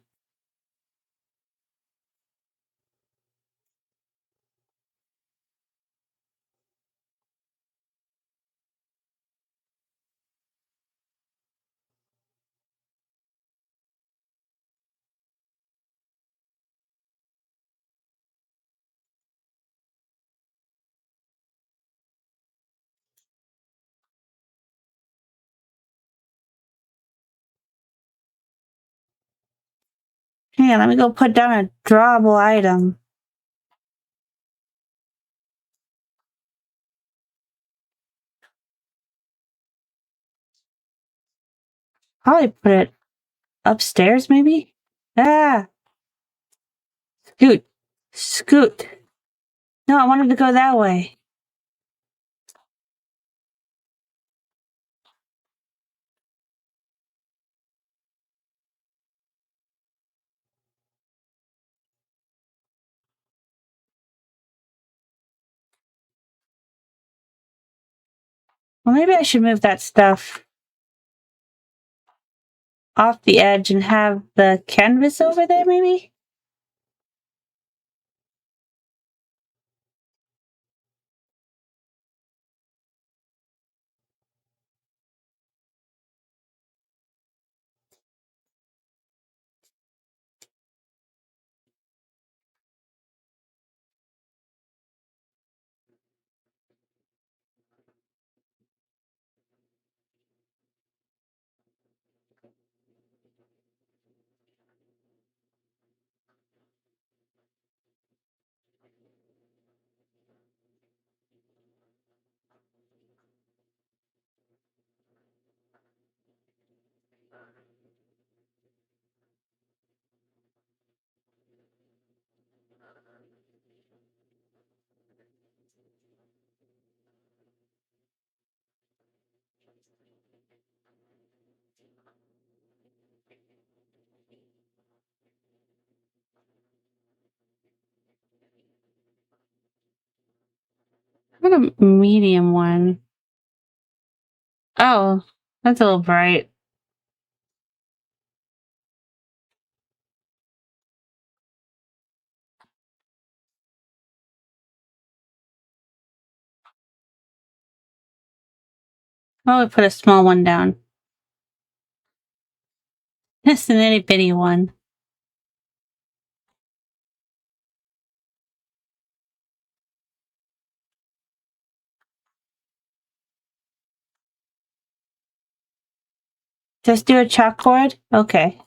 Hang on, let me go put down a drawable item. Probably put it upstairs, maybe? Ah! Scoot. Scoot. No, I wanted to go that way. Well, maybe I should move that stuff off the edge and have the canvas over there, maybe? I want a medium one. Oh, that's a little bright. Oh, we put a small one down. Just an itty bitty one. Just do a chalkboard? Okay.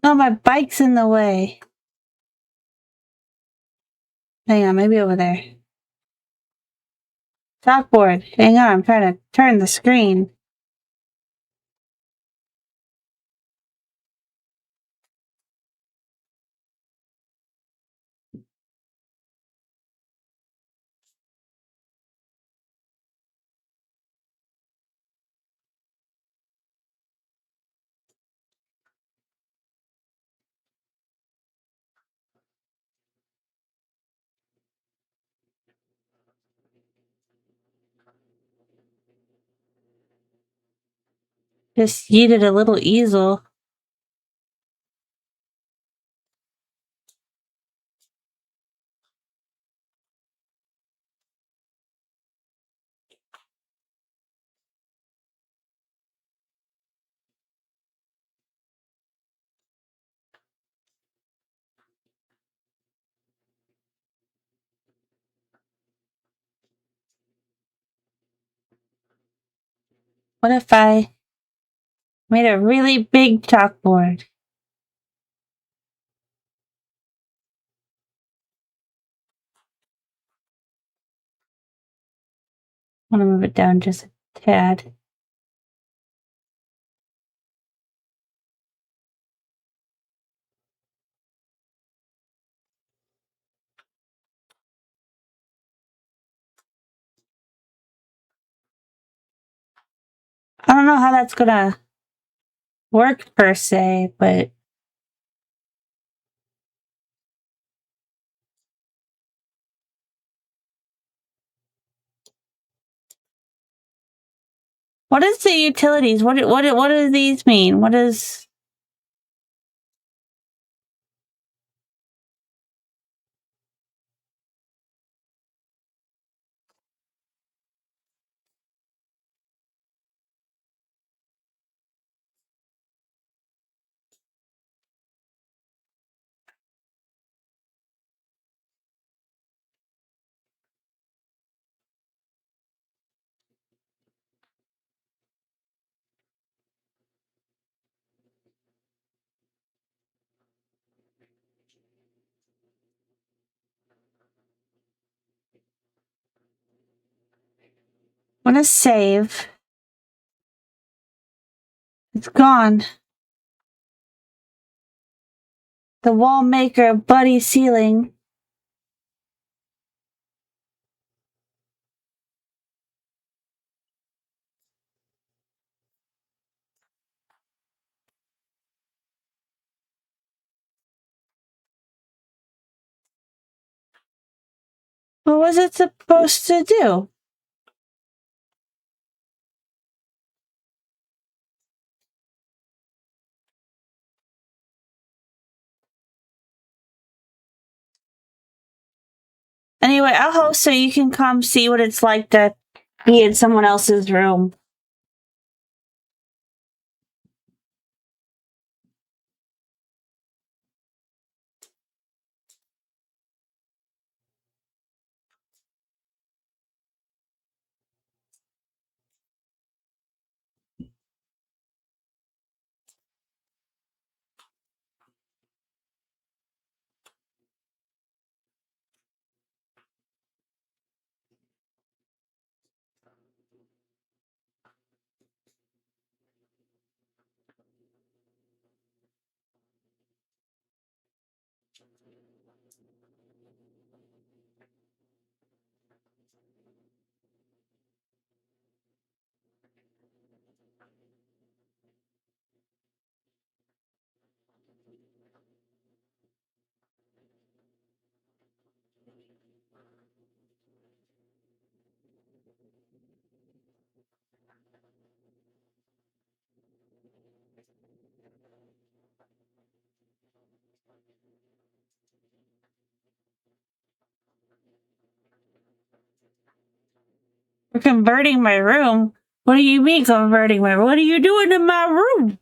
No, my bike's in the way. Hang on, maybe over there. Chalkboard. Hang on, I'm trying to turn the screen. Just yeeted a little easel. What if I made a really big chalkboard? I want to move it down just a tad. I don't know how that's gonna work per se, but what is the utilities? What do these mean? What is I'm gonna save? It's gone. The wall maker buddy ceiling. What was it supposed to do? Anyway, I'll host so you can come see what it's like to be in someone else's room. We're converting my room. What do you mean converting my room? What are you doing in my room?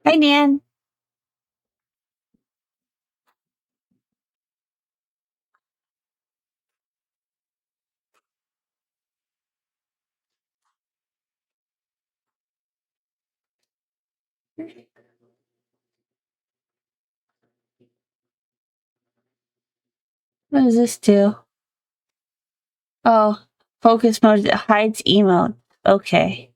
Hey, Nan. What does this do? Oh, focus mode hides emote. Okay.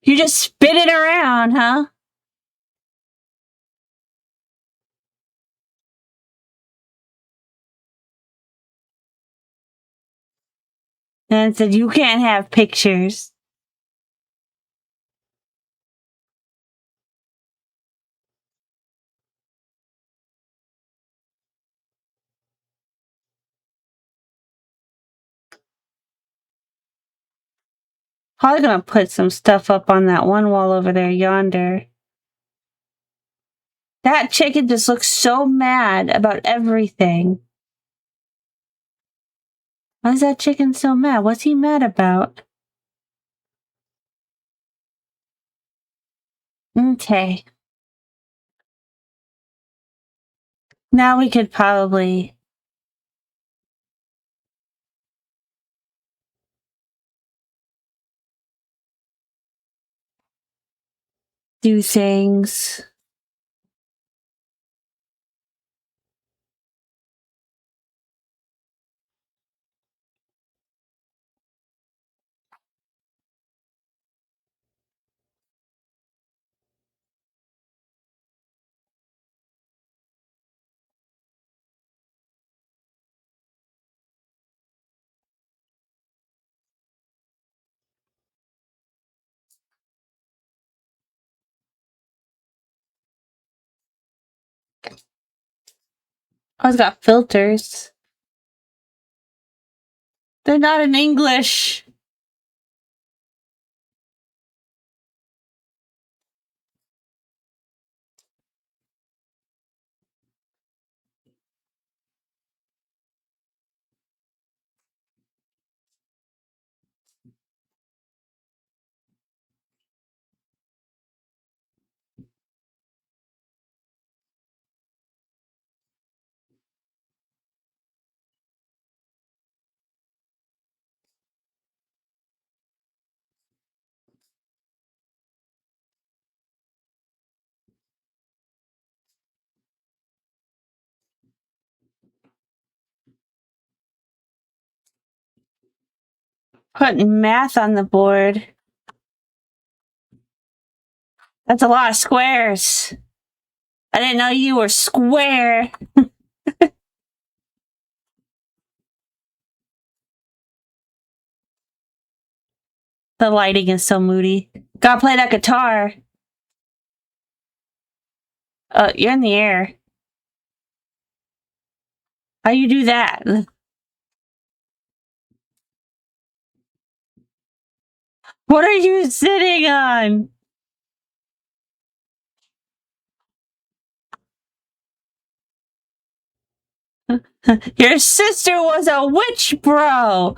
You just spin it around, huh? And it said you can't have pictures. Probably gonna put some stuff up on that one wall over there yonder. That chicken just looks so mad about everything. Why is that chicken so mad? What's he mad about? Okay. Now we could probably do things. Oh, it's got filters. They're not in English. Putting math on the board. That's a lot of squares. I didn't know you were square. The lighting is so moody. Gotta play that guitar. You're in the air. How you do that? What are you sitting on? Your sister was a witch, bro.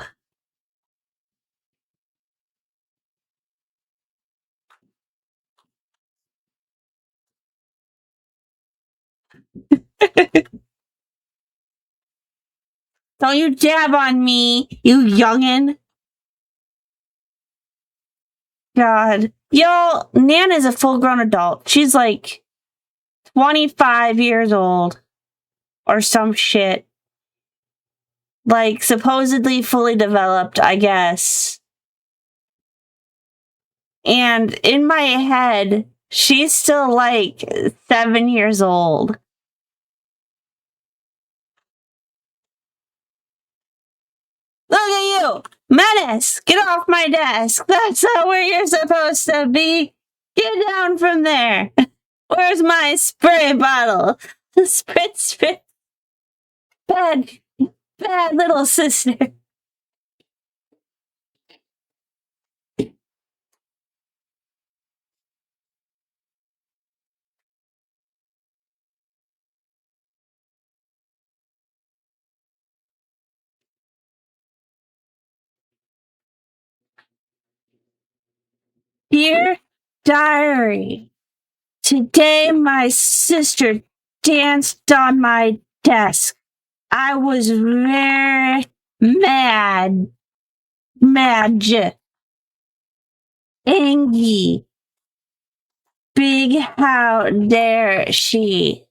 Don't you jab on me, you youngin'. God. Yo, Nan is a full grown adult. She's like 25 years old. Or some shit. Like, supposedly fully developed, I guess. And in my head, she's still like 7 years old. Look at you! Menace! Get off my desk! That's not where you're supposed to be! Get down from there! Where's my spray bottle? Sprit, sprit. Bad little sister. Dear diary, today my sister danced on my desk. I was very mad. Angry. Big how dare she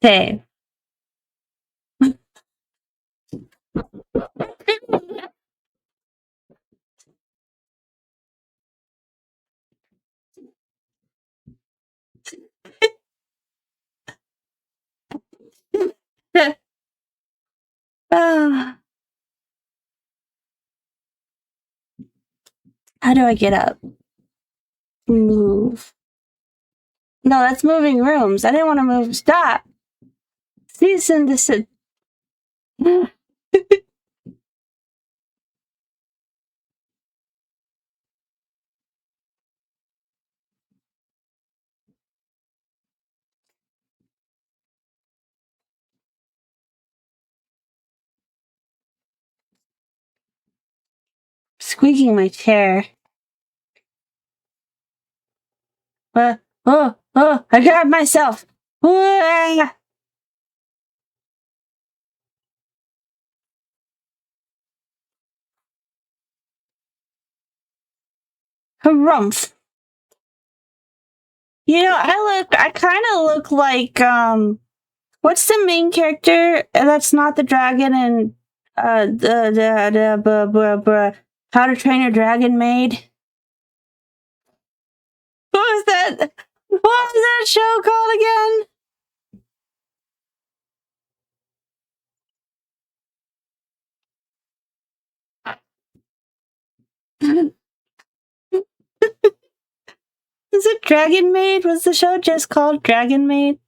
say. Ah, how do I get up? Move. No, that's moving rooms. I didn't want to move. Stop. Cease and desist. Squeaking my chair. I grabbed myself. Harumph. You know, I kind of look like, what's the main character that's not the dragon and, How to Train Your Dragon Maid? What was that? What was that show called again? Is it Dragon Maid? Was the show just called Dragon Maid?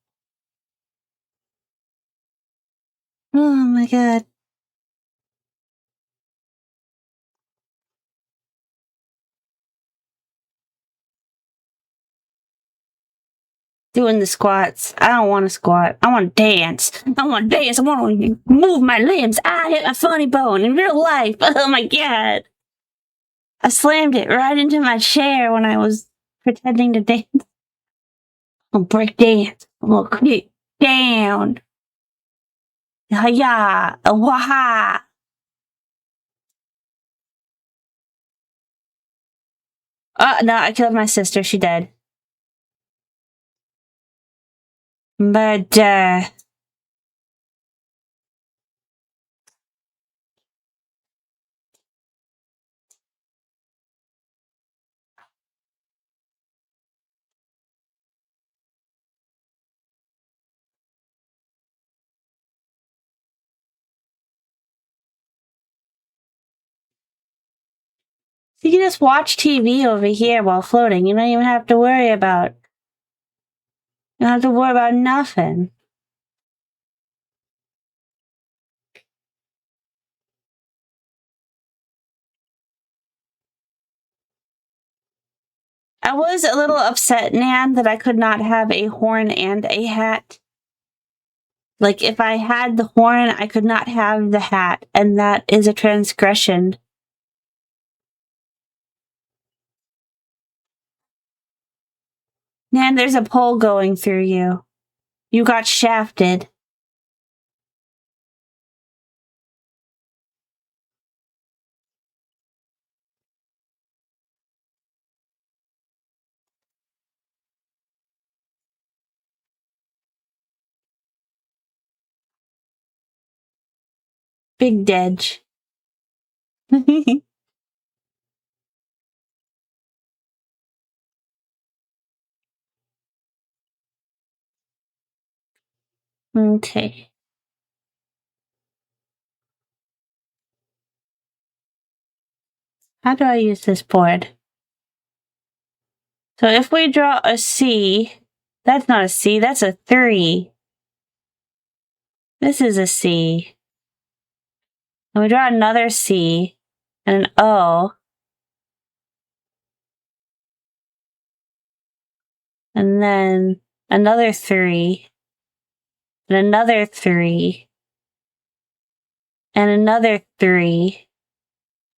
Oh my god. Doing the squats. I don't want to squat. I want to dance. I want to dance. I want to move my limbs. I hit my funny bone in real life. Oh my god. I slammed it right into my chair when I was pretending to dance. I'm gonna break dance. I'm gonna kick down. Hiya. Waha. No, I killed my sister. She dead. But, You can just watch TV over here while floating. You don't even have to worry about. You don't have to worry about nothing. I was a little upset, Nan, that I could not have a horn and a hat. Like, if I had the horn, I could not have the hat, and that is a transgression. Nan, there's a pole going through you. You got shafted. Big Dedge. Okay. How do I use this board? So if we draw a C, that's not a C, that's a 3. This is a C. And we draw another C and an O. And then another 3. And another 3. And another 3.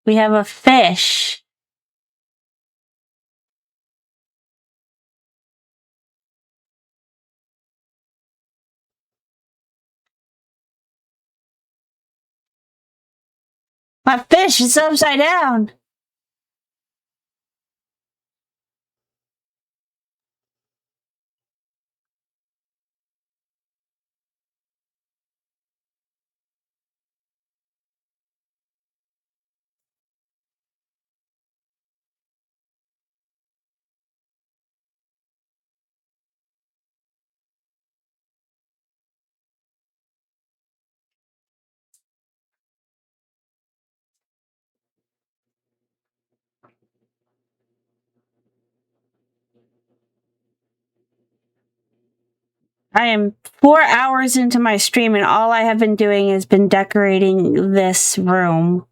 We have a fish. My fish is upside down. I am 4 hours into my stream, and all I have been doing has been decorating this room.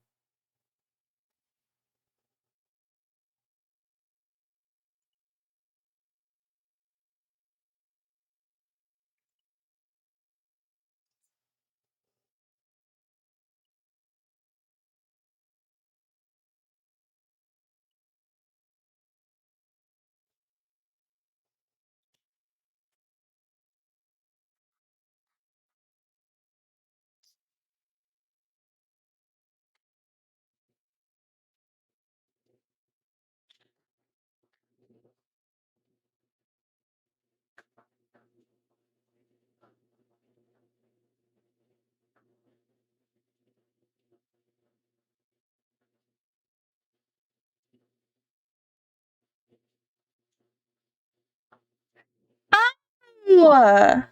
Oh!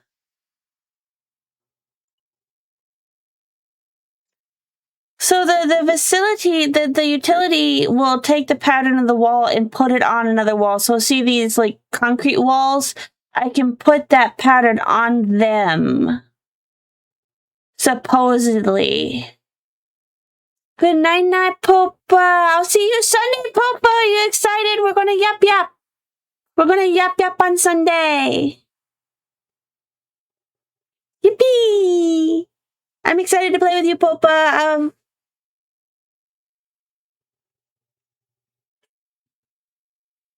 So the facility, the utility will take the pattern of the wall and put it on another wall. So see these like concrete walls? I can put that pattern on them. Supposedly. Good night, night, Popa. I'll see you Sunday, Popa. Are you excited? We're gonna yap yap. We're gonna yap yap on Sunday. Yippee! I'm excited to play with you, Popa.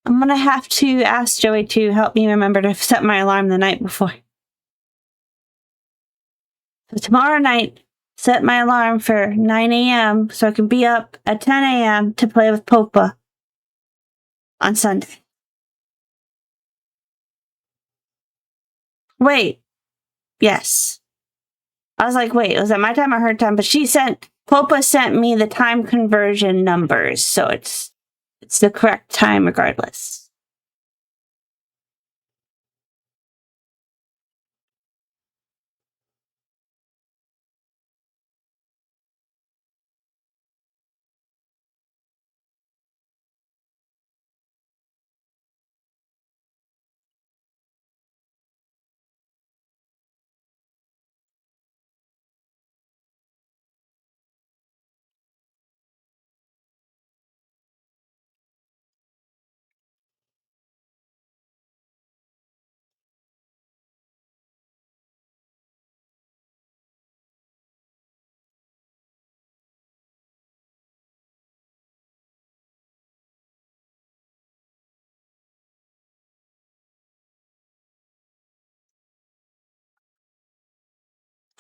I'm gonna have to ask Joey to help me remember to set my alarm the night before. So tomorrow night, set my alarm for 9 a.m. so I can be up at 10 a.m. to play with Popa on Sunday. Wait. Yes. I was like, wait, was that my time or her time? But Popa sent me the time conversion numbers, so it's the correct time regardless.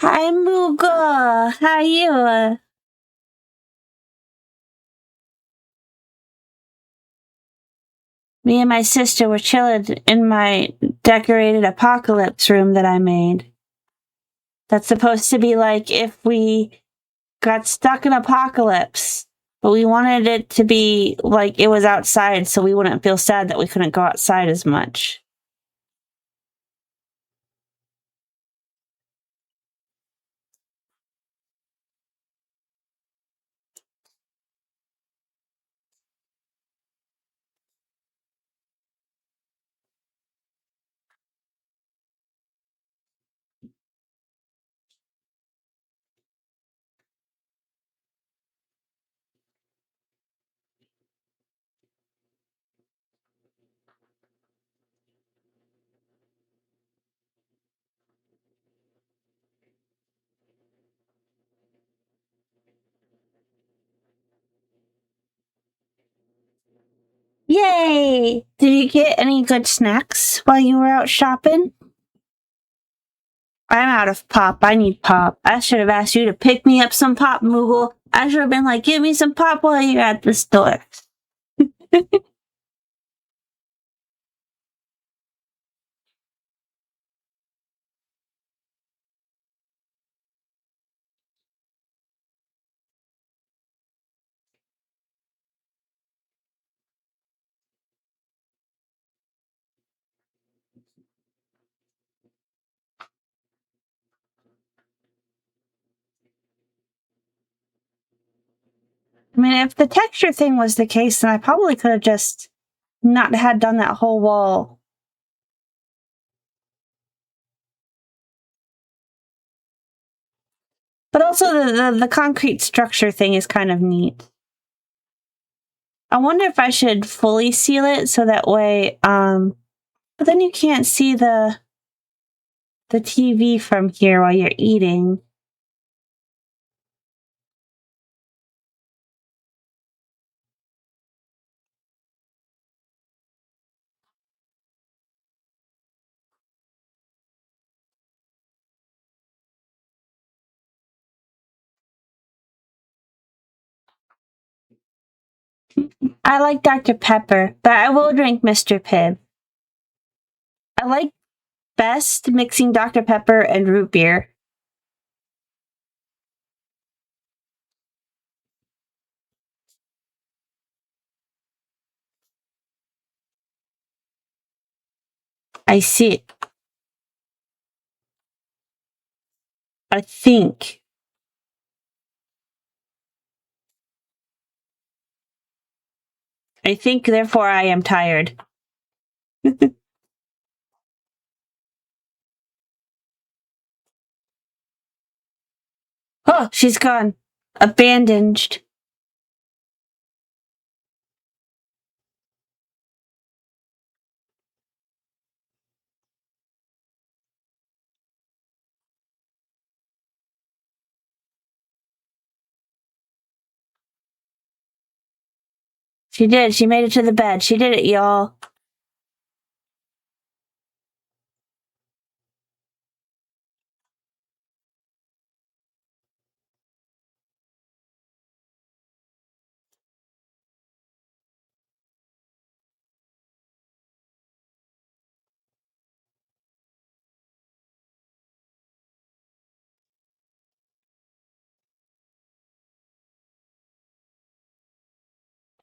Hi, Moogle. How are you? Me and my sister were chilling in my decorated apocalypse room that I made. That's supposed to be like if we got stuck in apocalypse, but we wanted it to be like it was outside so we wouldn't feel sad that we couldn't go outside as much. Yay! Did you get any good snacks while you were out shopping? I'm out of pop. I need pop. I should have asked you to pick me up some pop, Moogle. I should have been like, give me some pop while you're at the store. I mean, if the texture thing was the case, then I probably could have just not had done that whole wall. But also the concrete structure thing is kind of neat. I wonder if I should fully seal it so that way, but then you can't see the TV from here while you're eating. I like Dr. Pepper, but I will drink Mr. Pibb. I like best mixing Dr. Pepper and root beer. I see. I think. I think, therefore, I am tired. Oh, she's gone. Abandoned. She did. She made it to the bed. She did it, y'all.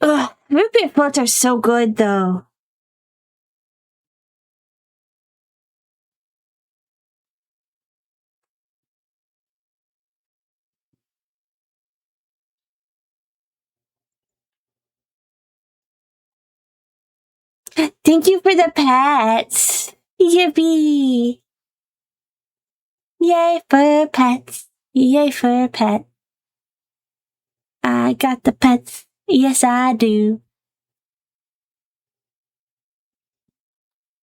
Ugh, root beer floats are so good, though. Thank you for the pets. Yippee! Yay for pets. Yay for pets. I got the pets. Yes, I do.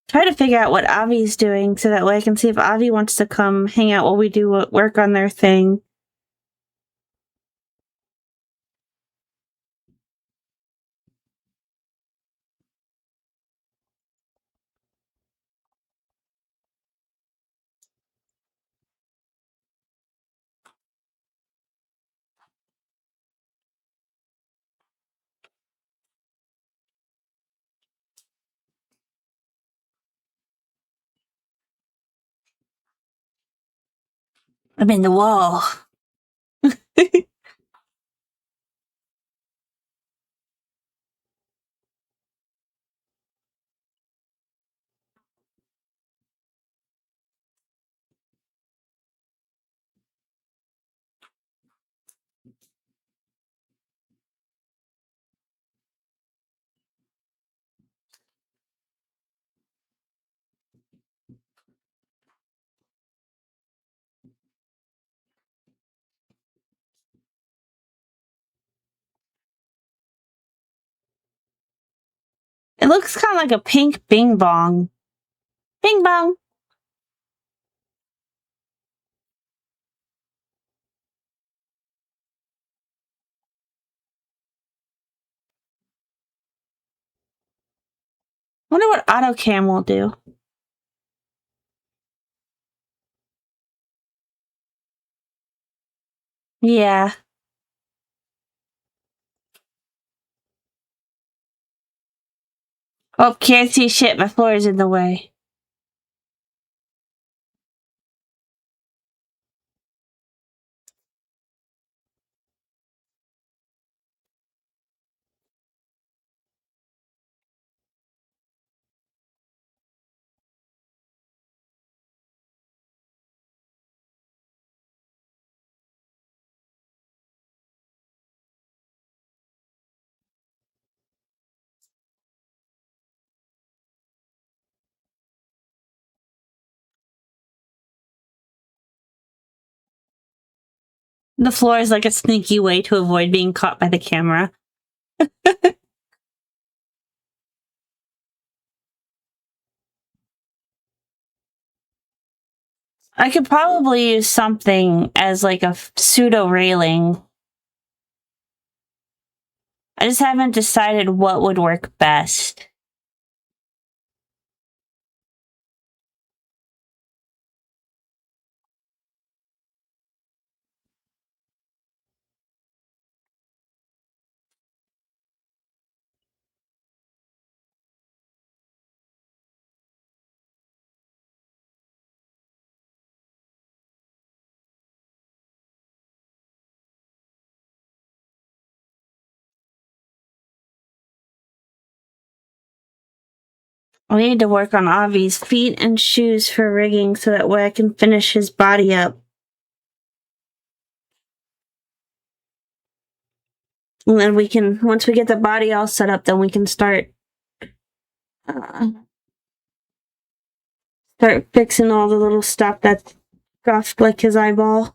Try to figure out what Avi's doing so that way I can see if Avi wants to come hang out while we do work on their thing. I'm in the wall. It looks kind of like a pink bing bong. Bing bong. Wonder what AutoCam will do. Yeah. Oh, can't see shit. My floor is in the way. The floor is like a sneaky way to avoid being caught by the camera. I could probably use something as like a pseudo railing. I just haven't decided what would work best. I need to work on Avi's feet and shoes for rigging so that way I can finish his body up. And then we can, once we get the body all set up, then we can start fixing all the little stuff that's scuffed, like his eyeball.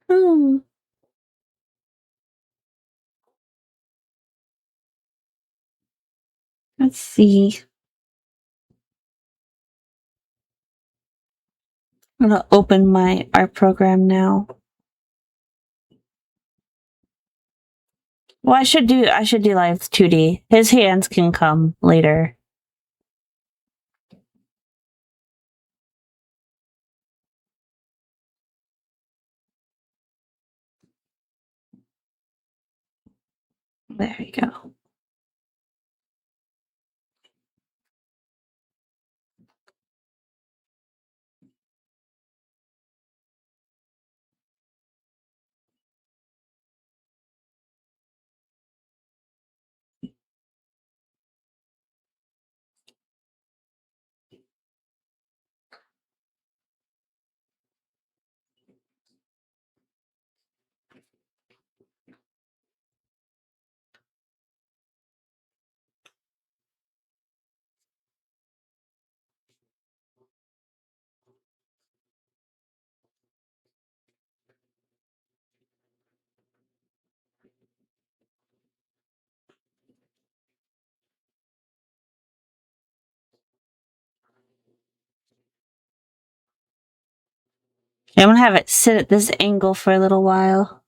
Hmm. Let's see. I'm gonna open my art program now. Well, I should do live 2D. His hands can come later. There we go. I'm gonna have it sit at this angle for a little while.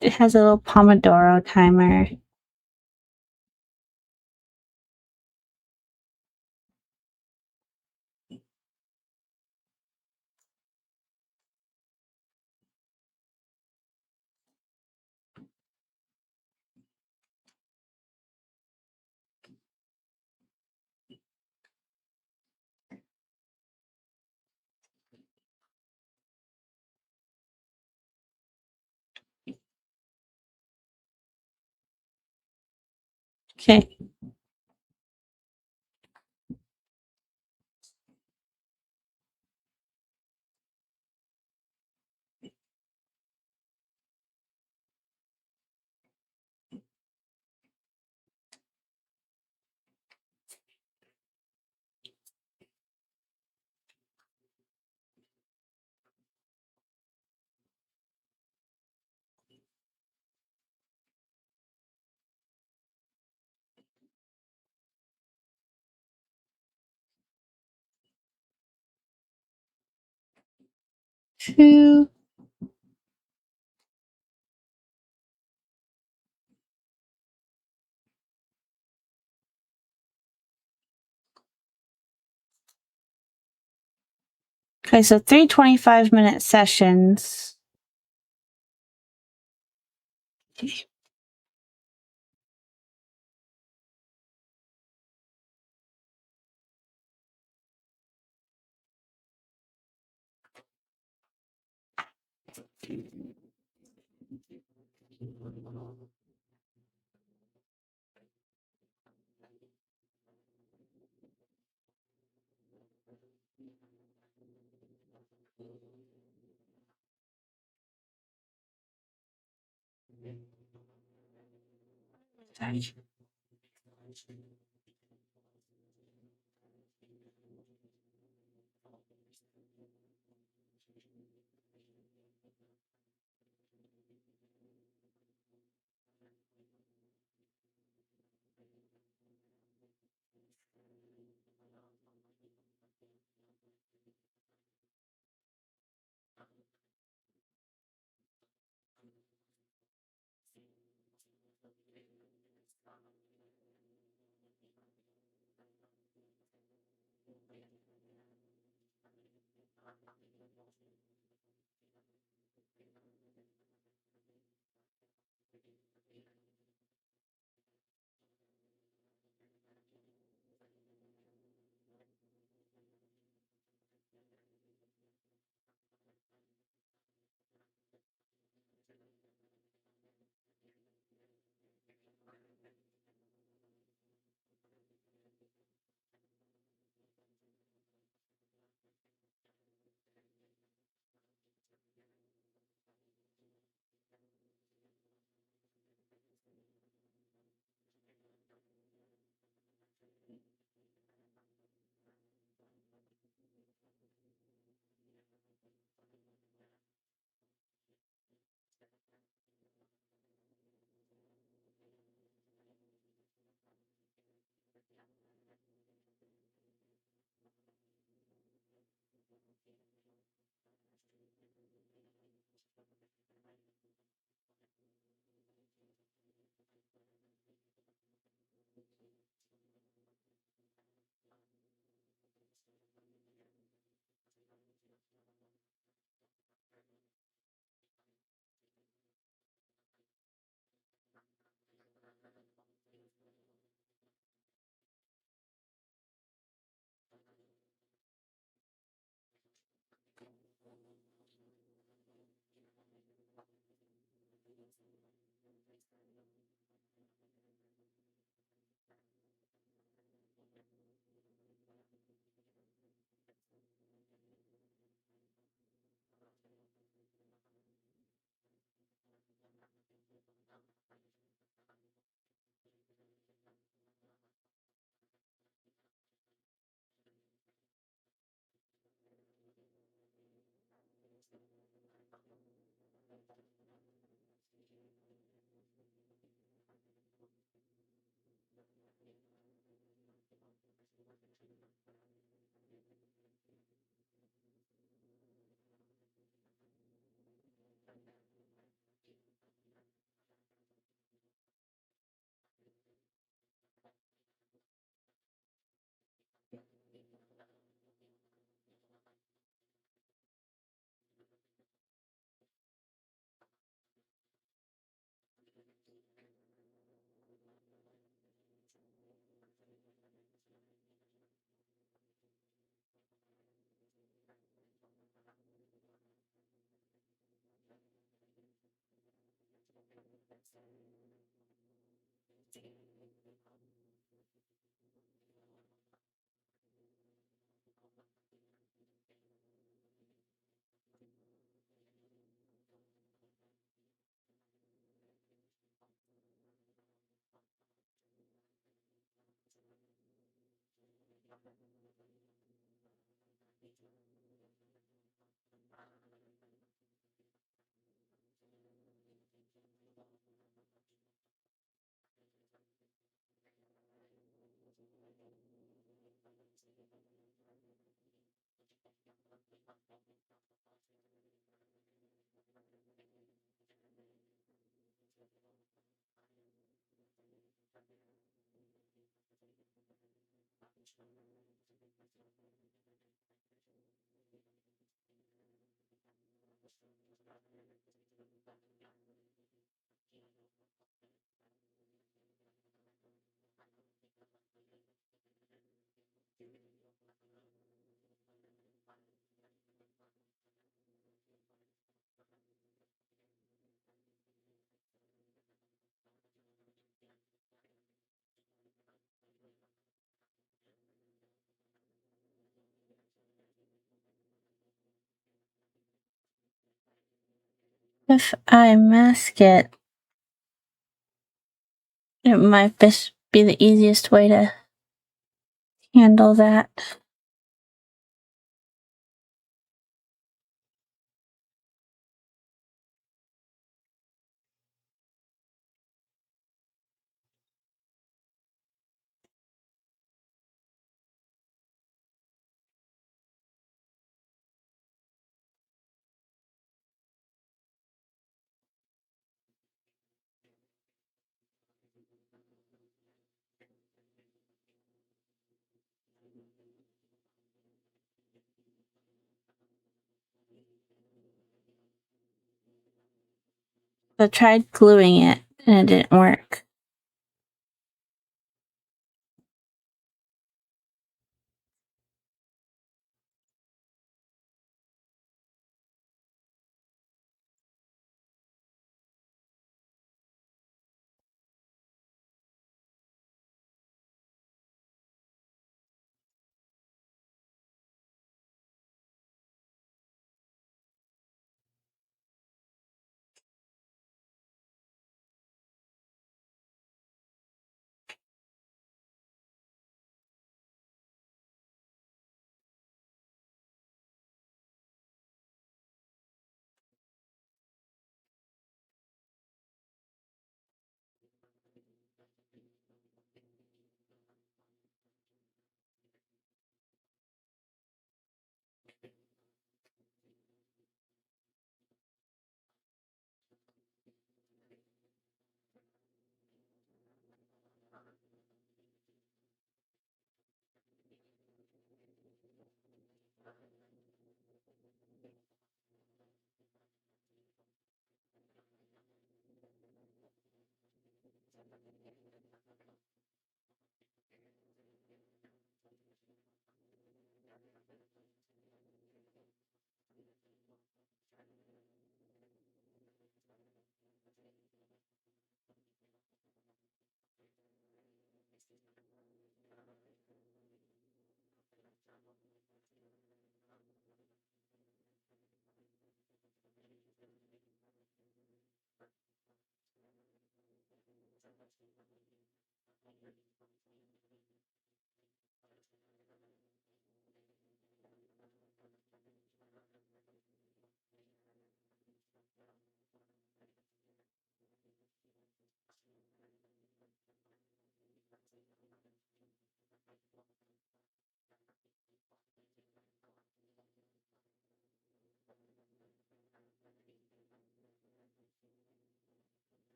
It has a little Pomodoro timer. Okay. Two. Okay, so 3 25-minute sessions. If I mask it, it might just be the easiest way to handle that. I tried gluing it and it didn't work.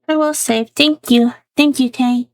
I will save. Thank you. Thank you, Kay.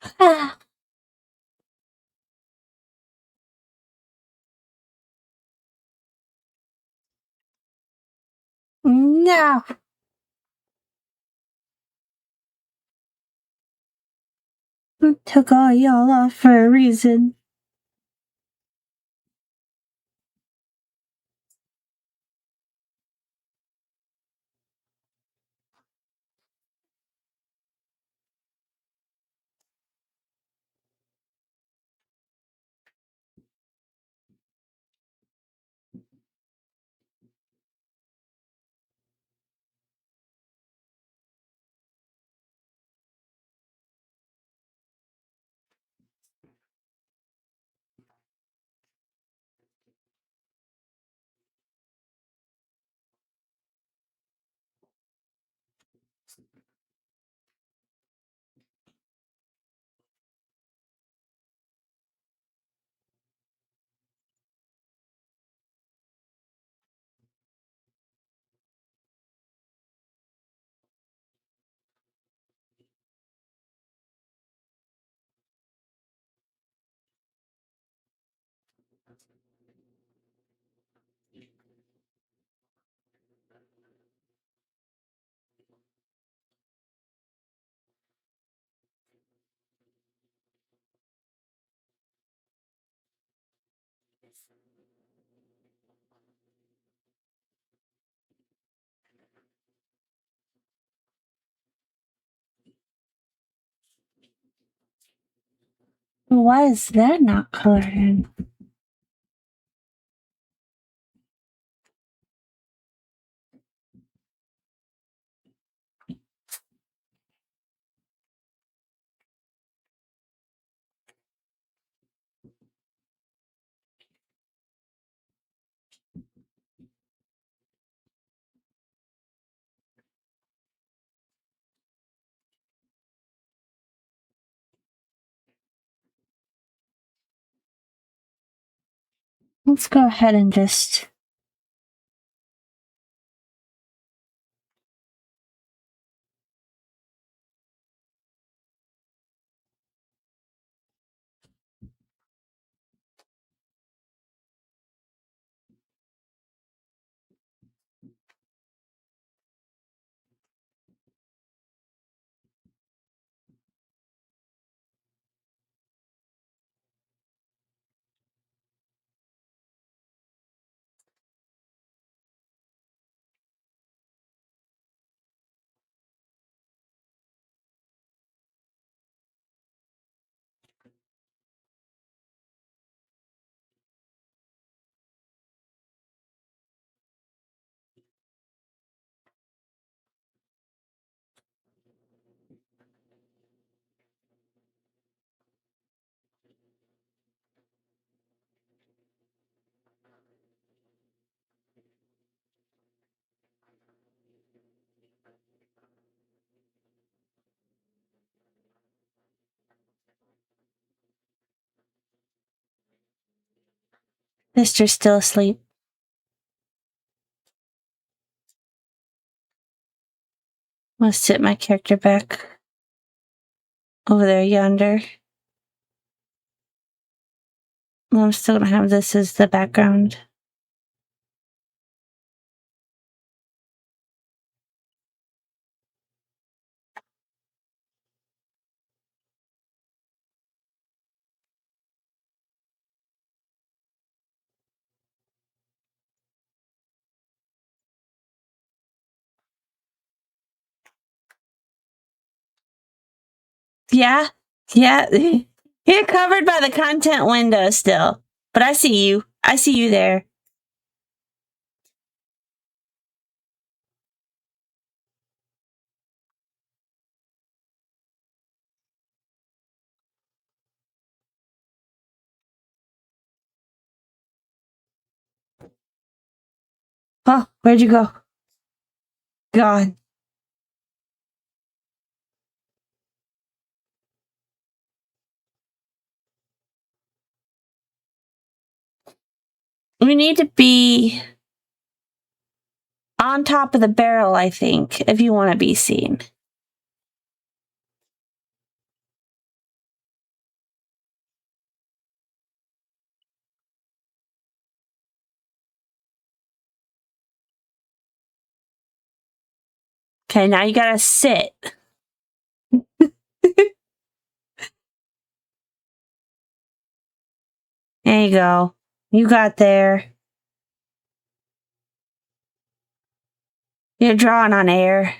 Ah. No. Took all y'all off for a reason. Why is that not colored in? Let's go ahead and just... Mister's still asleep. I'm gonna sit my character back over there yonder. I'm still gonna have this as the background. Yeah, yeah. You're covered by the content window still. But I see you. I see you there. Oh, where'd you go? Gone. We need to be on top of the barrel, I think, if you want to be seen. Okay, now you gotta sit. There you go. You got there. You're drawing on air.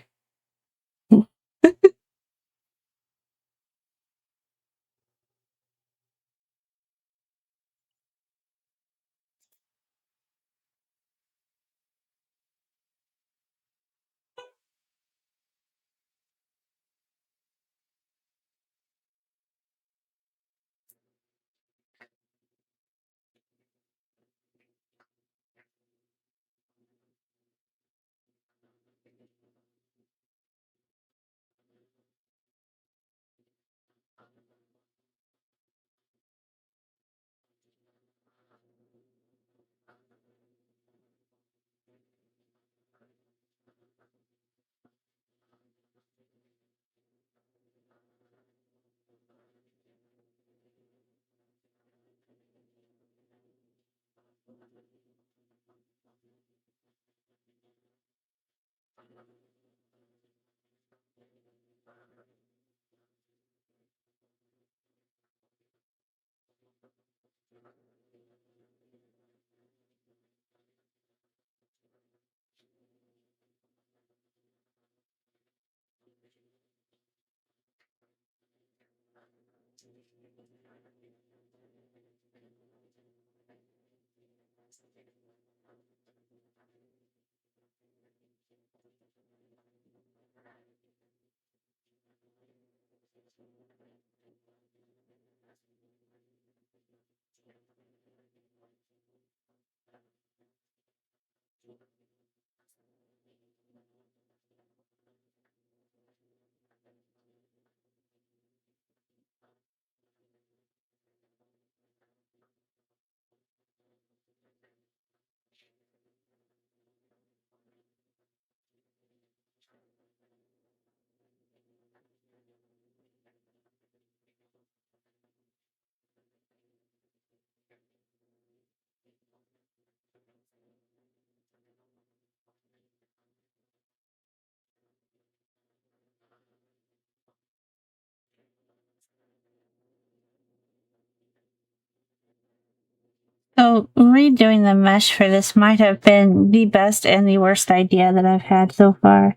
So redoing the mesh for this might have been the best and the worst idea that I've had so far.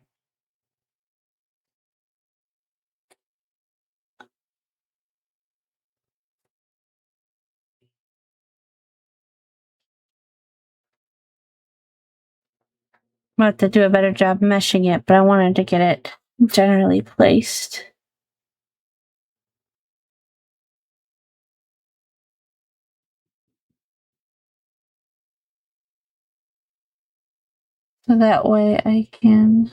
I'm about to do a better job meshing it, but I wanted to get it generally placed. So that way I can...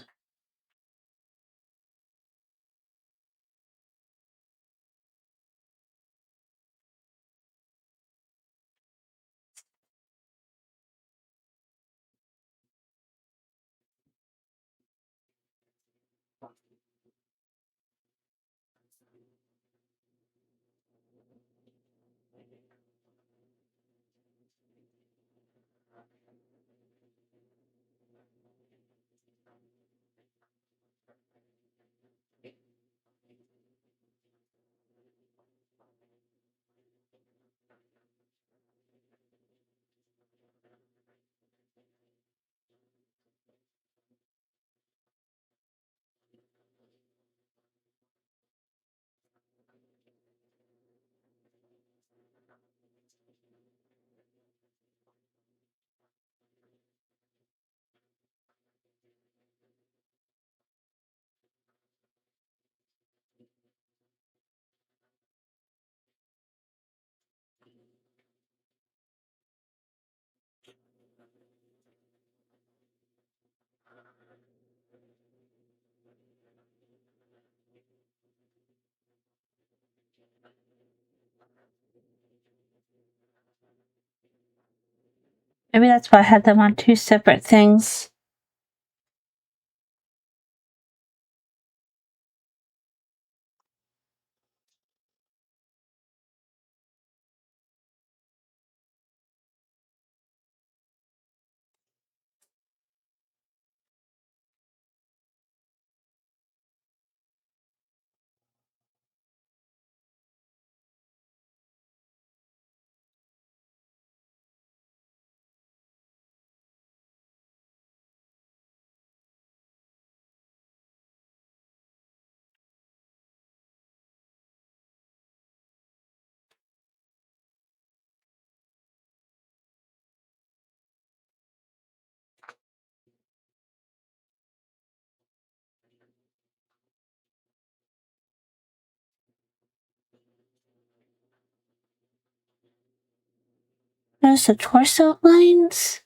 Maybe that's why I had them on two separate things. Notice the torso lines.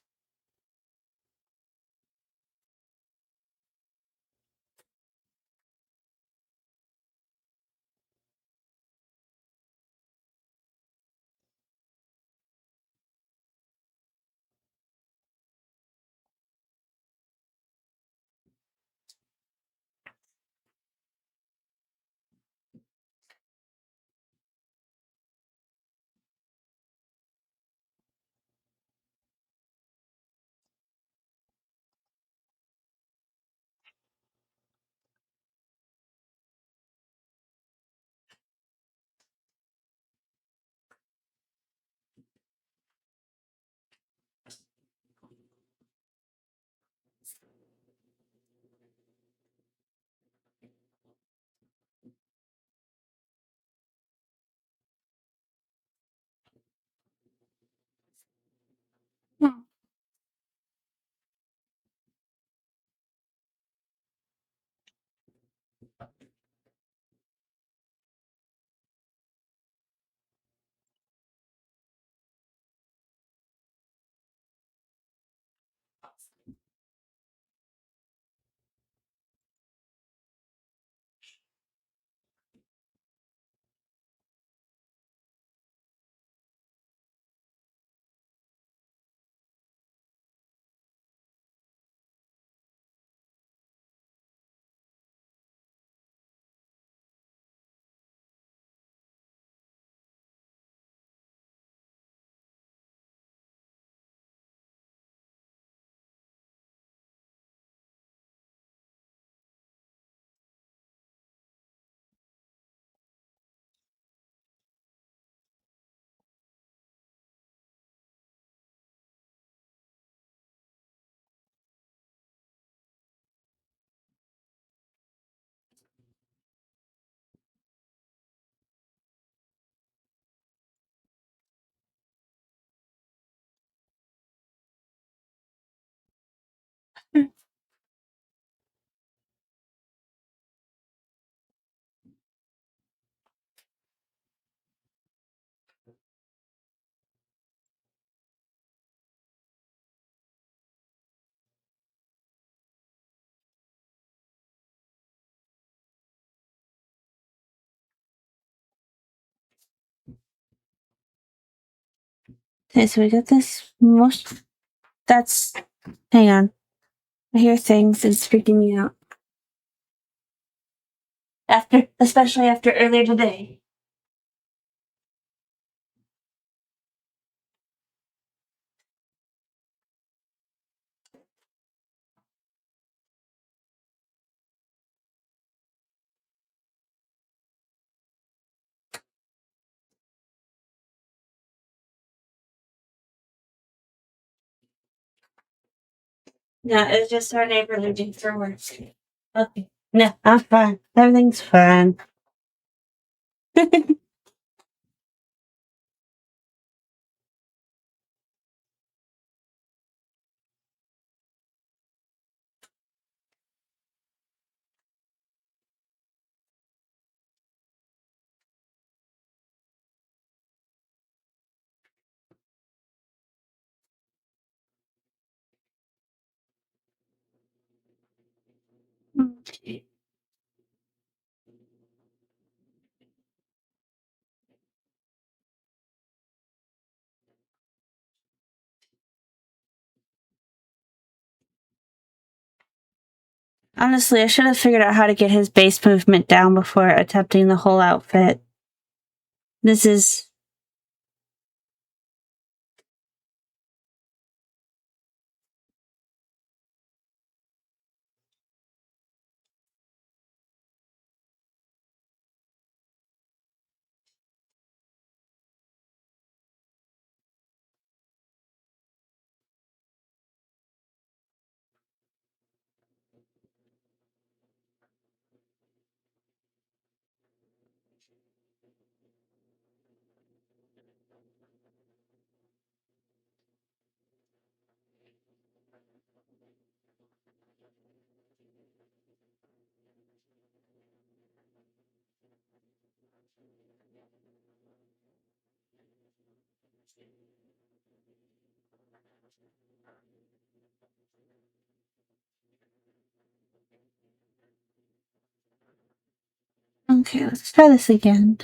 Okay, so we got this most. That's. Hang on. I hear things. It's freaking me out. Especially after earlier today. No, it's just our neighbor leaving for work. Okay. No, I'm fine. Everything's fine. Honestly, I should have figured out how to get his base movement down before attempting the whole outfit. This is. Okay, let's try this again.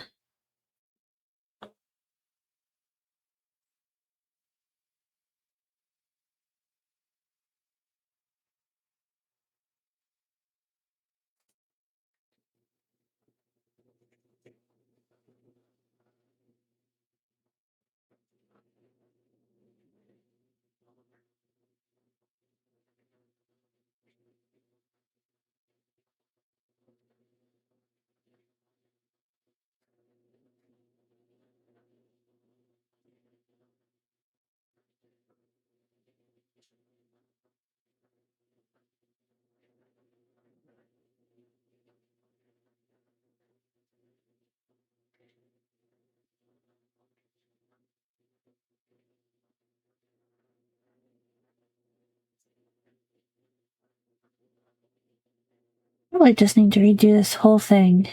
Probably just need to redo this whole thing.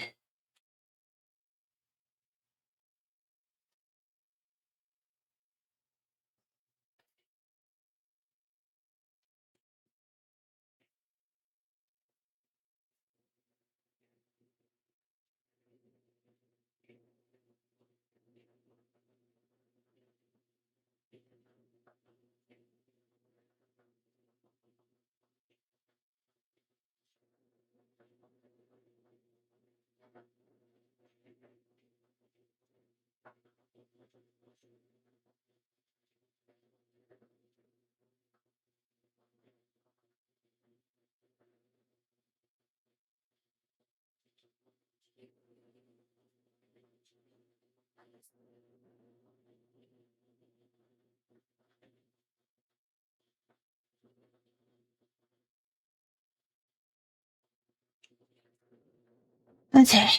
Okay.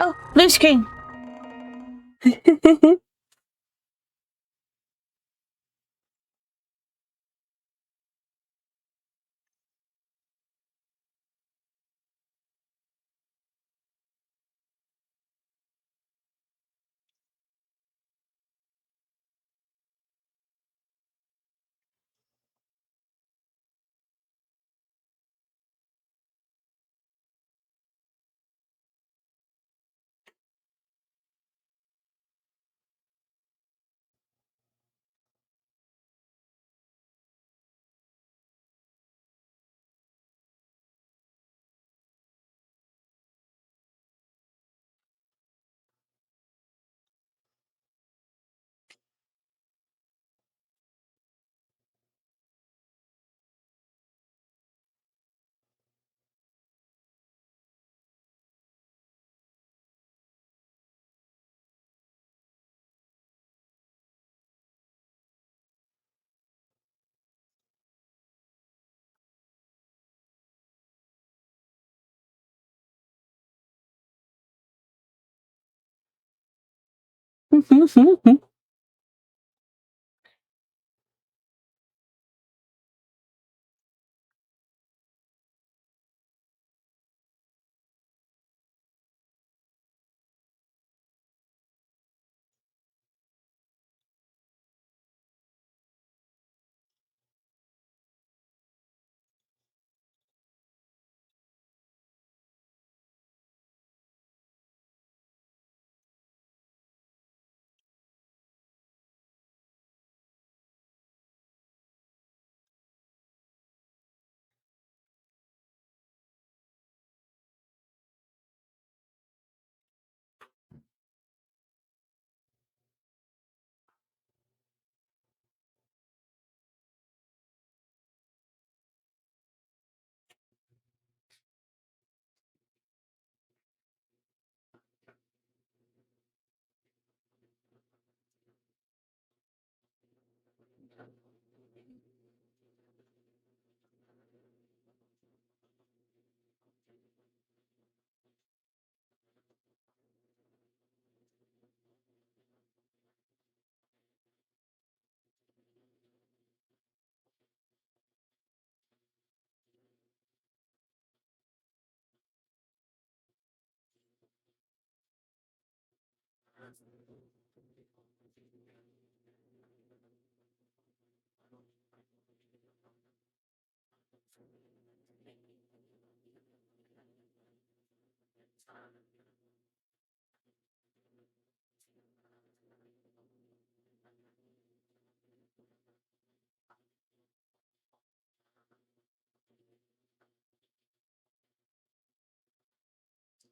Oh, blue screen.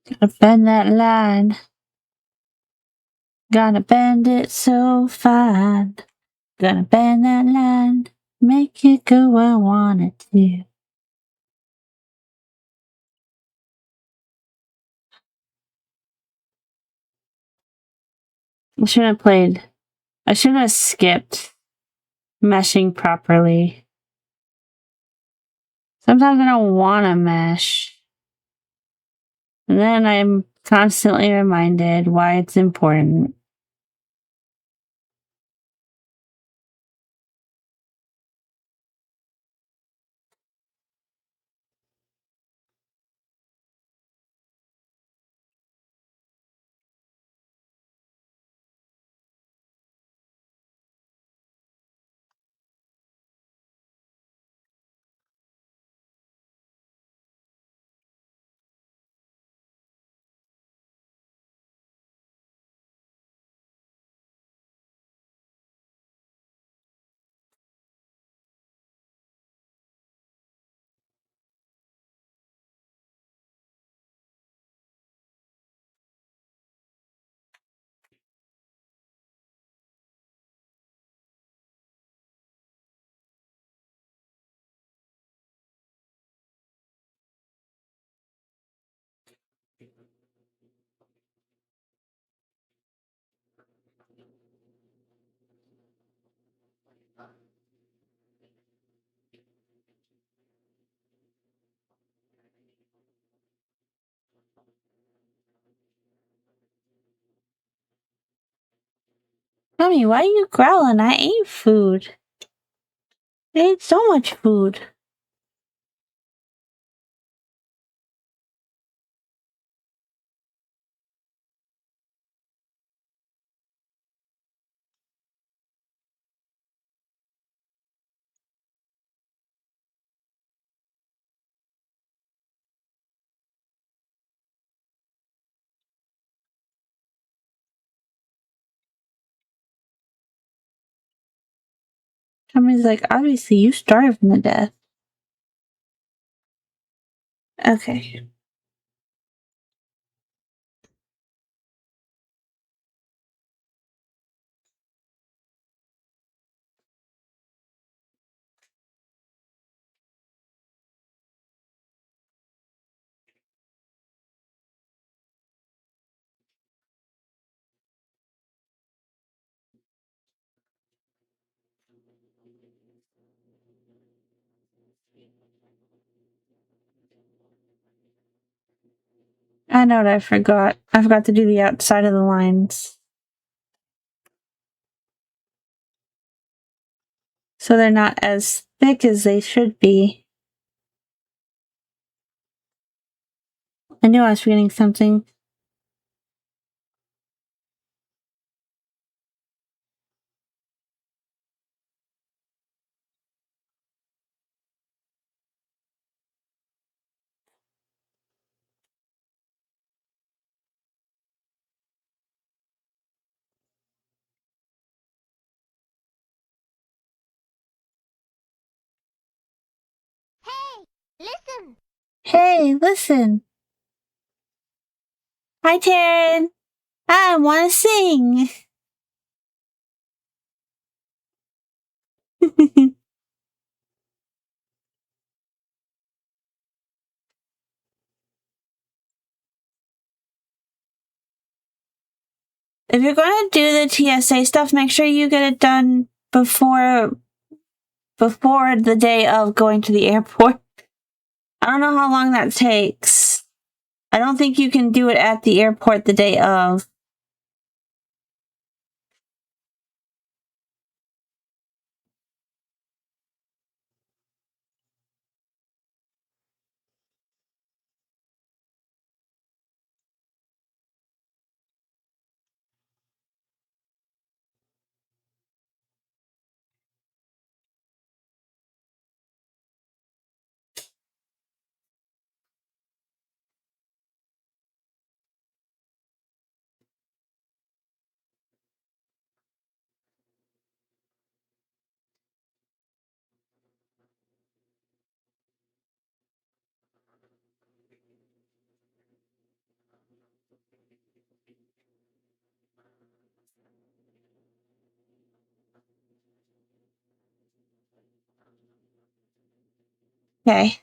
Gotta bend that line. Gonna bend it so fine. Gonna bend that line. Make it go where I want it to. I should have skipped meshing properly. Sometimes I don't want to mesh. And then I'm constantly reminded why it's important. Mommy, why are you growling? I ate food. I ate so much food. Tommy's like, obviously you starved to death. Okay. I know what I forgot. I forgot to do the outside of the lines. So they're not as thick as they should be. I knew I was forgetting something. Listen! Hey, listen. Hi, Taryn. I want to sing. If you're going to do the TSA stuff, make sure you get it done before the day of going to the airport. I don't know how long that takes. I don't think you can do it at the airport the day of. Okay.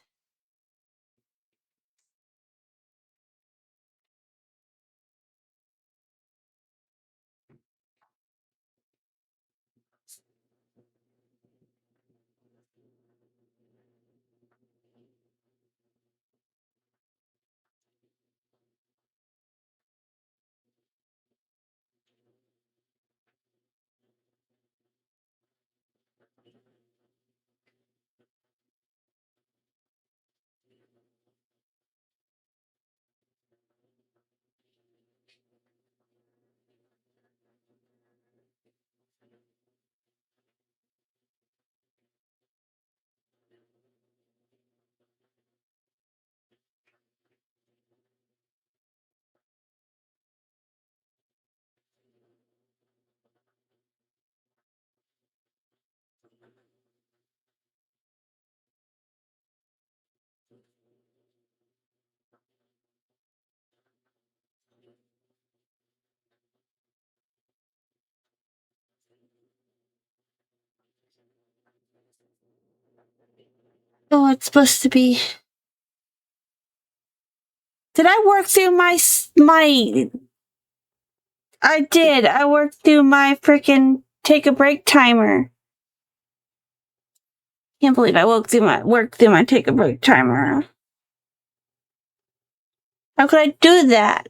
Oh, it's supposed to be. Did I work through my? I did. I worked through my freaking take a break timer. Can't believe I worked through my take a break timer. How could I do that?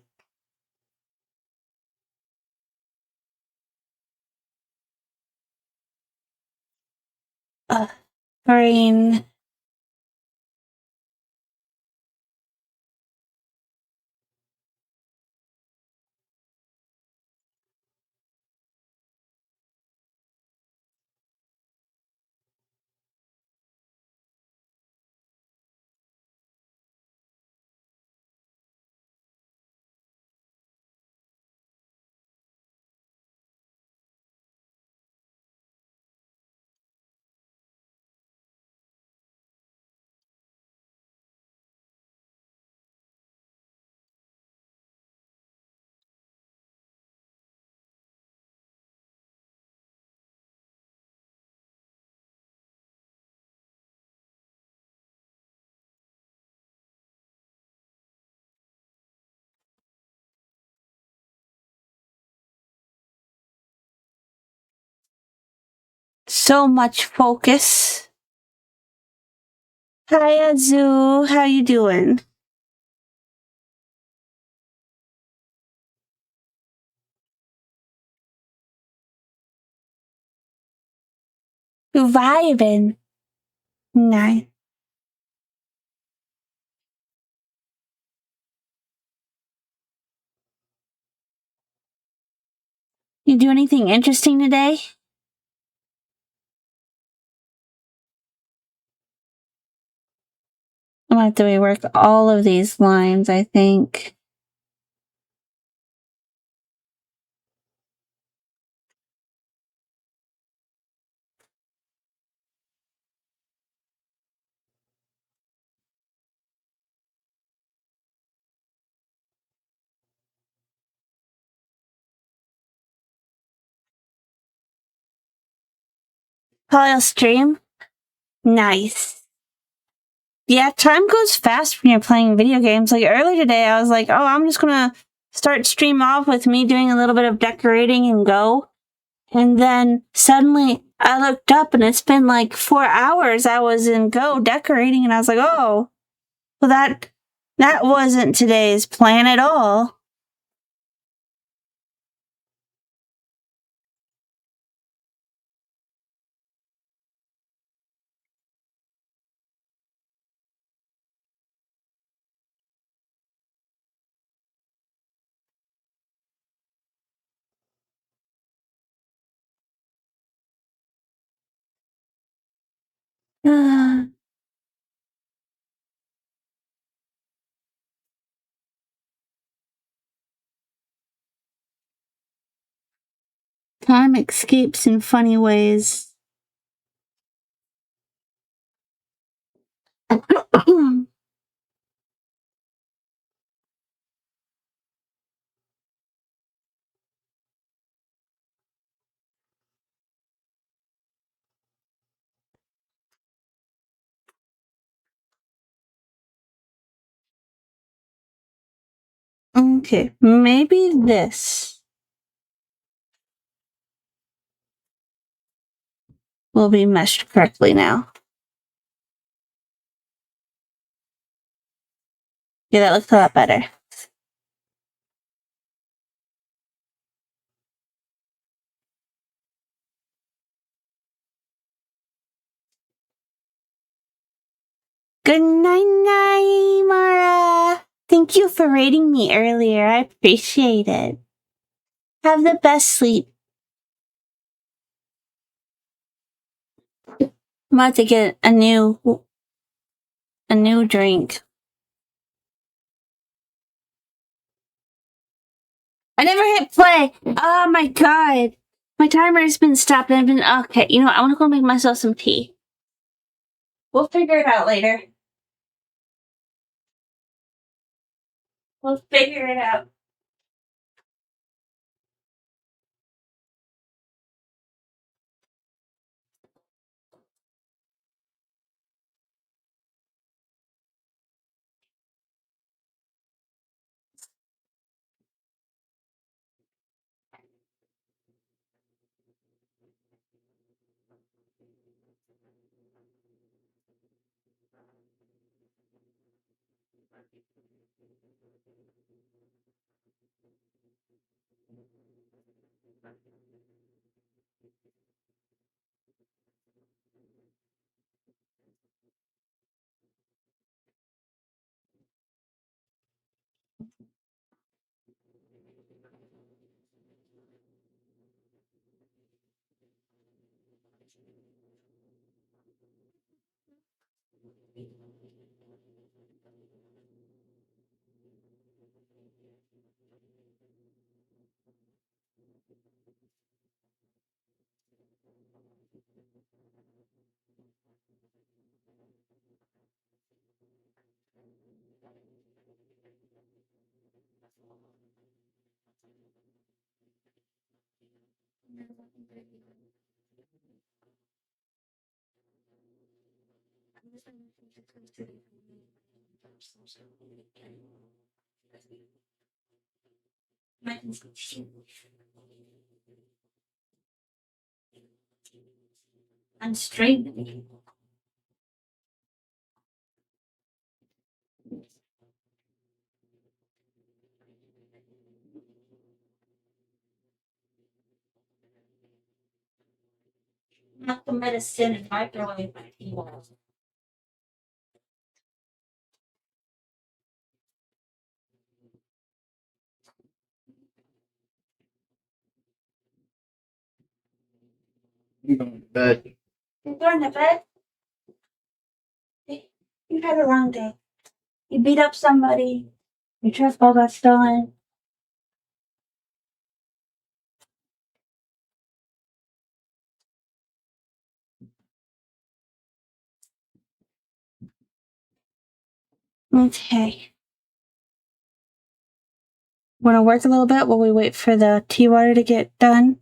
Brain. So much focus. Hi, Azu. How you doing? You vibing? Nice. You do anything interesting today? I'm gonna have to rework all of these lines, I think. Probably I'll stream. Nice. Yeah, time goes fast when you're playing video games. Like earlier today, I was like, oh, I'm just gonna start stream off with me doing a little bit of decorating and go. And then suddenly I looked up and it's been like 4 hours I was in Go decorating and I was like, oh, well that wasn't today's plan at all. Time escapes in funny ways. Okay, maybe this will be meshed correctly now. Yeah, that looks a lot better. Good night, Mara. Thank you for rating me earlier. I appreciate it. Have the best sleep. I'm about to get a new drink. I never hit play. Oh my god. My timer has been stopped and I've been okay. You know what? I want to go make myself some tea. We'll figure it out later. We'll figure it out. I'm straight. Not the medicine and microwave my tea balls. You going to bed? You're going to bed? You had a long day. You beat up somebody. Your chess ball got stolen. Okay. Want to work a little bit while we wait for the tea water to get done?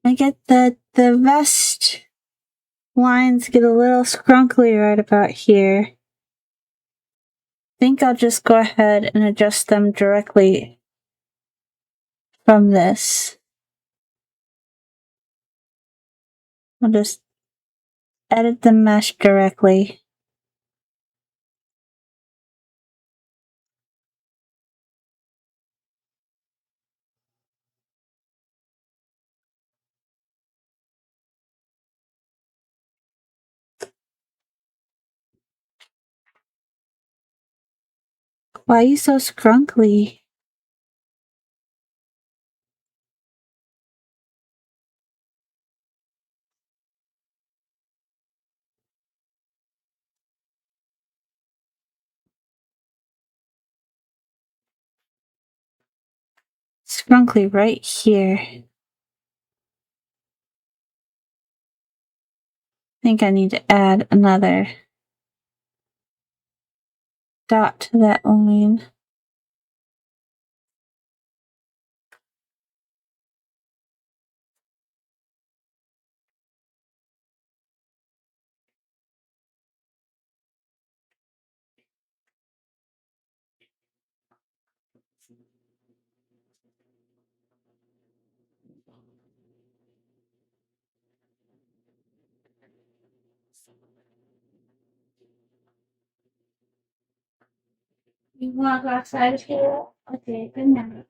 I get the vest lines get a little scrunkly right about here. I think I'll just go ahead and adjust them directly from this. I'll just edit the mesh directly. Why are you so scrunkly? Scrunkly right here. think I need to add another dot to that line. You want to go outside here? Okay, good night.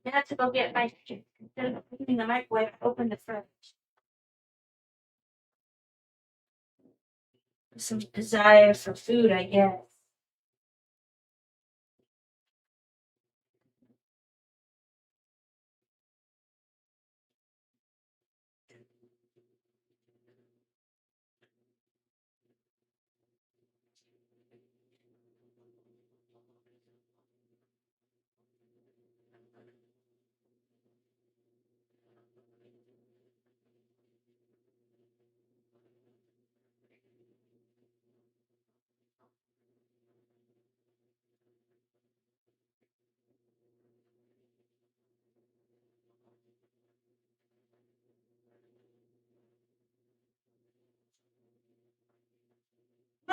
I have to go get my instead of putting in the microwave, open the fridge. Some desire for food, I guess.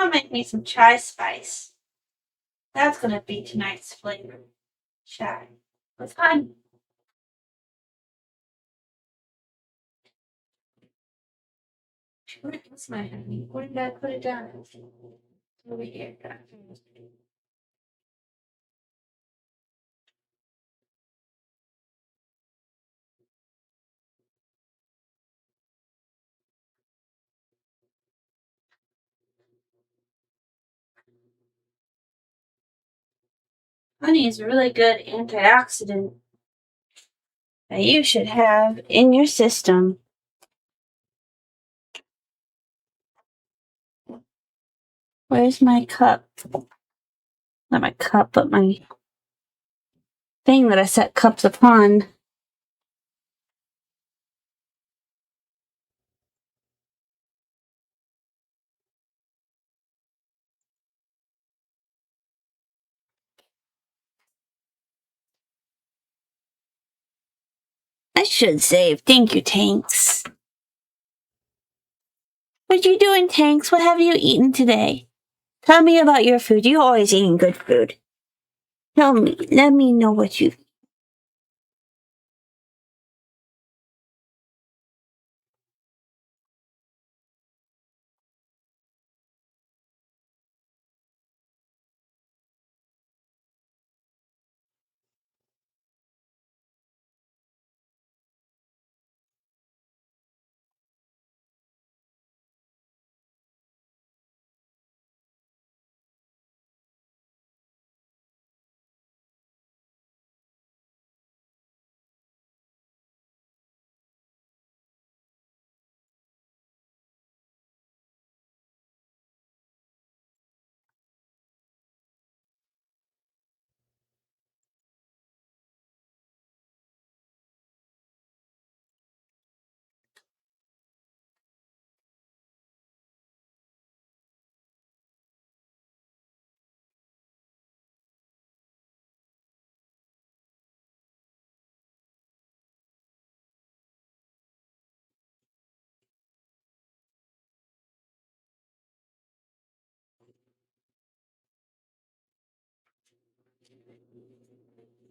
I'll make me some chai spice. That's gonna be tonight's flavor. Chai with honey. Where's my honey? Where did I put it down? Over here. Honey is a really good antioxidant that you should have in your system. Where's my cup? Not my cup, but my thing that I set cups upon. I should save. Thank you, Tanks. What you doing, Tanks? What have you eaten today? Tell me about your food. You're always eating good food. Tell me. Let me know what you.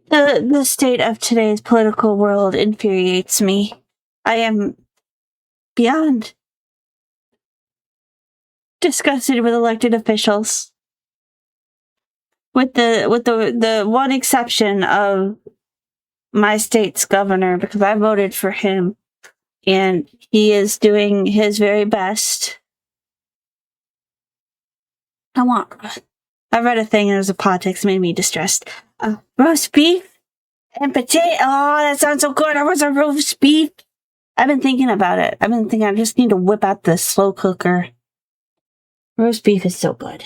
The state of today's political world infuriates me. I am beyond disgusted with elected officials. With the one exception of my state's governor, because I voted for him, and he is doing his very best. I read a thing and it was a politics, made me distressed. Roast beef And potato. Oh, that sounds so good. I want some roast beef. I've been thinking about it. I've been thinking I just need to whip out the slow cooker. Roast beef is so good.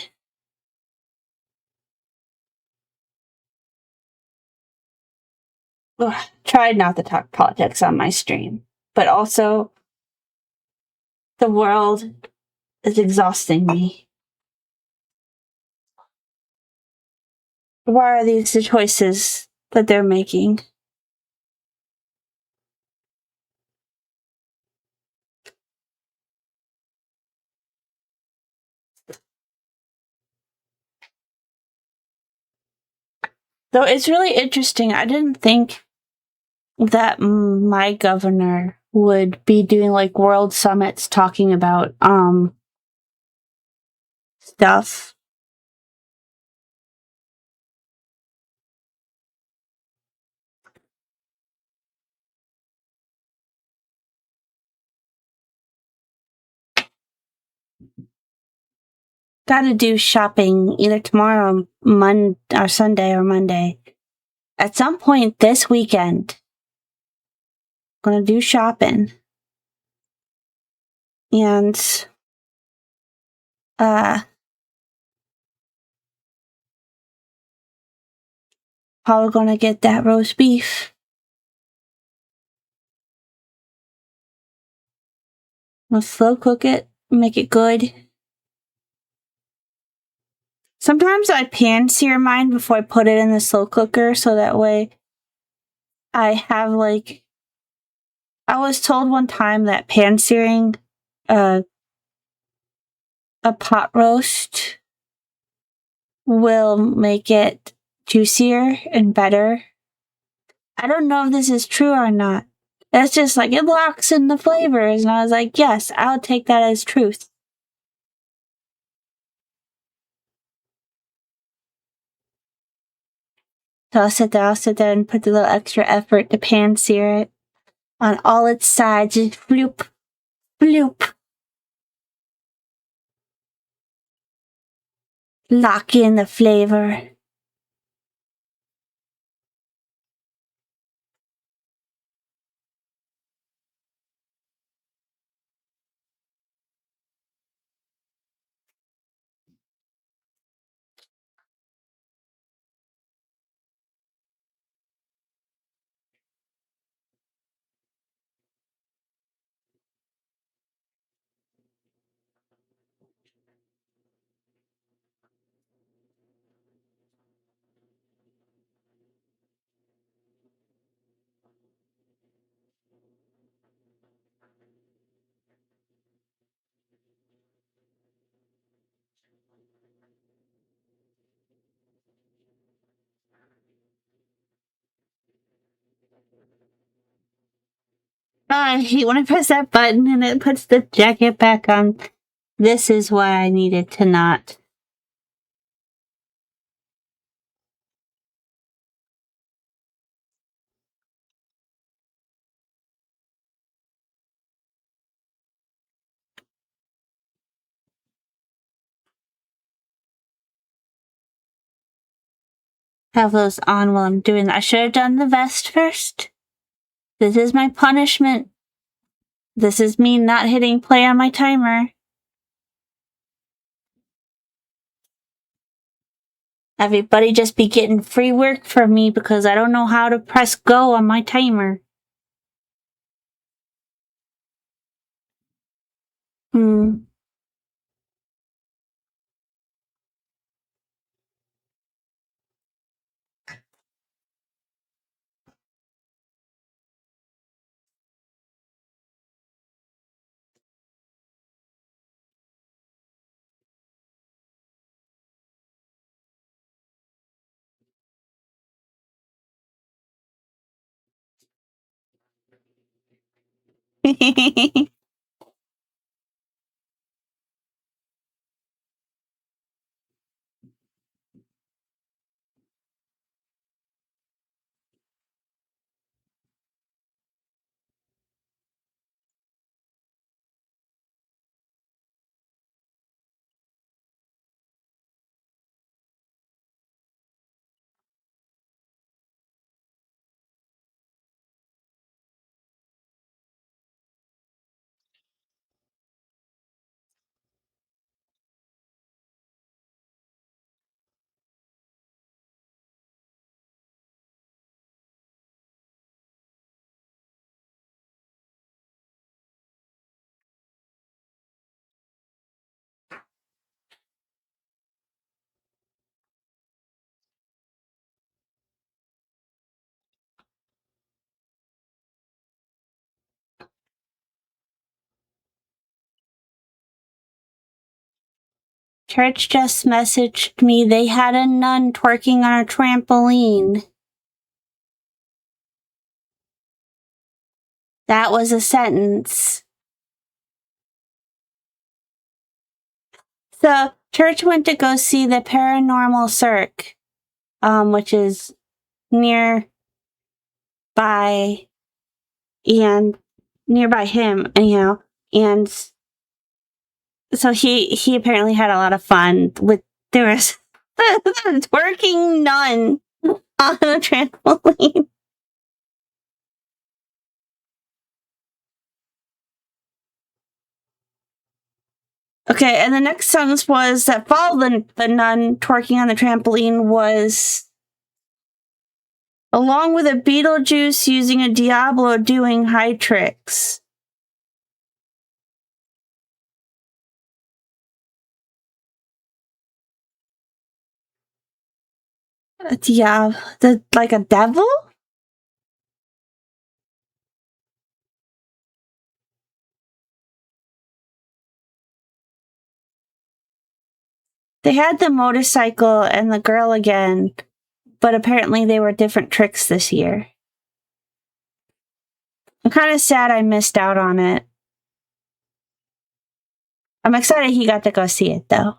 Ugh, tried not to talk politics on my stream, but also the world is exhausting me. Why are these the choices that they're making? Though it's really interesting. I didn't think that my governor would be doing like world summits talking about stuff. Gotta do shopping either tomorrow, or Sunday or Monday. At some point this weekend, I'm gonna do shopping. And probably gonna get that roast beef. I'll slow cook it, make it good. Sometimes I pan sear mine before I put it in the slow cooker, so that way I have like. I was told one time that pan searing a pot roast will make it juicier and better. I don't know if this is true or not. That's just like it locks in the flavors, and I was like, yes, I'll take that as truth. So I'll sit there and put the little extra effort to pan sear it on all its sides. Just floop, floop. Lock in the flavor. I hate when I press that button and it puts the jacket back on. This is why I needed to not. Have those on while I'm doing that. I should have done the vest first. This is my punishment. This is me not hitting play on my timer. Everybody just be getting free work from me because I don't know how to press go on my timer. Church just messaged me they had a nun twerking on a trampoline. That was a sentence. So, Church went to go see the Paranormal Cirque, which is nearby and nearby him, anyhow. And so he apparently had a lot of fun with there was a twerking nun on a trampoline. Okay, and the next sentence was that followed the nun twerking on the trampoline was along with a Beetlejuice using a Diablo doing high tricks. A Diablo, like a devil? They had the motorcycle and the girl again, but apparently they were different tricks this year. I'm kind of sad I missed out on it. I'm excited he got to go see it, though.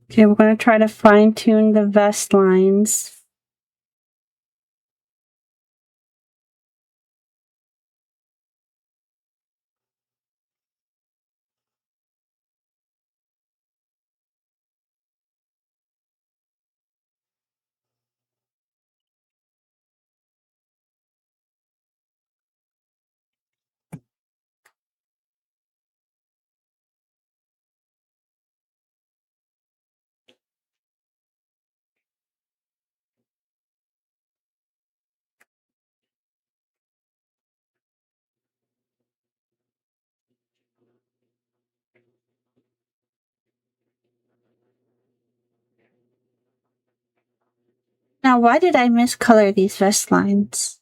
Okay, we're going to try to fine-tune the vest lines. Now, why did I miscolor these vest lines?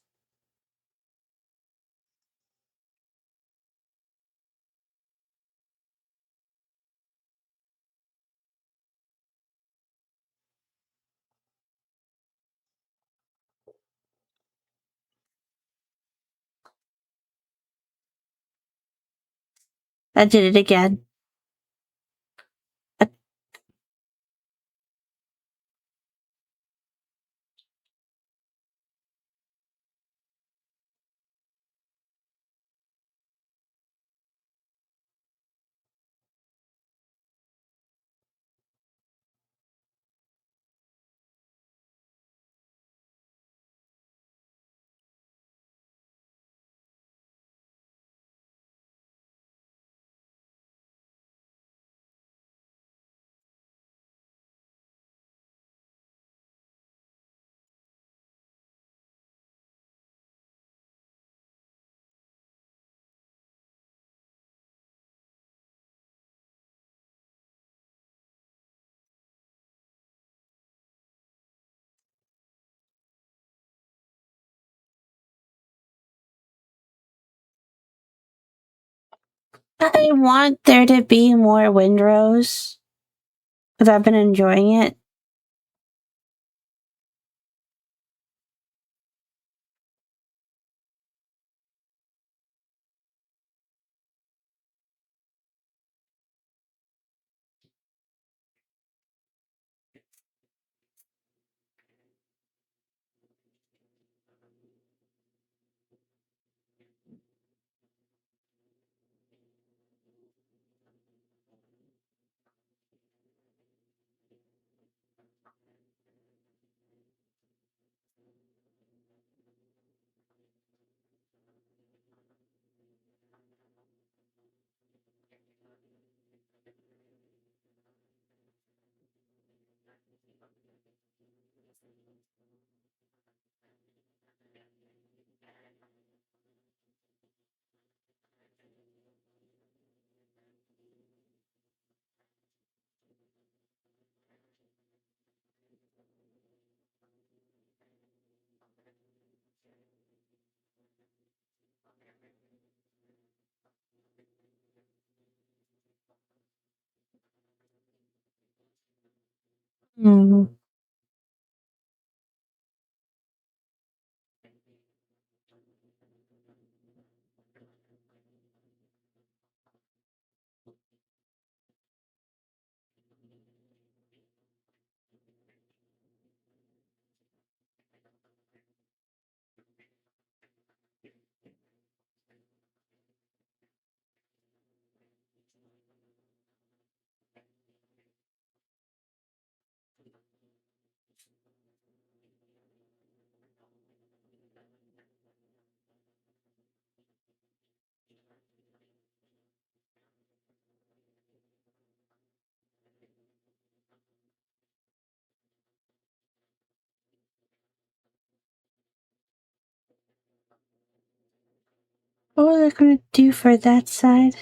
I did it again. I want there to be more windrows because I've been enjoying it. Hmm. What are they going to do for that side?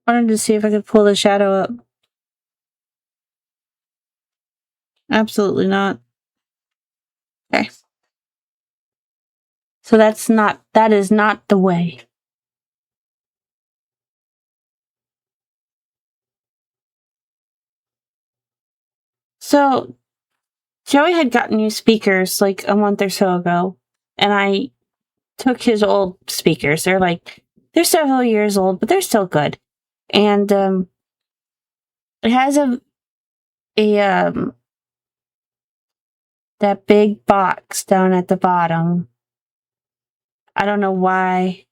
I wanted to see if I could pull the shadow up. Absolutely not. Okay. So that is not the way. So Joey had gotten new speakers like a month or so ago, and I took his old speakers. They're several years old, but they're still good. And it has a that big box down at the bottom. I don't know why.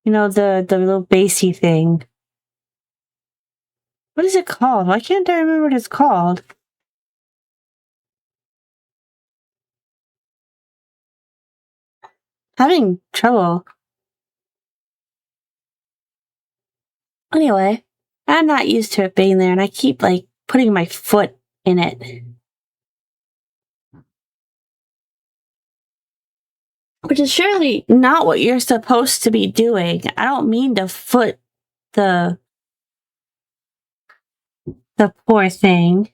You know, the little bassy thing. What is it called? Why can't I remember what it's called? Having trouble. Anyway, I'm not used to it being there, and I keep putting my foot in it. Which is surely not what you're supposed to be doing. I don't mean to foot the poor thing.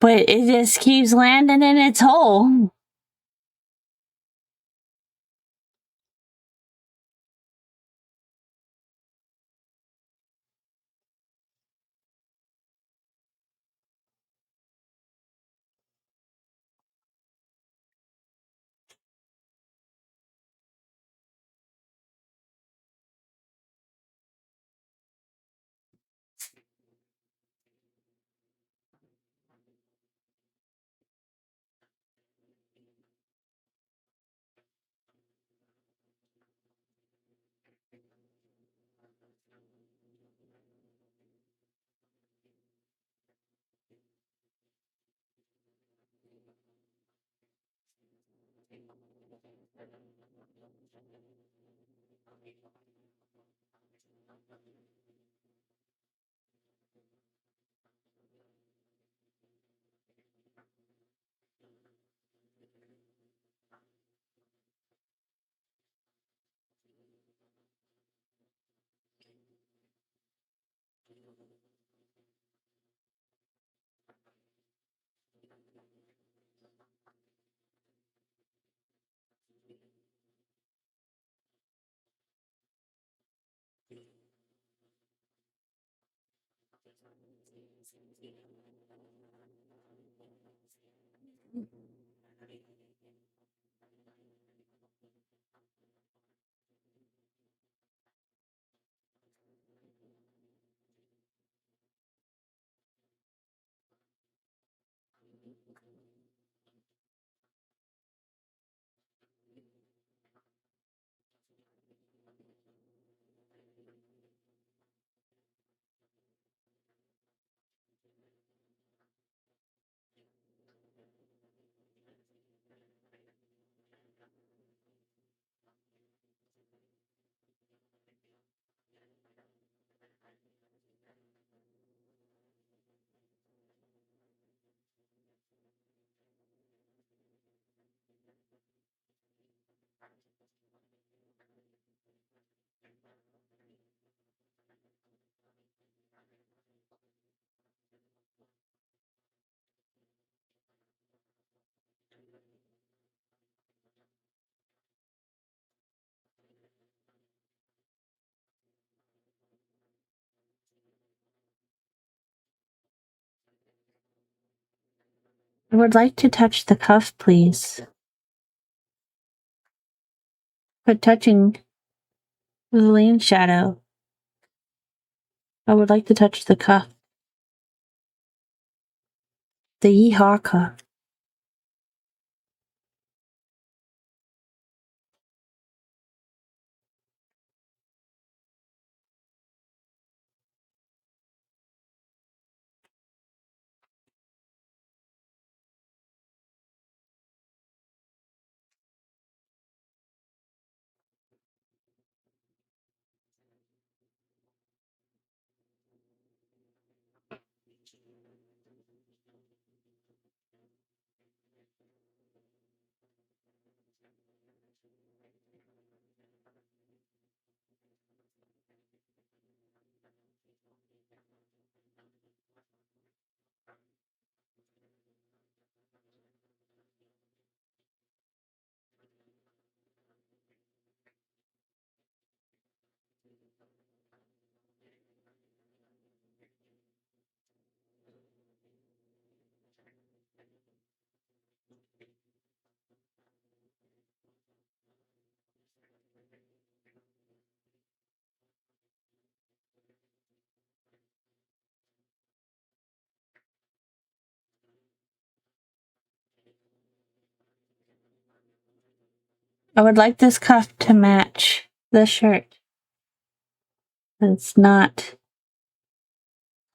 But it just keeps landing in its hole. I would like to touch the cuff, please. But touching the lane shadow. I would like to touch the cuff. The yeehaw cuff. I would like this cuff to match the shirt. It's not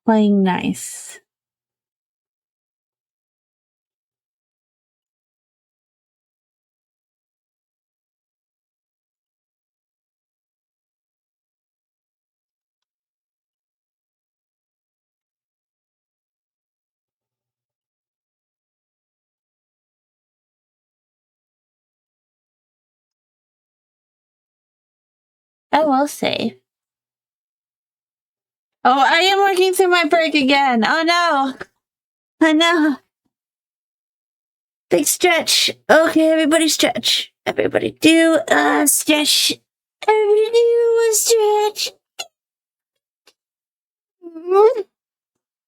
playing nice. I will say. Oh, I am working through my break again. Oh no. I know. Big stretch. Okay, everybody stretch. Everybody do a stretch. Everybody do a stretch.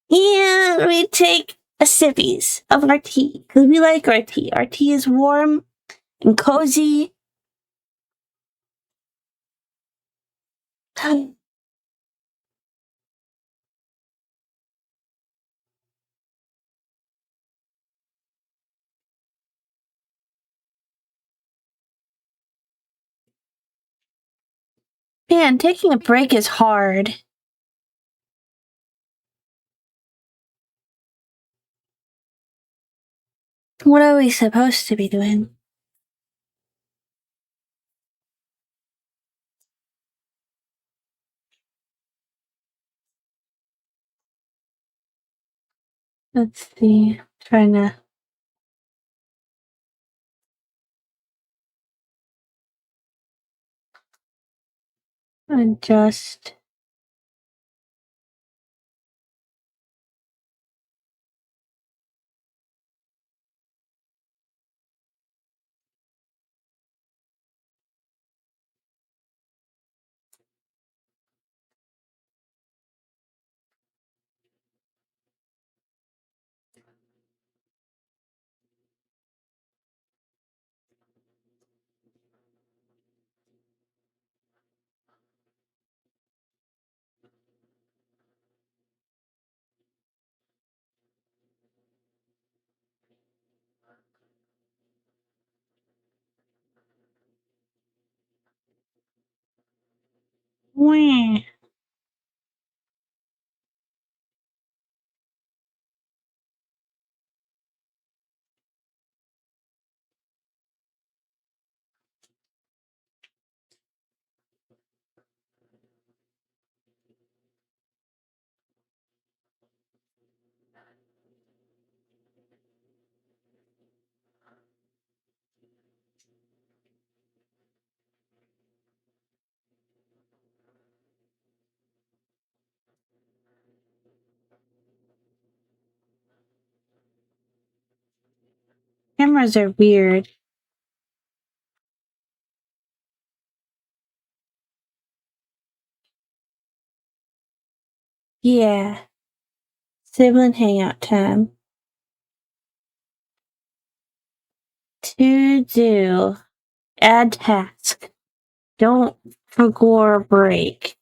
And we take a sippies of our tea because we like our tea. Our tea is warm and cozy. Man, taking a break is hard. What are we supposed to be doing? Let's see. Trying to adjust. Wah. Cameras are weird. Yeah. Sibling hangout time. To do. Add task. Don't forgo break.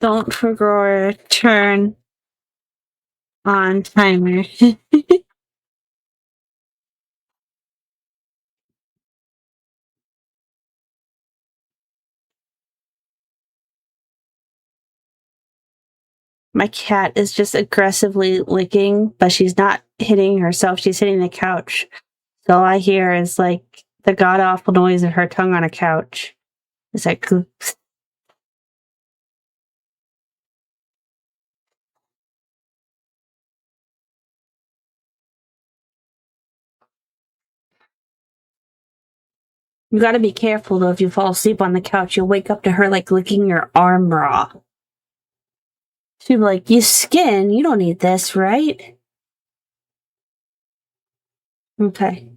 Don't forgo turn on timer. My cat is just aggressively licking, but she's not hitting herself. She's hitting the couch. So all I hear is like the god awful noise of her tongue on a couch. It's like, oops. You gotta be careful though. If you fall asleep on the couch, you'll wake up to her like licking your arm raw. She'll be like, you skin, you don't need this, right? Okay.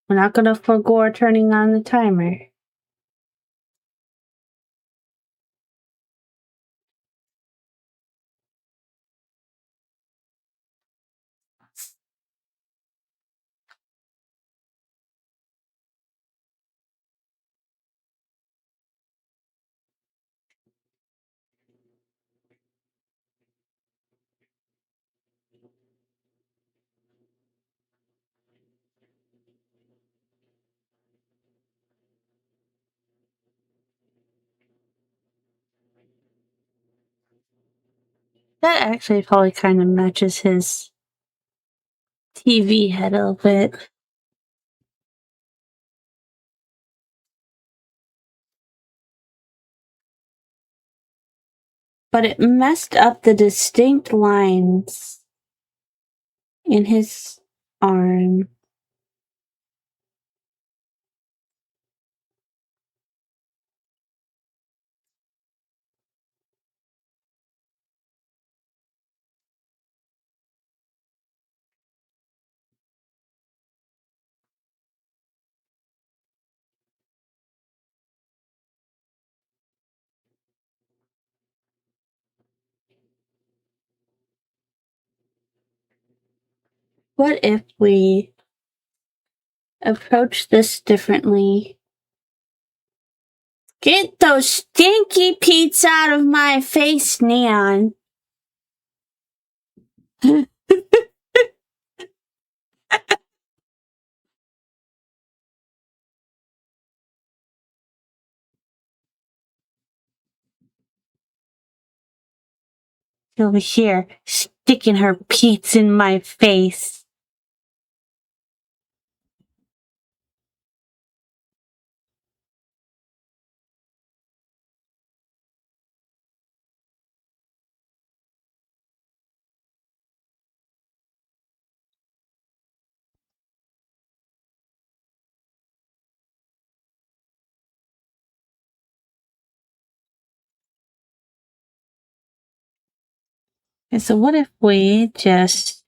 We're not gonna forego turning on the timer. That actually probably kind of matches his TV head a little bit. But it messed up the distinct lines in his arm. What if we approach this differently? Get those stinky Pete's out of my face, Neon. Over here, sticking her Pete's in my face. Okay, so what if we just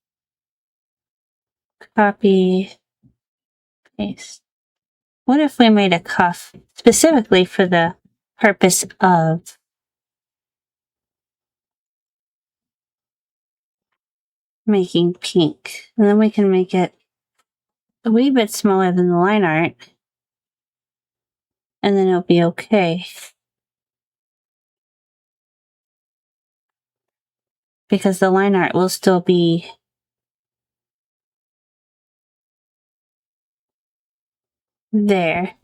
copy paste? What if we made a cuff specifically for the purpose of making pink? And then we can make it a wee bit smaller than the line art. And then it'll be okay. because the line art will still be there.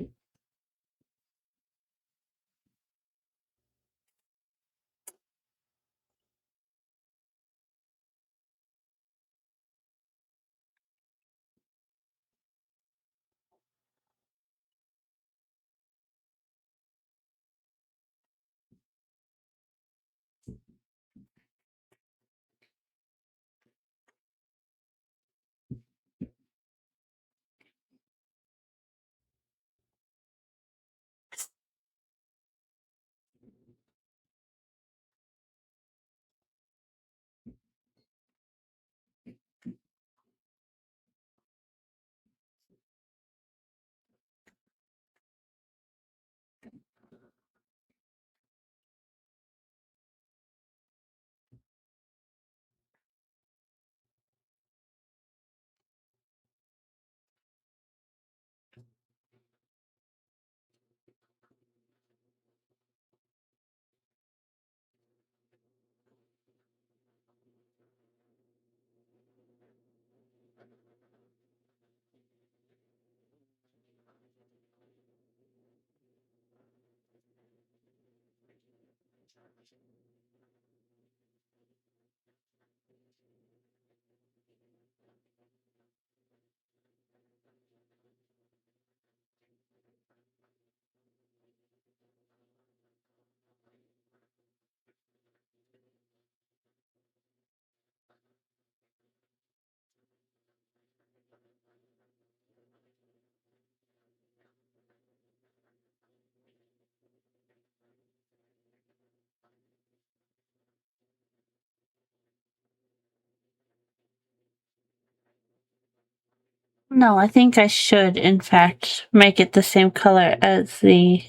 No, I think I should, in fact, make it the same color as the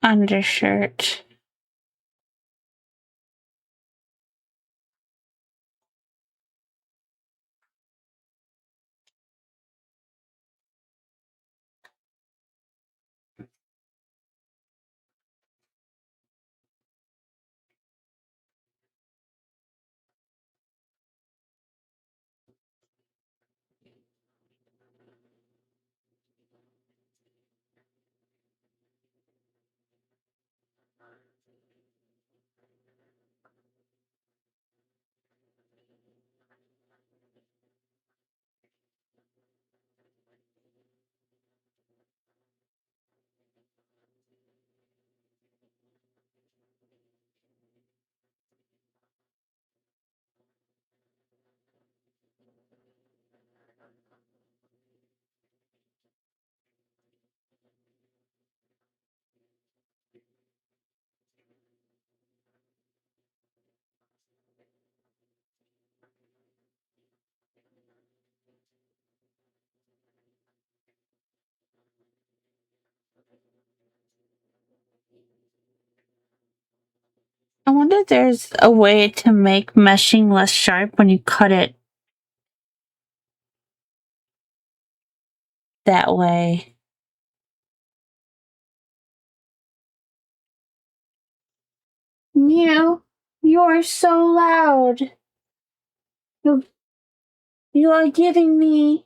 undershirt. I wonder if there's a way to make meshing less sharp when you cut it that way. You are so loud. You are giving me.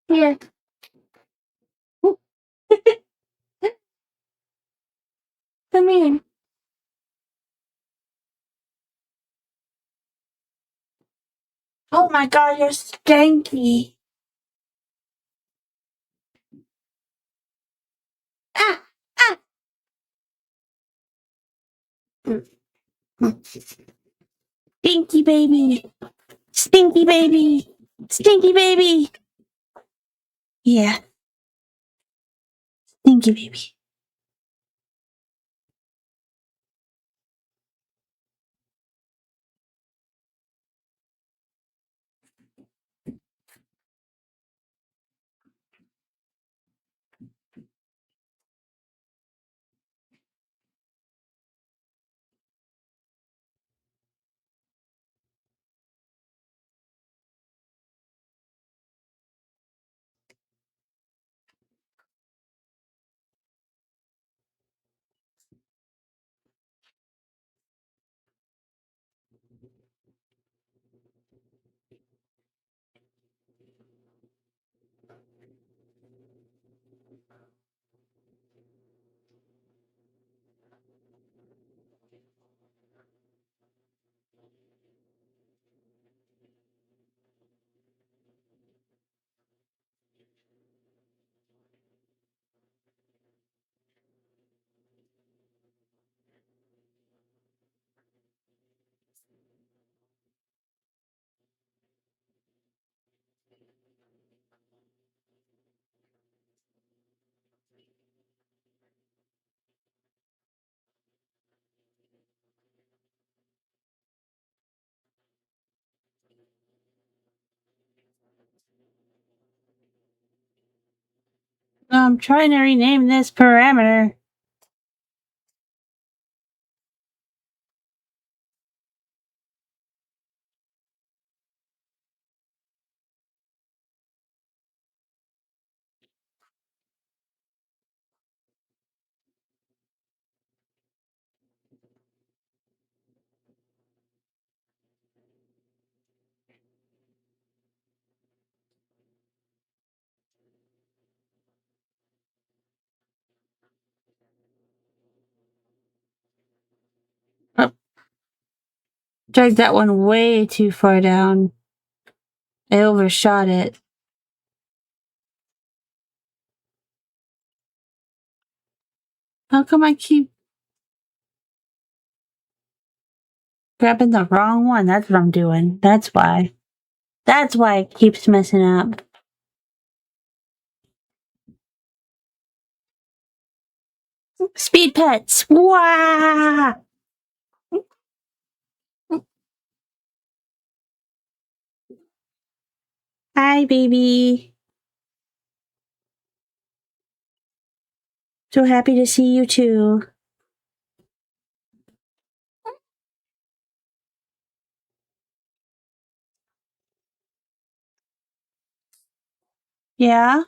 Here. Come here. Oh my god, you're stanky. Ah! Ah! Stinky baby. Stinky baby. Stinky baby. Yeah. Stinky baby. I'm trying to rename this parameter. Oh, dragged that one way too far down. I overshot it. How come I keep grabbing the wrong one? That's what I'm doing. That's why. That's why it keeps messing up. Speed pets! Wah! Hi, baby. So happy to see you too. Yeah?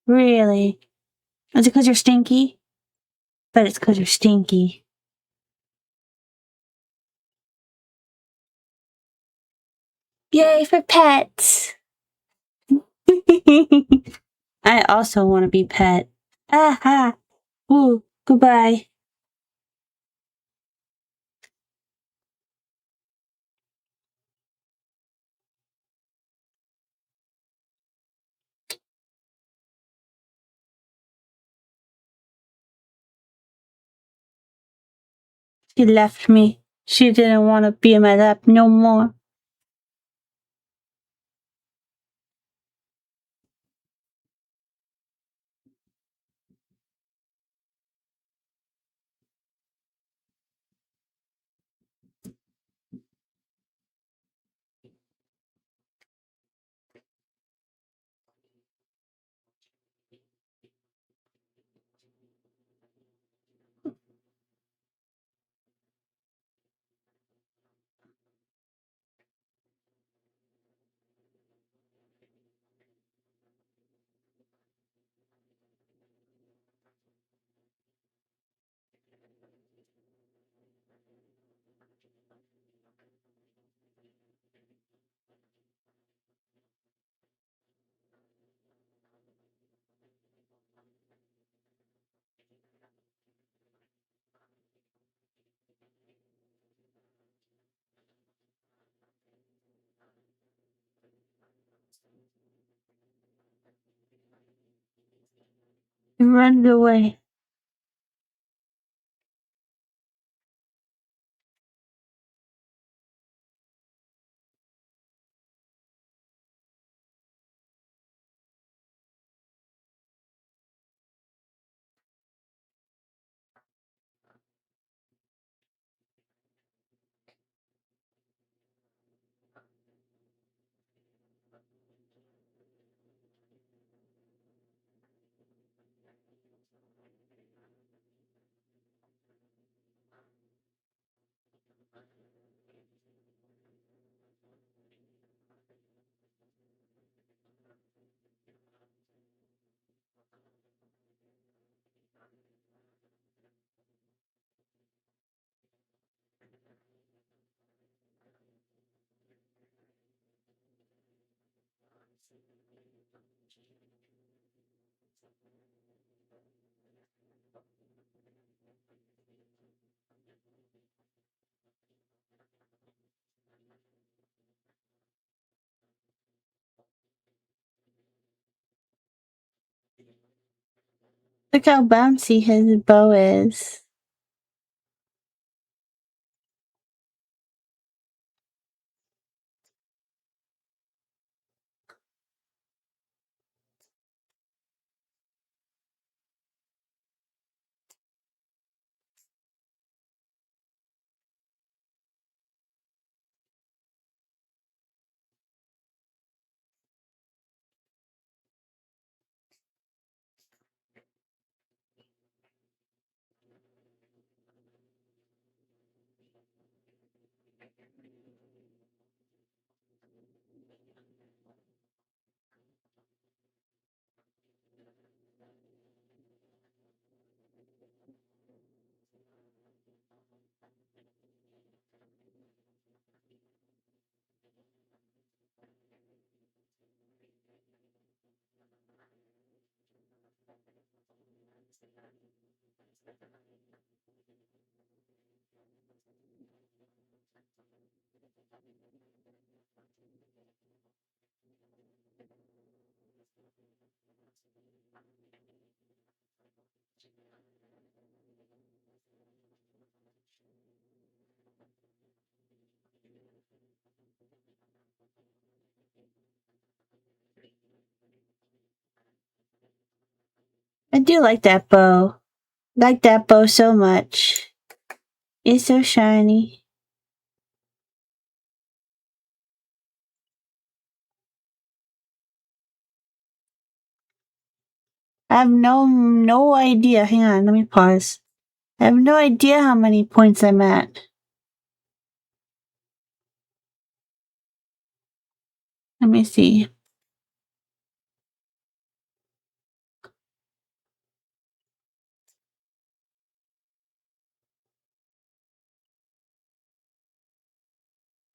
Really? Is it because you're stinky? But it's because you're stinky. Yay for pets! I also want to be pet. Aha! Ooh, goodbye. She left me. She didn't want to be in my lap no more. Run away. Look how bouncy his bow is. I do like that bow. Like that bow so much. It's so shiny. I have no idea. Hang on, let me pause. I have no idea how many points I'm at. Let me see.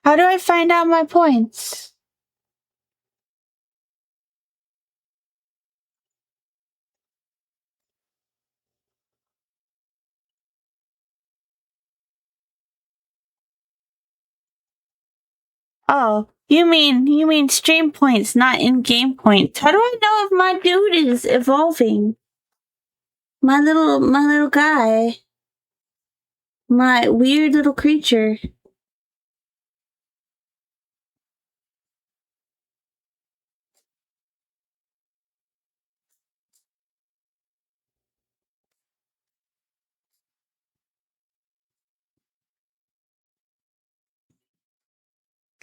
How do I find out my points? Oh, you mean stream points, not in-game points. How do I know if my dude is evolving? My little guy. My weird little creature.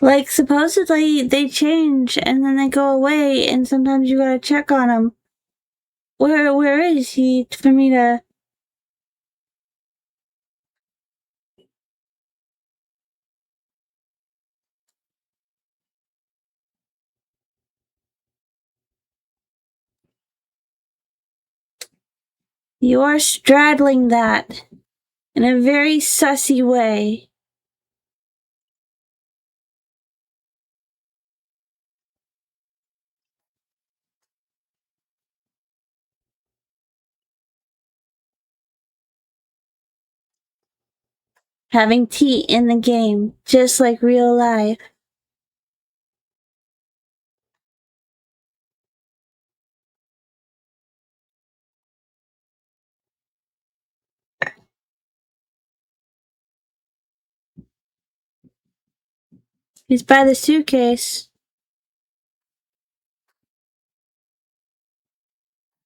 Like, supposedly they change and then they go away, and sometimes you gotta check on them. Where is he for me to? You're straddling that in a very sussy way. Having tea in the game, just like real life. He's by the suitcase.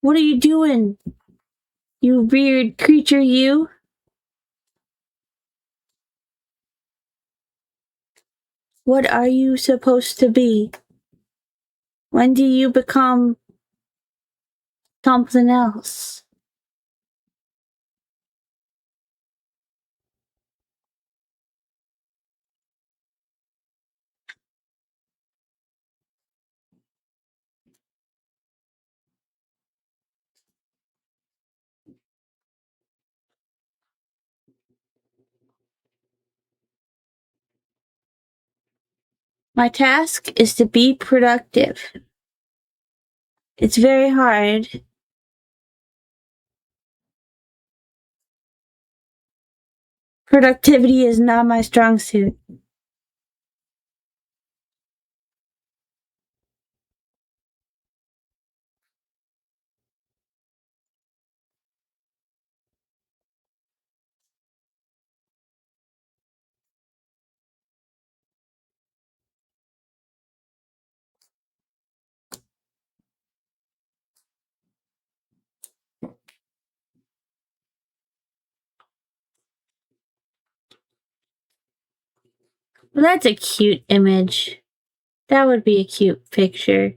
What are you doing? You weird creature, you? What are you supposed to be? When do you become something else? My task is to be productive. It's very hard. Productivity is not my strong suit. Well, that's a cute image. That would be a cute picture.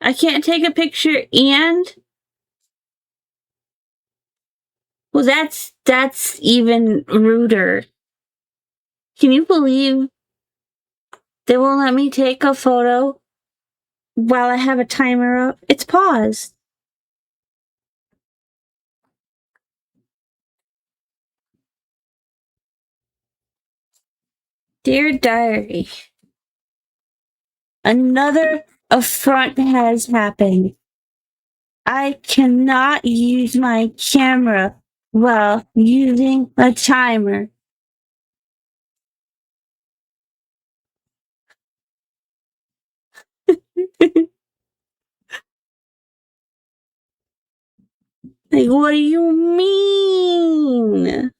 I can't take a picture and... Well, that's even ruder. Can you believe they won't let me take a photo while I have a timer up? It's paused. Dear Diary, another affront has happened. I cannot use my camera while using a timer. Like, what do you mean?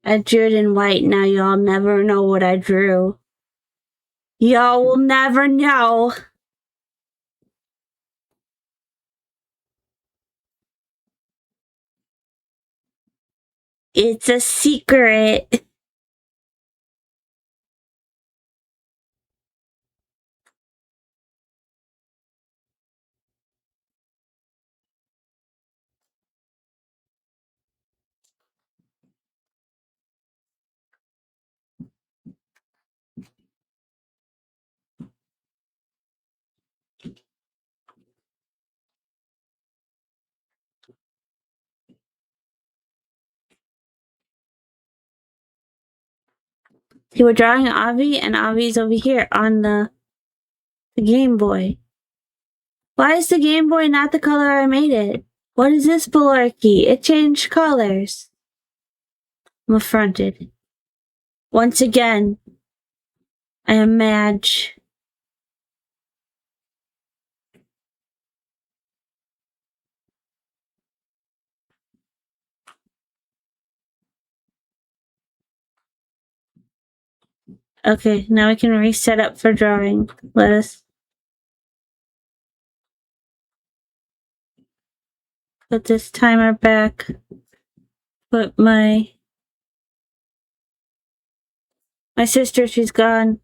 I drew it in white. Now y'all never know what I drew. Y'all will never know. It's a secret. See, we're drawing Avi, and Avi's over here on the Game Boy. Why is the Game Boy not the color I made it? What is this malarkey? It changed colors. I'm affronted. Once again, I am Madge. Okay, now we can reset up for drawing. Let us put this timer back. Put my sister, she's gone.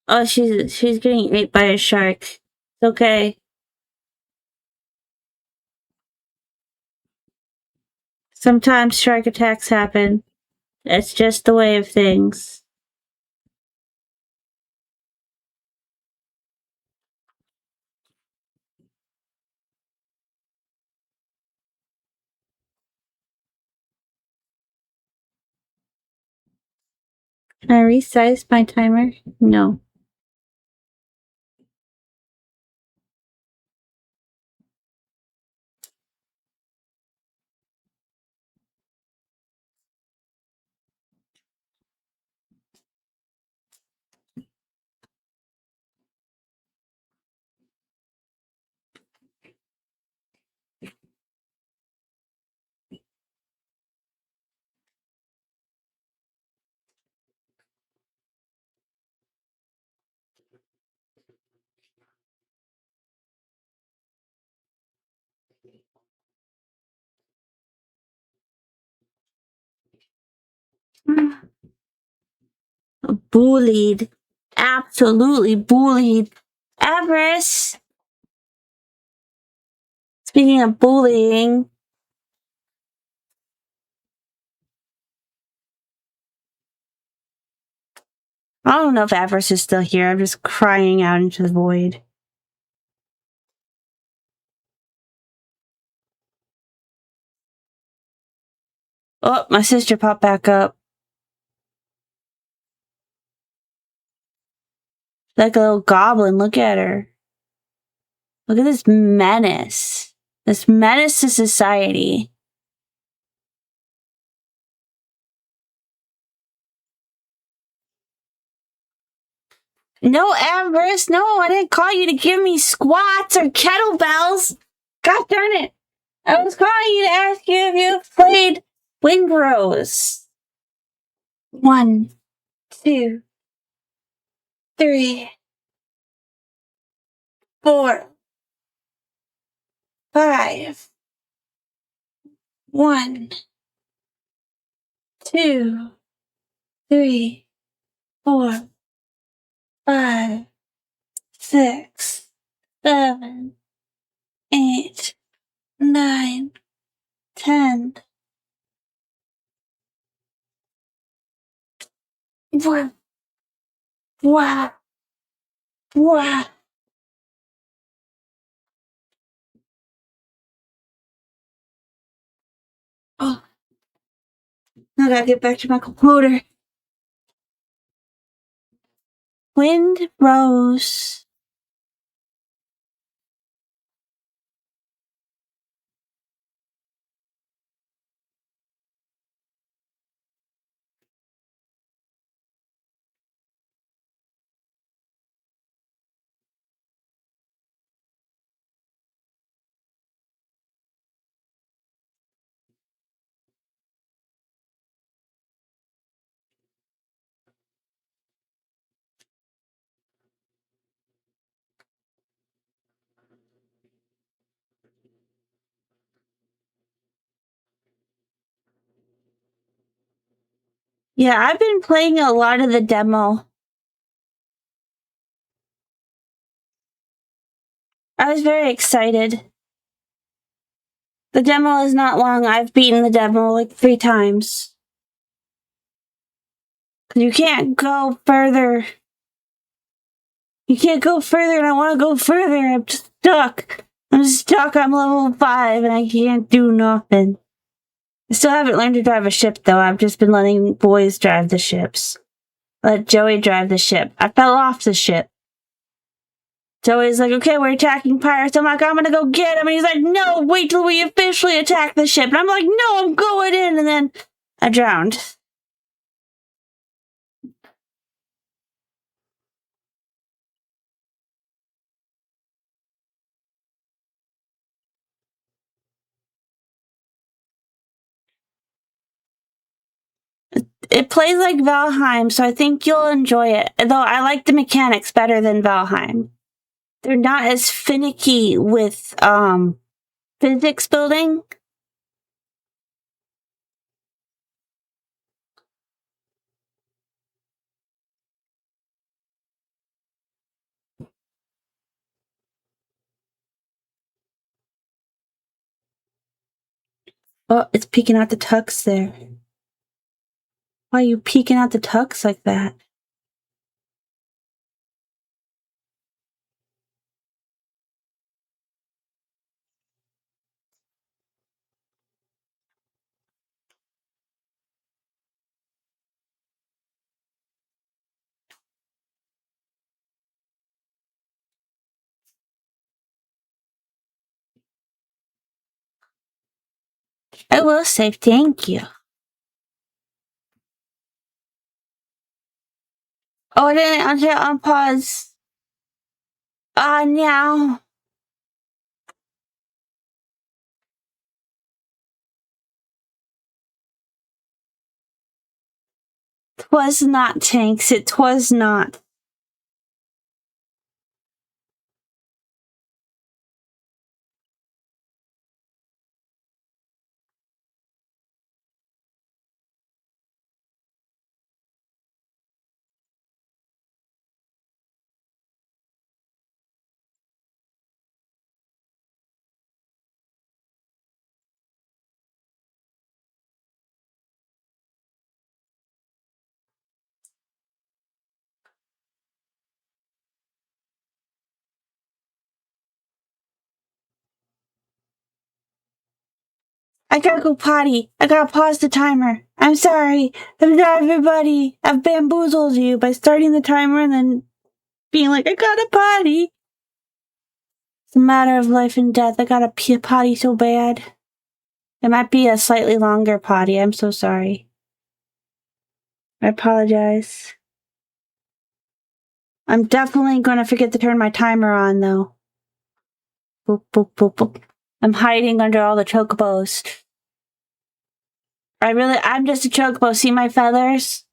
Oh, she's getting ate by a shark. It's okay. Sometimes shark attacks happen. It's just the way of things. Can I resize my timer? No. Bullied. Absolutely bullied. Everest! Speaking of bullying, I don't know if Everest is still here. I'm just crying out into the void. Oh, my sister popped back up. Like a little goblin. Look at her. Look at this menace. This menace to society. No, Everest. No, I didn't call you to give me squats or kettlebells. God darn it. I was calling you to ask you if you've played Windrose. 1, 2, 3, 4, 5, 1, 2, 3, 4, 5, 6, 7, 8, 9, 10. Wow. Wow. Wow. Oh, I gotta get back to my computer. Wind rose. Yeah, I've been playing a lot of the demo. I was very excited. The demo is not long. I've beaten the demo like 3 times. You can't go further. You can't go further, and I want to go further. I'm just stuck. I'm stuck. I'm level 5, and I can't do nothing. I still haven't learned to drive a ship, though. I've just been letting boys drive the ships. Let Joey drive the ship. I fell off the ship. Joey's like, okay, we're attacking pirates. I'm like, I'm gonna go get him. And he's like, no, wait till we officially attack the ship. And I'm like, no, I'm going in. And then I drowned. It plays like Valheim, so I think you'll enjoy it. Though I like the mechanics better than Valheim. They're not as finicky with physics building. Oh, it's peeking out the tucks there. Why are you peeking out the tucks like that? I will say thank you. Oh, I didn't unpause. Now. 'Twas not, Tanks. It was not. I gotta go potty. I gotta pause the timer. I'm sorry. Everybody, I've bamboozled you by starting the timer and then being like, I gotta potty. It's a matter of life and death. I gotta pee potty so bad. It might be a slightly longer potty. I'm so sorry. I apologize. I'm definitely gonna forget to turn my timer on, though. Boop, boop, boop, boop. I'm hiding under all the chocobos. I'm just a chocobo. See my feathers?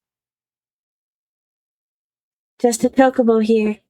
Just a chocobo here.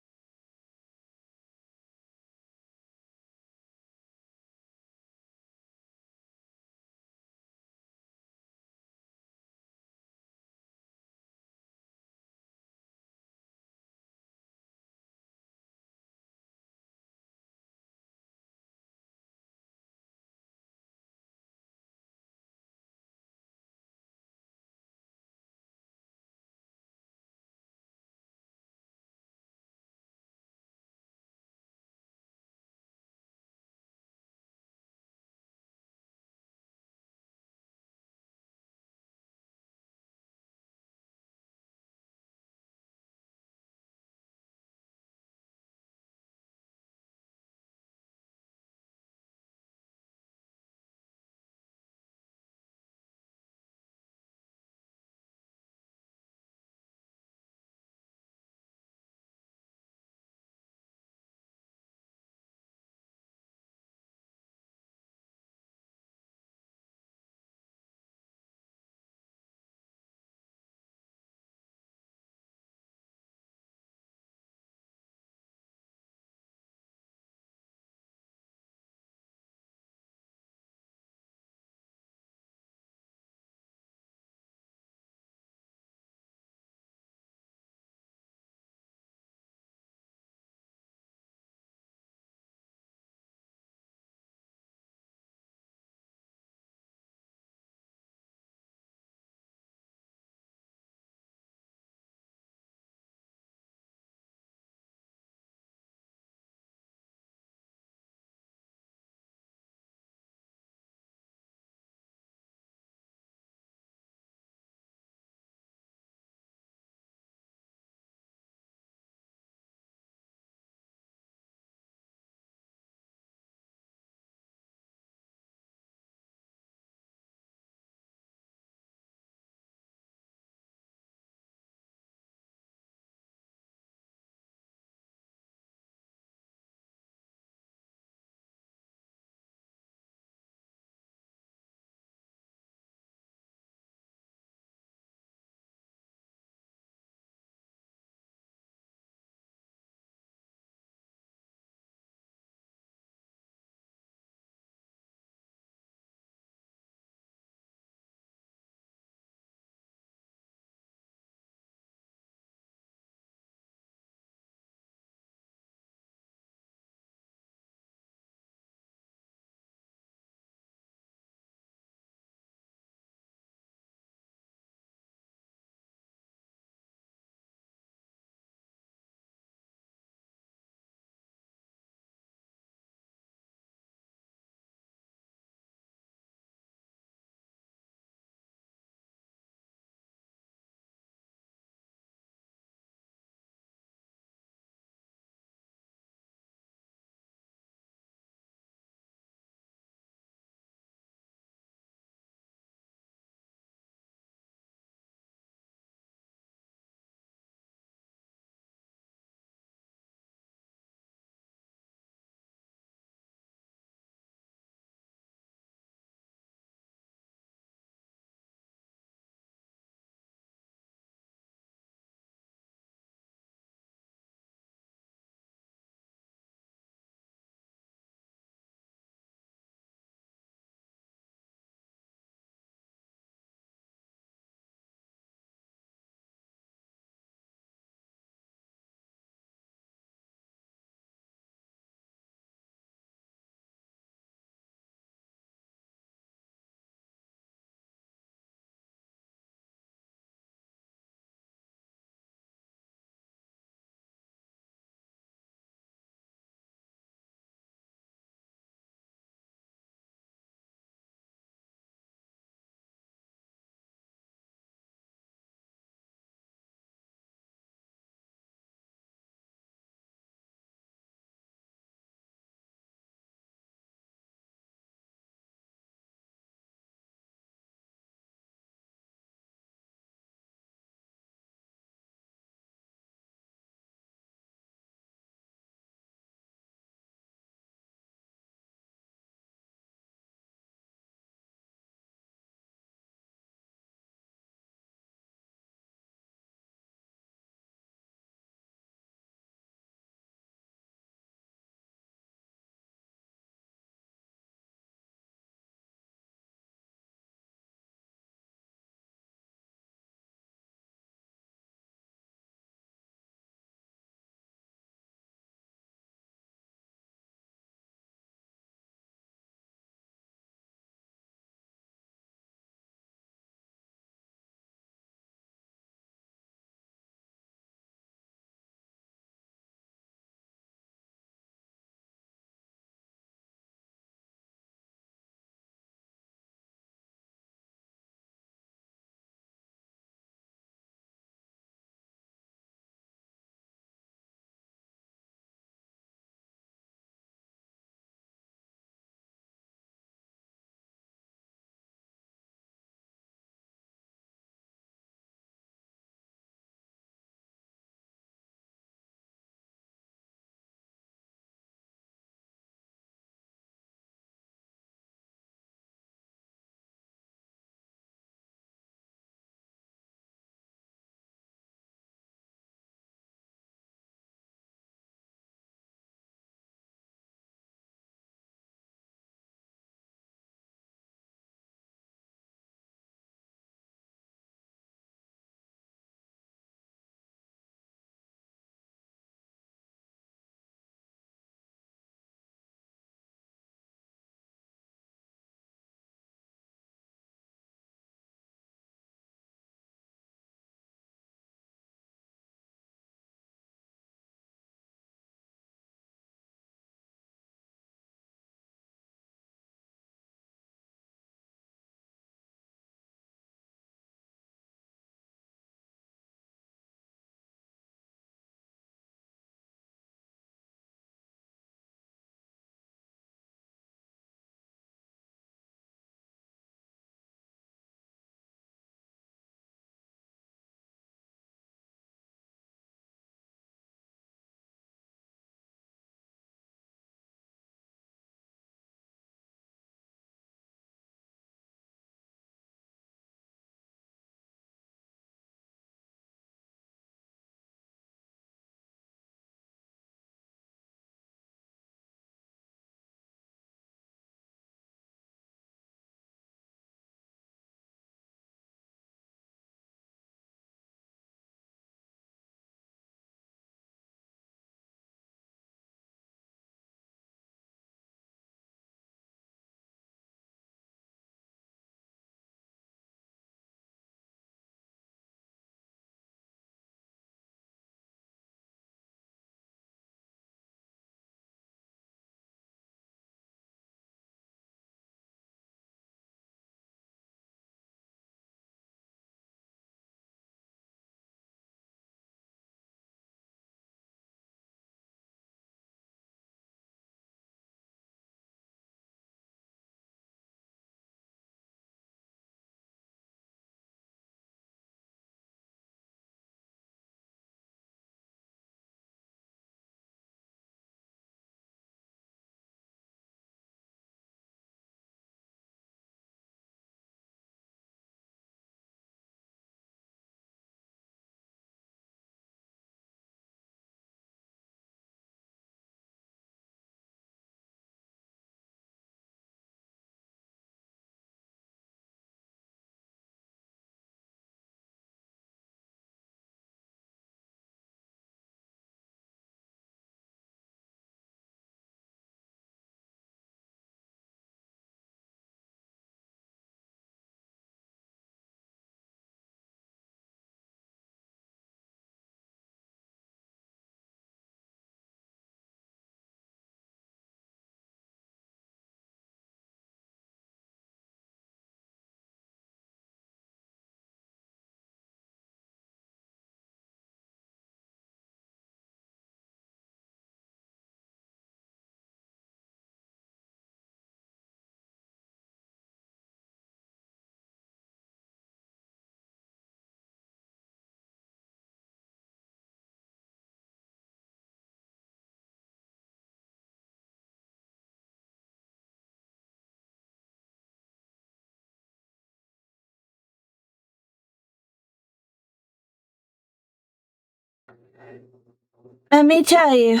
Let me tell you,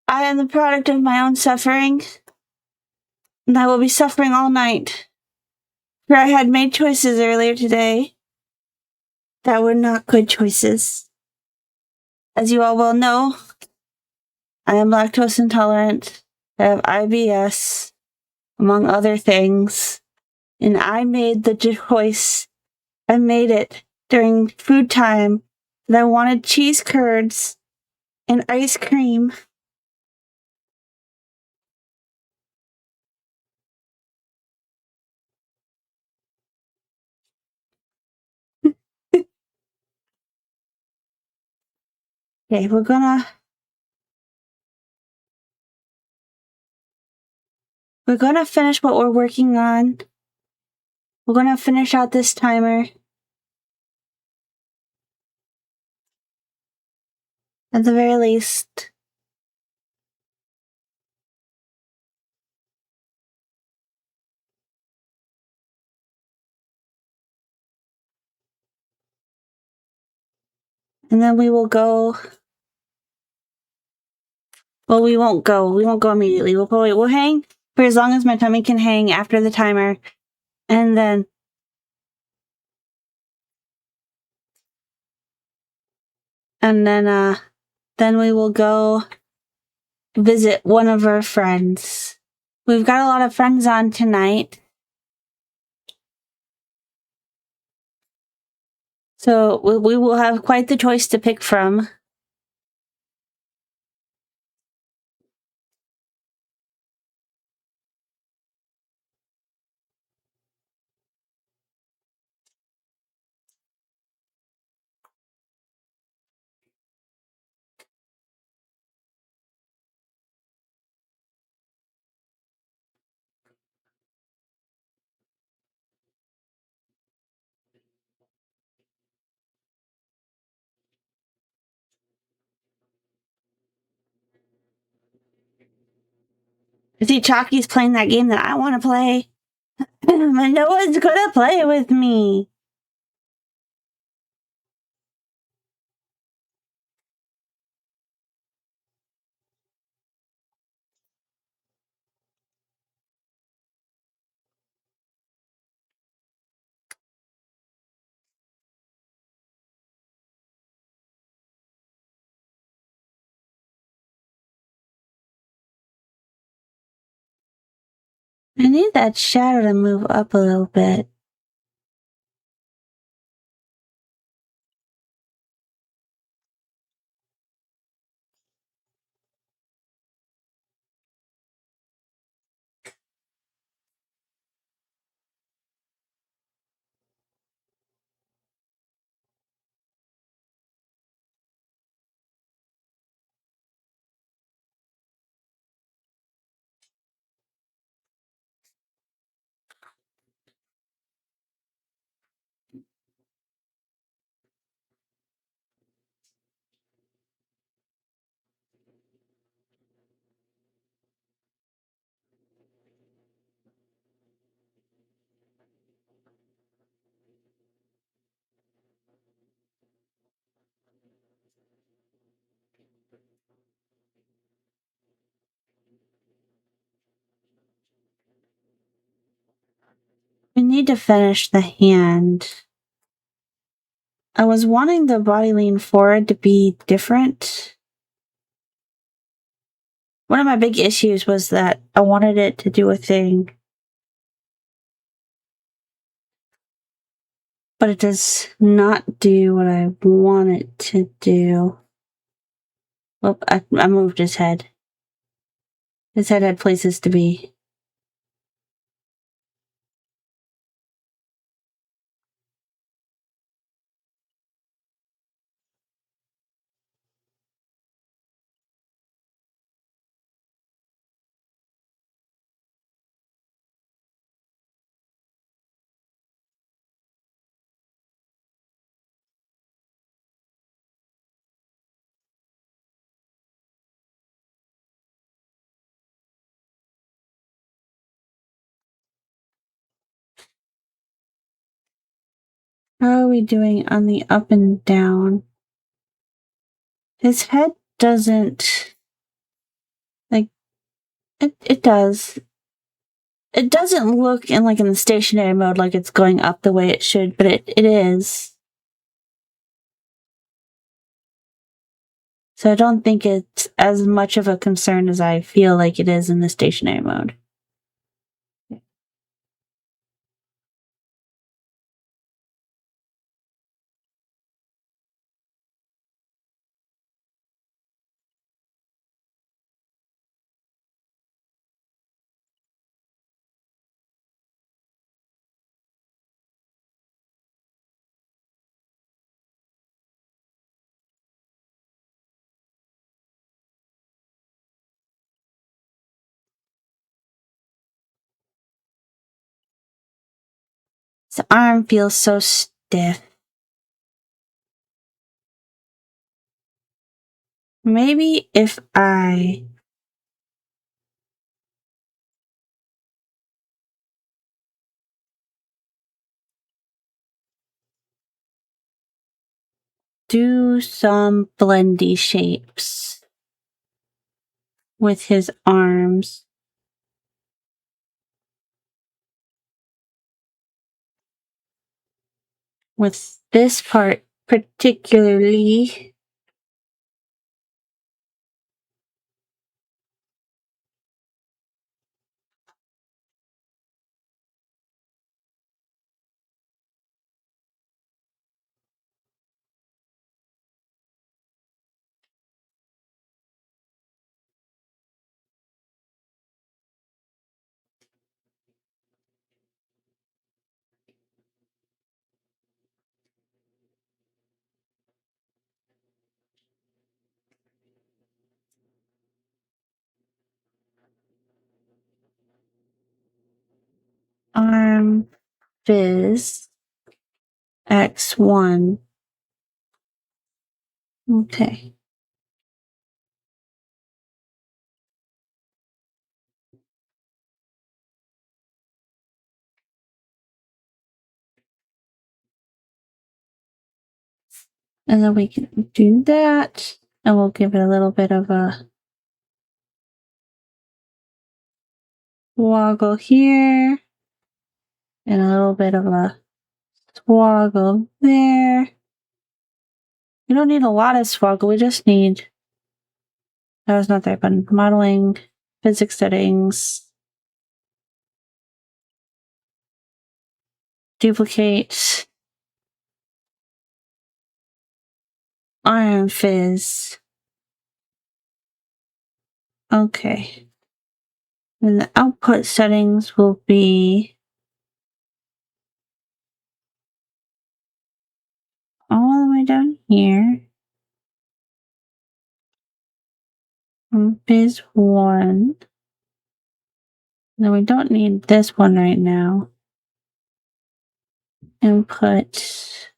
I am the product of my own suffering, and I will be suffering all night. For I had made choices earlier today that were not good choices. As you all well know, I am lactose intolerant, I have IBS, among other things, and I made the choice. I made it during food time that I wanted cheese curds and ice cream. Okay, we're gonna finish what we're working on. We're gonna finish out this timer. At the very least. And then we will go. Well, we won't go. We won't go immediately. We'll hang for as long as my tummy can hang after the timer. And then then we will go visit one of our friends. We've got a lot of friends on tonight. So we will have quite the choice to pick from. I see Chalky's playing that game that I want to play. And no one's gonna play with me. I need that shadow to move up a little bit. We need to finish the hand. I was wanting the body lean forward to be different. One of my big issues was that I wanted it to do a thing, but it does not do what I want it to do. Well, I moved his head. His head had places to be. How are we doing on the up and down? His head doesn't, like, it does. It doesn't look in the stationary mode like it's going up the way it should, but it is. So I don't think it's as much of a concern as I feel like it is in the stationary mode. His arm feels so stiff. Maybe if I do some blendy shapes with his arms. With this part particularly. Arm Fizz X1. Okay. And then we can do that. And we'll give it a little bit of a woggle here. And a little bit of a swoggle there. We don't need a lot of swoggle. We just need... That was not the right button. Modeling, physics settings, duplicate, Iron Fizz. Okay. And the output settings will be all the way down here. Fizz 1. No, we don't need this one right now. Input.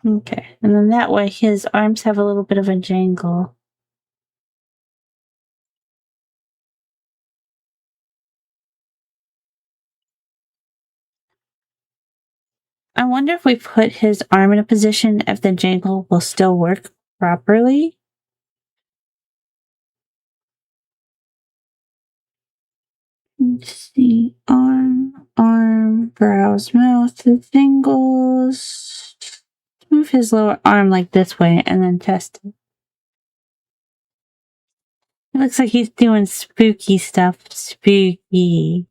Okay. And then that way his arms have a little bit of a jangle. I wonder if we put his arm in a position if the jangle will still work properly. Let's see. Arm, brows, mouth, fingers. Move his lower arm like this way and then test it. It looks like he's doing spooky stuff. Spooky.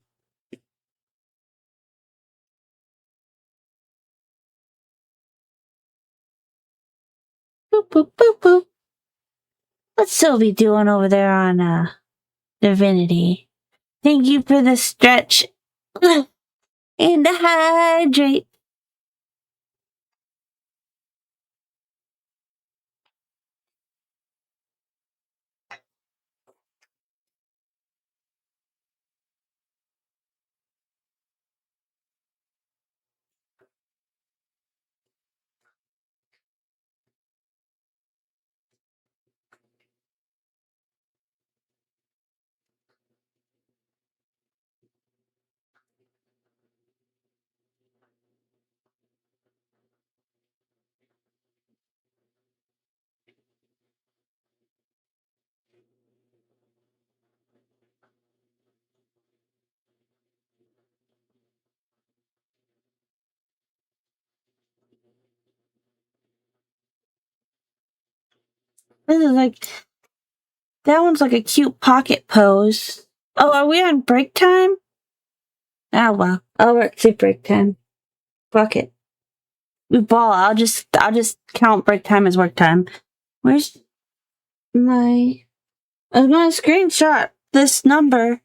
Boop, boop, boop, boop. What's Sylvie doing over there on Divinity? Thank you for the stretch and the hydrate. This is like, that one's like a cute pocket pose. Oh, are we on break time? Ah, well. Oh, it's break time. Fuck it. We ball. I'll just count break time as work time. Where's my? I was gonna screenshot this number.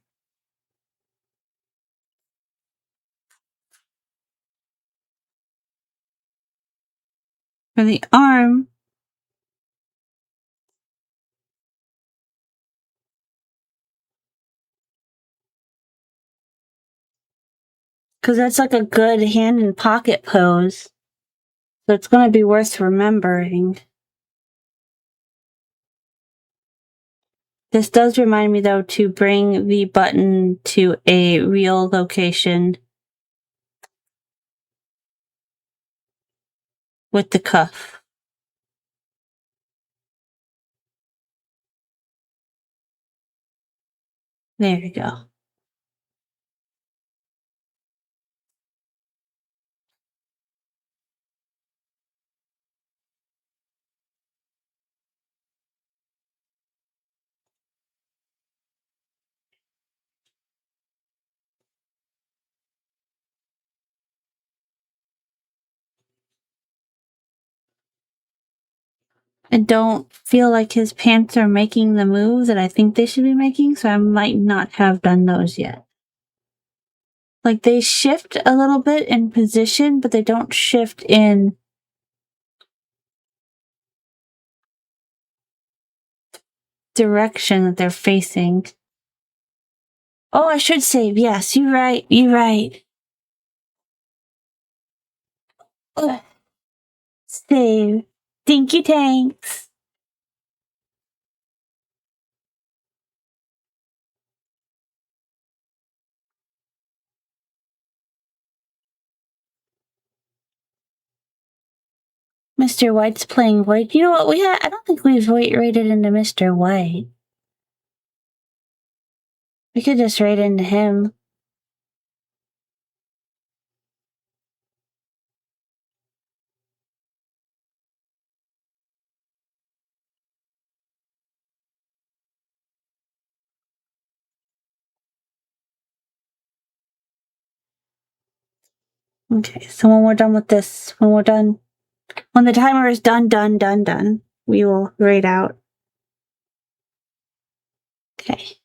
For the arm. Because that's like a good hand and pocket pose. So it's going to be worth remembering. This does remind me, though, to bring the button to a real location with the cuff. There you go. I don't feel like his pants are making the move that I think they should be making, so I might not have done those yet. Like, they shift a little bit in position, but they don't shift in direction that they're facing. Oh, I should save. Yes, you're right. You're right. Ugh. Save. Dinky tanks. Mr. White's playing White. You know what? I don't think we've rated into Mr. White. We could just rate into him. Okay, so when we're done with this, when the timer is done, we will rate out. Okay.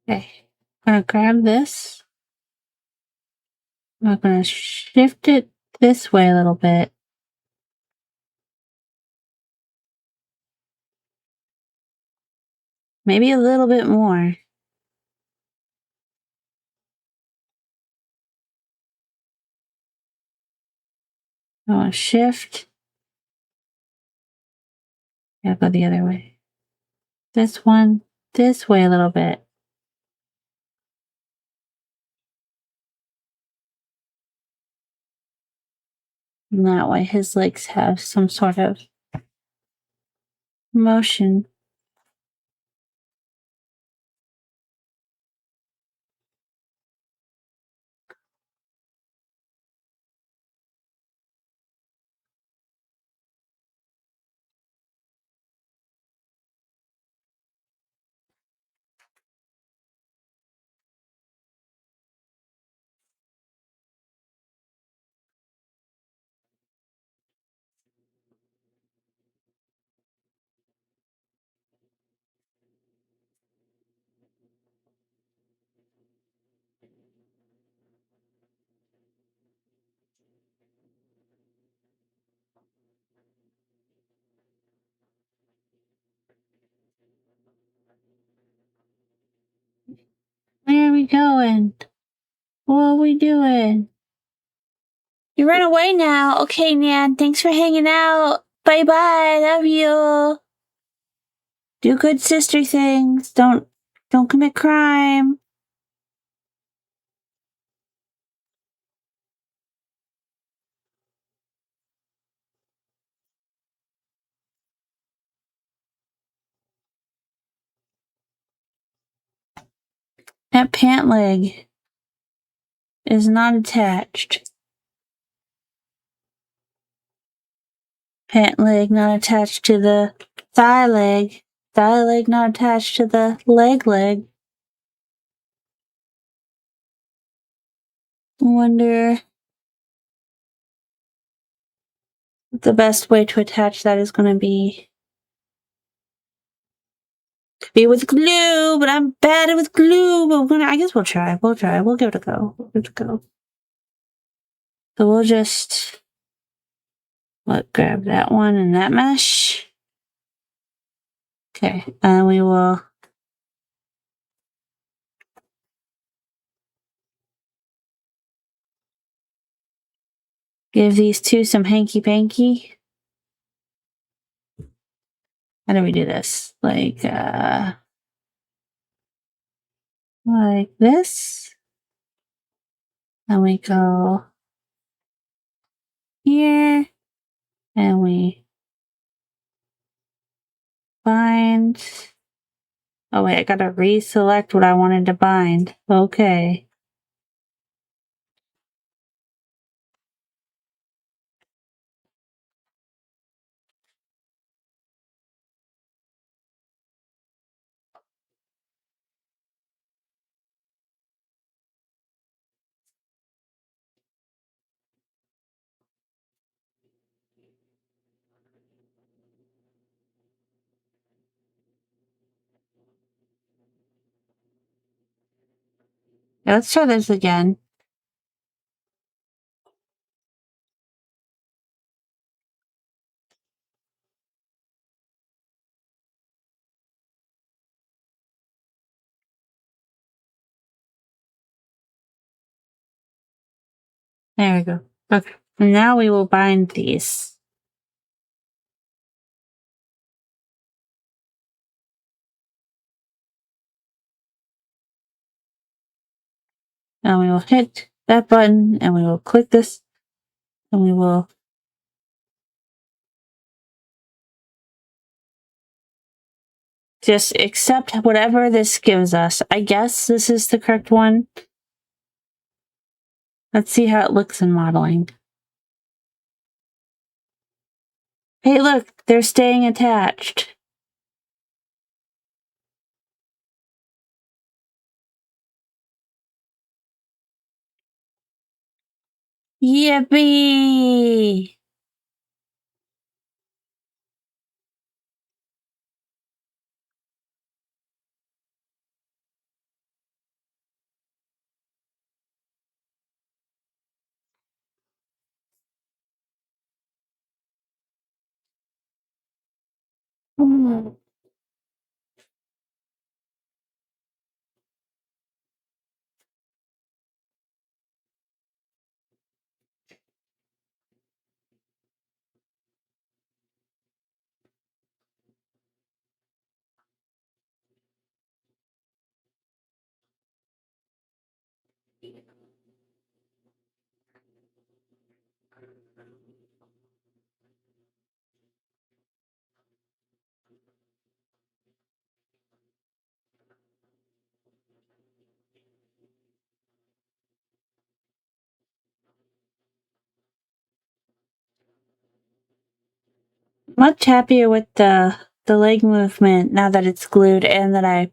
Okay. I'm gonna grab this. I'm gonna shift it this way a little bit. Maybe a little bit more. I want to shift. Gotta go the other way. This one, this way a little bit. And that way his legs have some sort of motion. Where are we going? What are we doing? You run away now. Okay, Nan. Thanks for hanging out. Bye bye. Love you. Do good sister things. Don't commit crime. That pant leg is not attached. Pant leg not attached to the thigh leg. Thigh leg not attached to the leg leg. I wonder what the best way to attach that is going to be. Could be with glue, but I'm bad with glue. But I guess we'll try. We'll try. We'll give it a go. We'll give it a go. So we'll just grab that one and that mesh. Okay, and we will give these two some hanky panky. How do we do this? Like this. And we go here. And we bind. Oh wait, I gotta reselect what I wanted to bind. Okay. Yeah, let's try this again. There we go. Okay. And now we will bind these. And we will hit that button and we will click this and we will just accept whatever this gives us. I guess this is the correct one. Let's see how it looks in modeling. Hey, look, they're staying attached. Yippee! Mm. Much happier with the leg movement now that it's glued and that I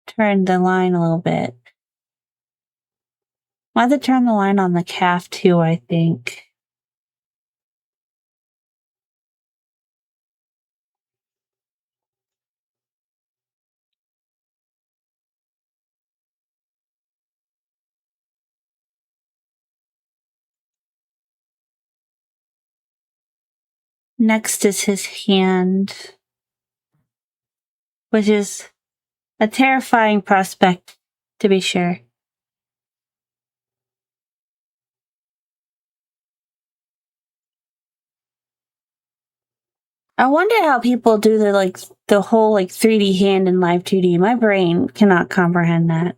turned the line a little bit. I had to turn the line on the calf too, I think. Next is his hand, which is a terrifying prospect, to be sure. I wonder how people do the whole 3D hand in live 2D. My brain cannot comprehend that.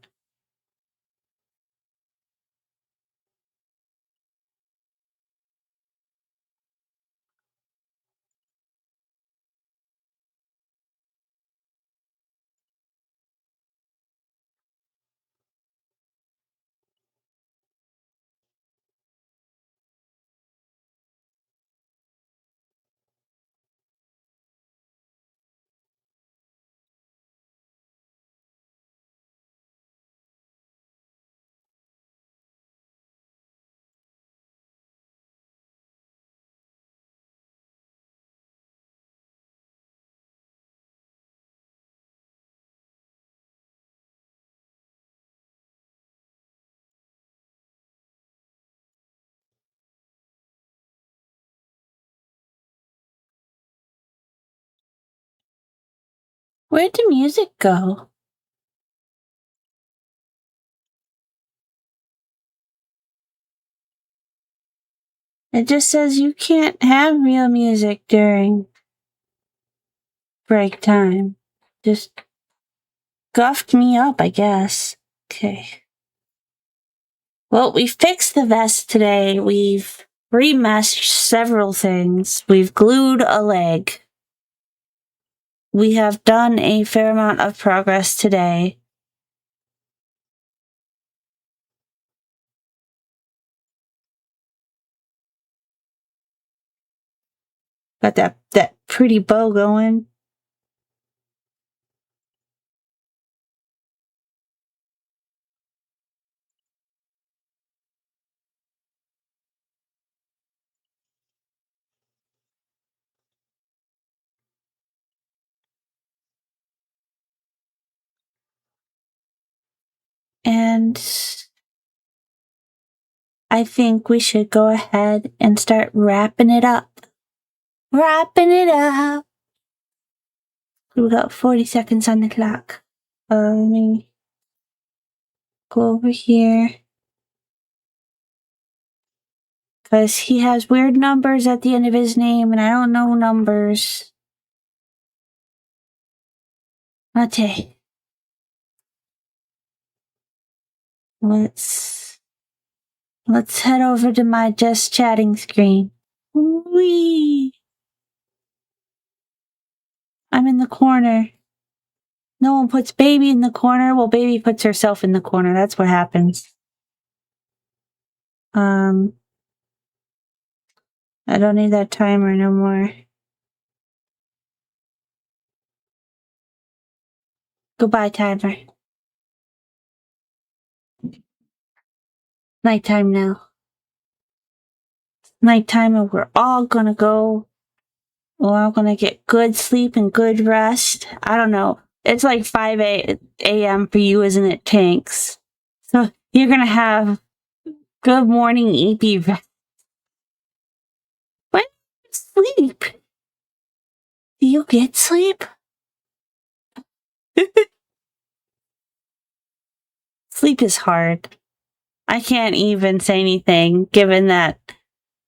Where'd the music go? It just says you can't have real music during break time. Just guffed me up, I guess. Okay. Well, we fixed the vest today. We've remeshed several things. We've glued a leg. We have done a fair amount of progress today. Got that pretty bow going. And I think we should go ahead and start wrapping it up. Wrapping it up. We got 40 seconds on the clock. Let me go over here. Because he has weird numbers at the end of his name, and I don't know numbers. Okay. Let's head over to my just chatting screen. Whee! I'm in the corner. No one puts baby in the corner. Well, baby puts herself in the corner. That's what happens. I don't need that timer no more. Goodbye, timer. Nighttime now. Nighttime, and we're all gonna go. We're all gonna get good sleep and good rest. I don't know. It's like 5 a.m. for you, isn't it, Tanks? So you're gonna have good morning EP rest. When do you sleep? Do you get sleep? Sleep is hard. I can't even say anything, given that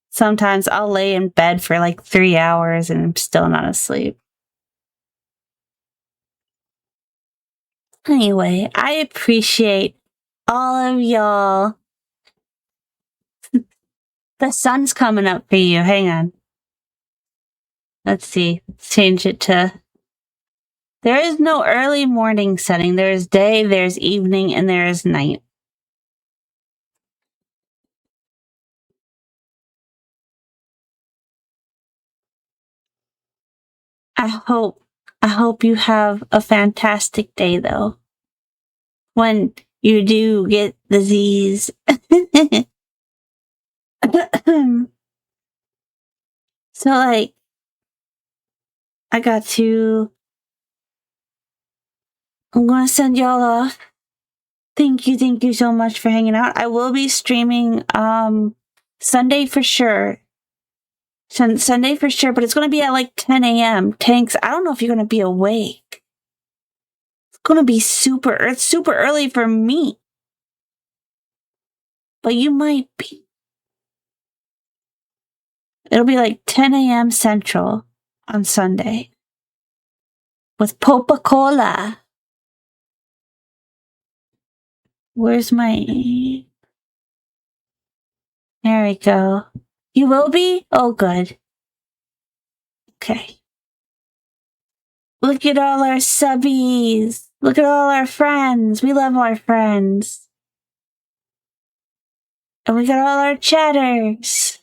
sometimes I'll lay in bed for like 3 hours and I'm still not asleep. Anyway, I appreciate all of y'all. The sun's coming up for you. Hang on. Let's see. Let's change it to. There is no early morning setting. There is day, there's evening, and there is night. I hope you have a fantastic day though. When you do get the Z's. So like, I'm gonna send y'all off. Thank you so much for hanging out. I will be streaming Sunday for sure. Sunday for sure, but it's gonna be at like 10 a.m. Tanks, I don't know if you're gonna be awake. It's gonna be super early for me. But you might be. It'll be like 10 a.m. Central on Sunday. With Coca-Cola. Where's my... There we go. You will be? Oh, good. Okay. Look at all our subbies. Look at all our friends. We love our friends. And we got all our chatters.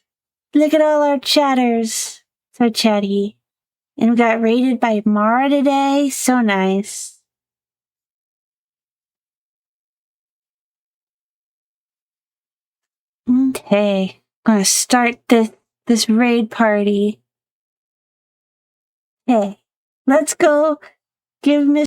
Look at all our chatters. So chatty. And we got rated by Mara today. So nice. Okay. I'm gonna start this raid party. Okay. Let's go give Mr.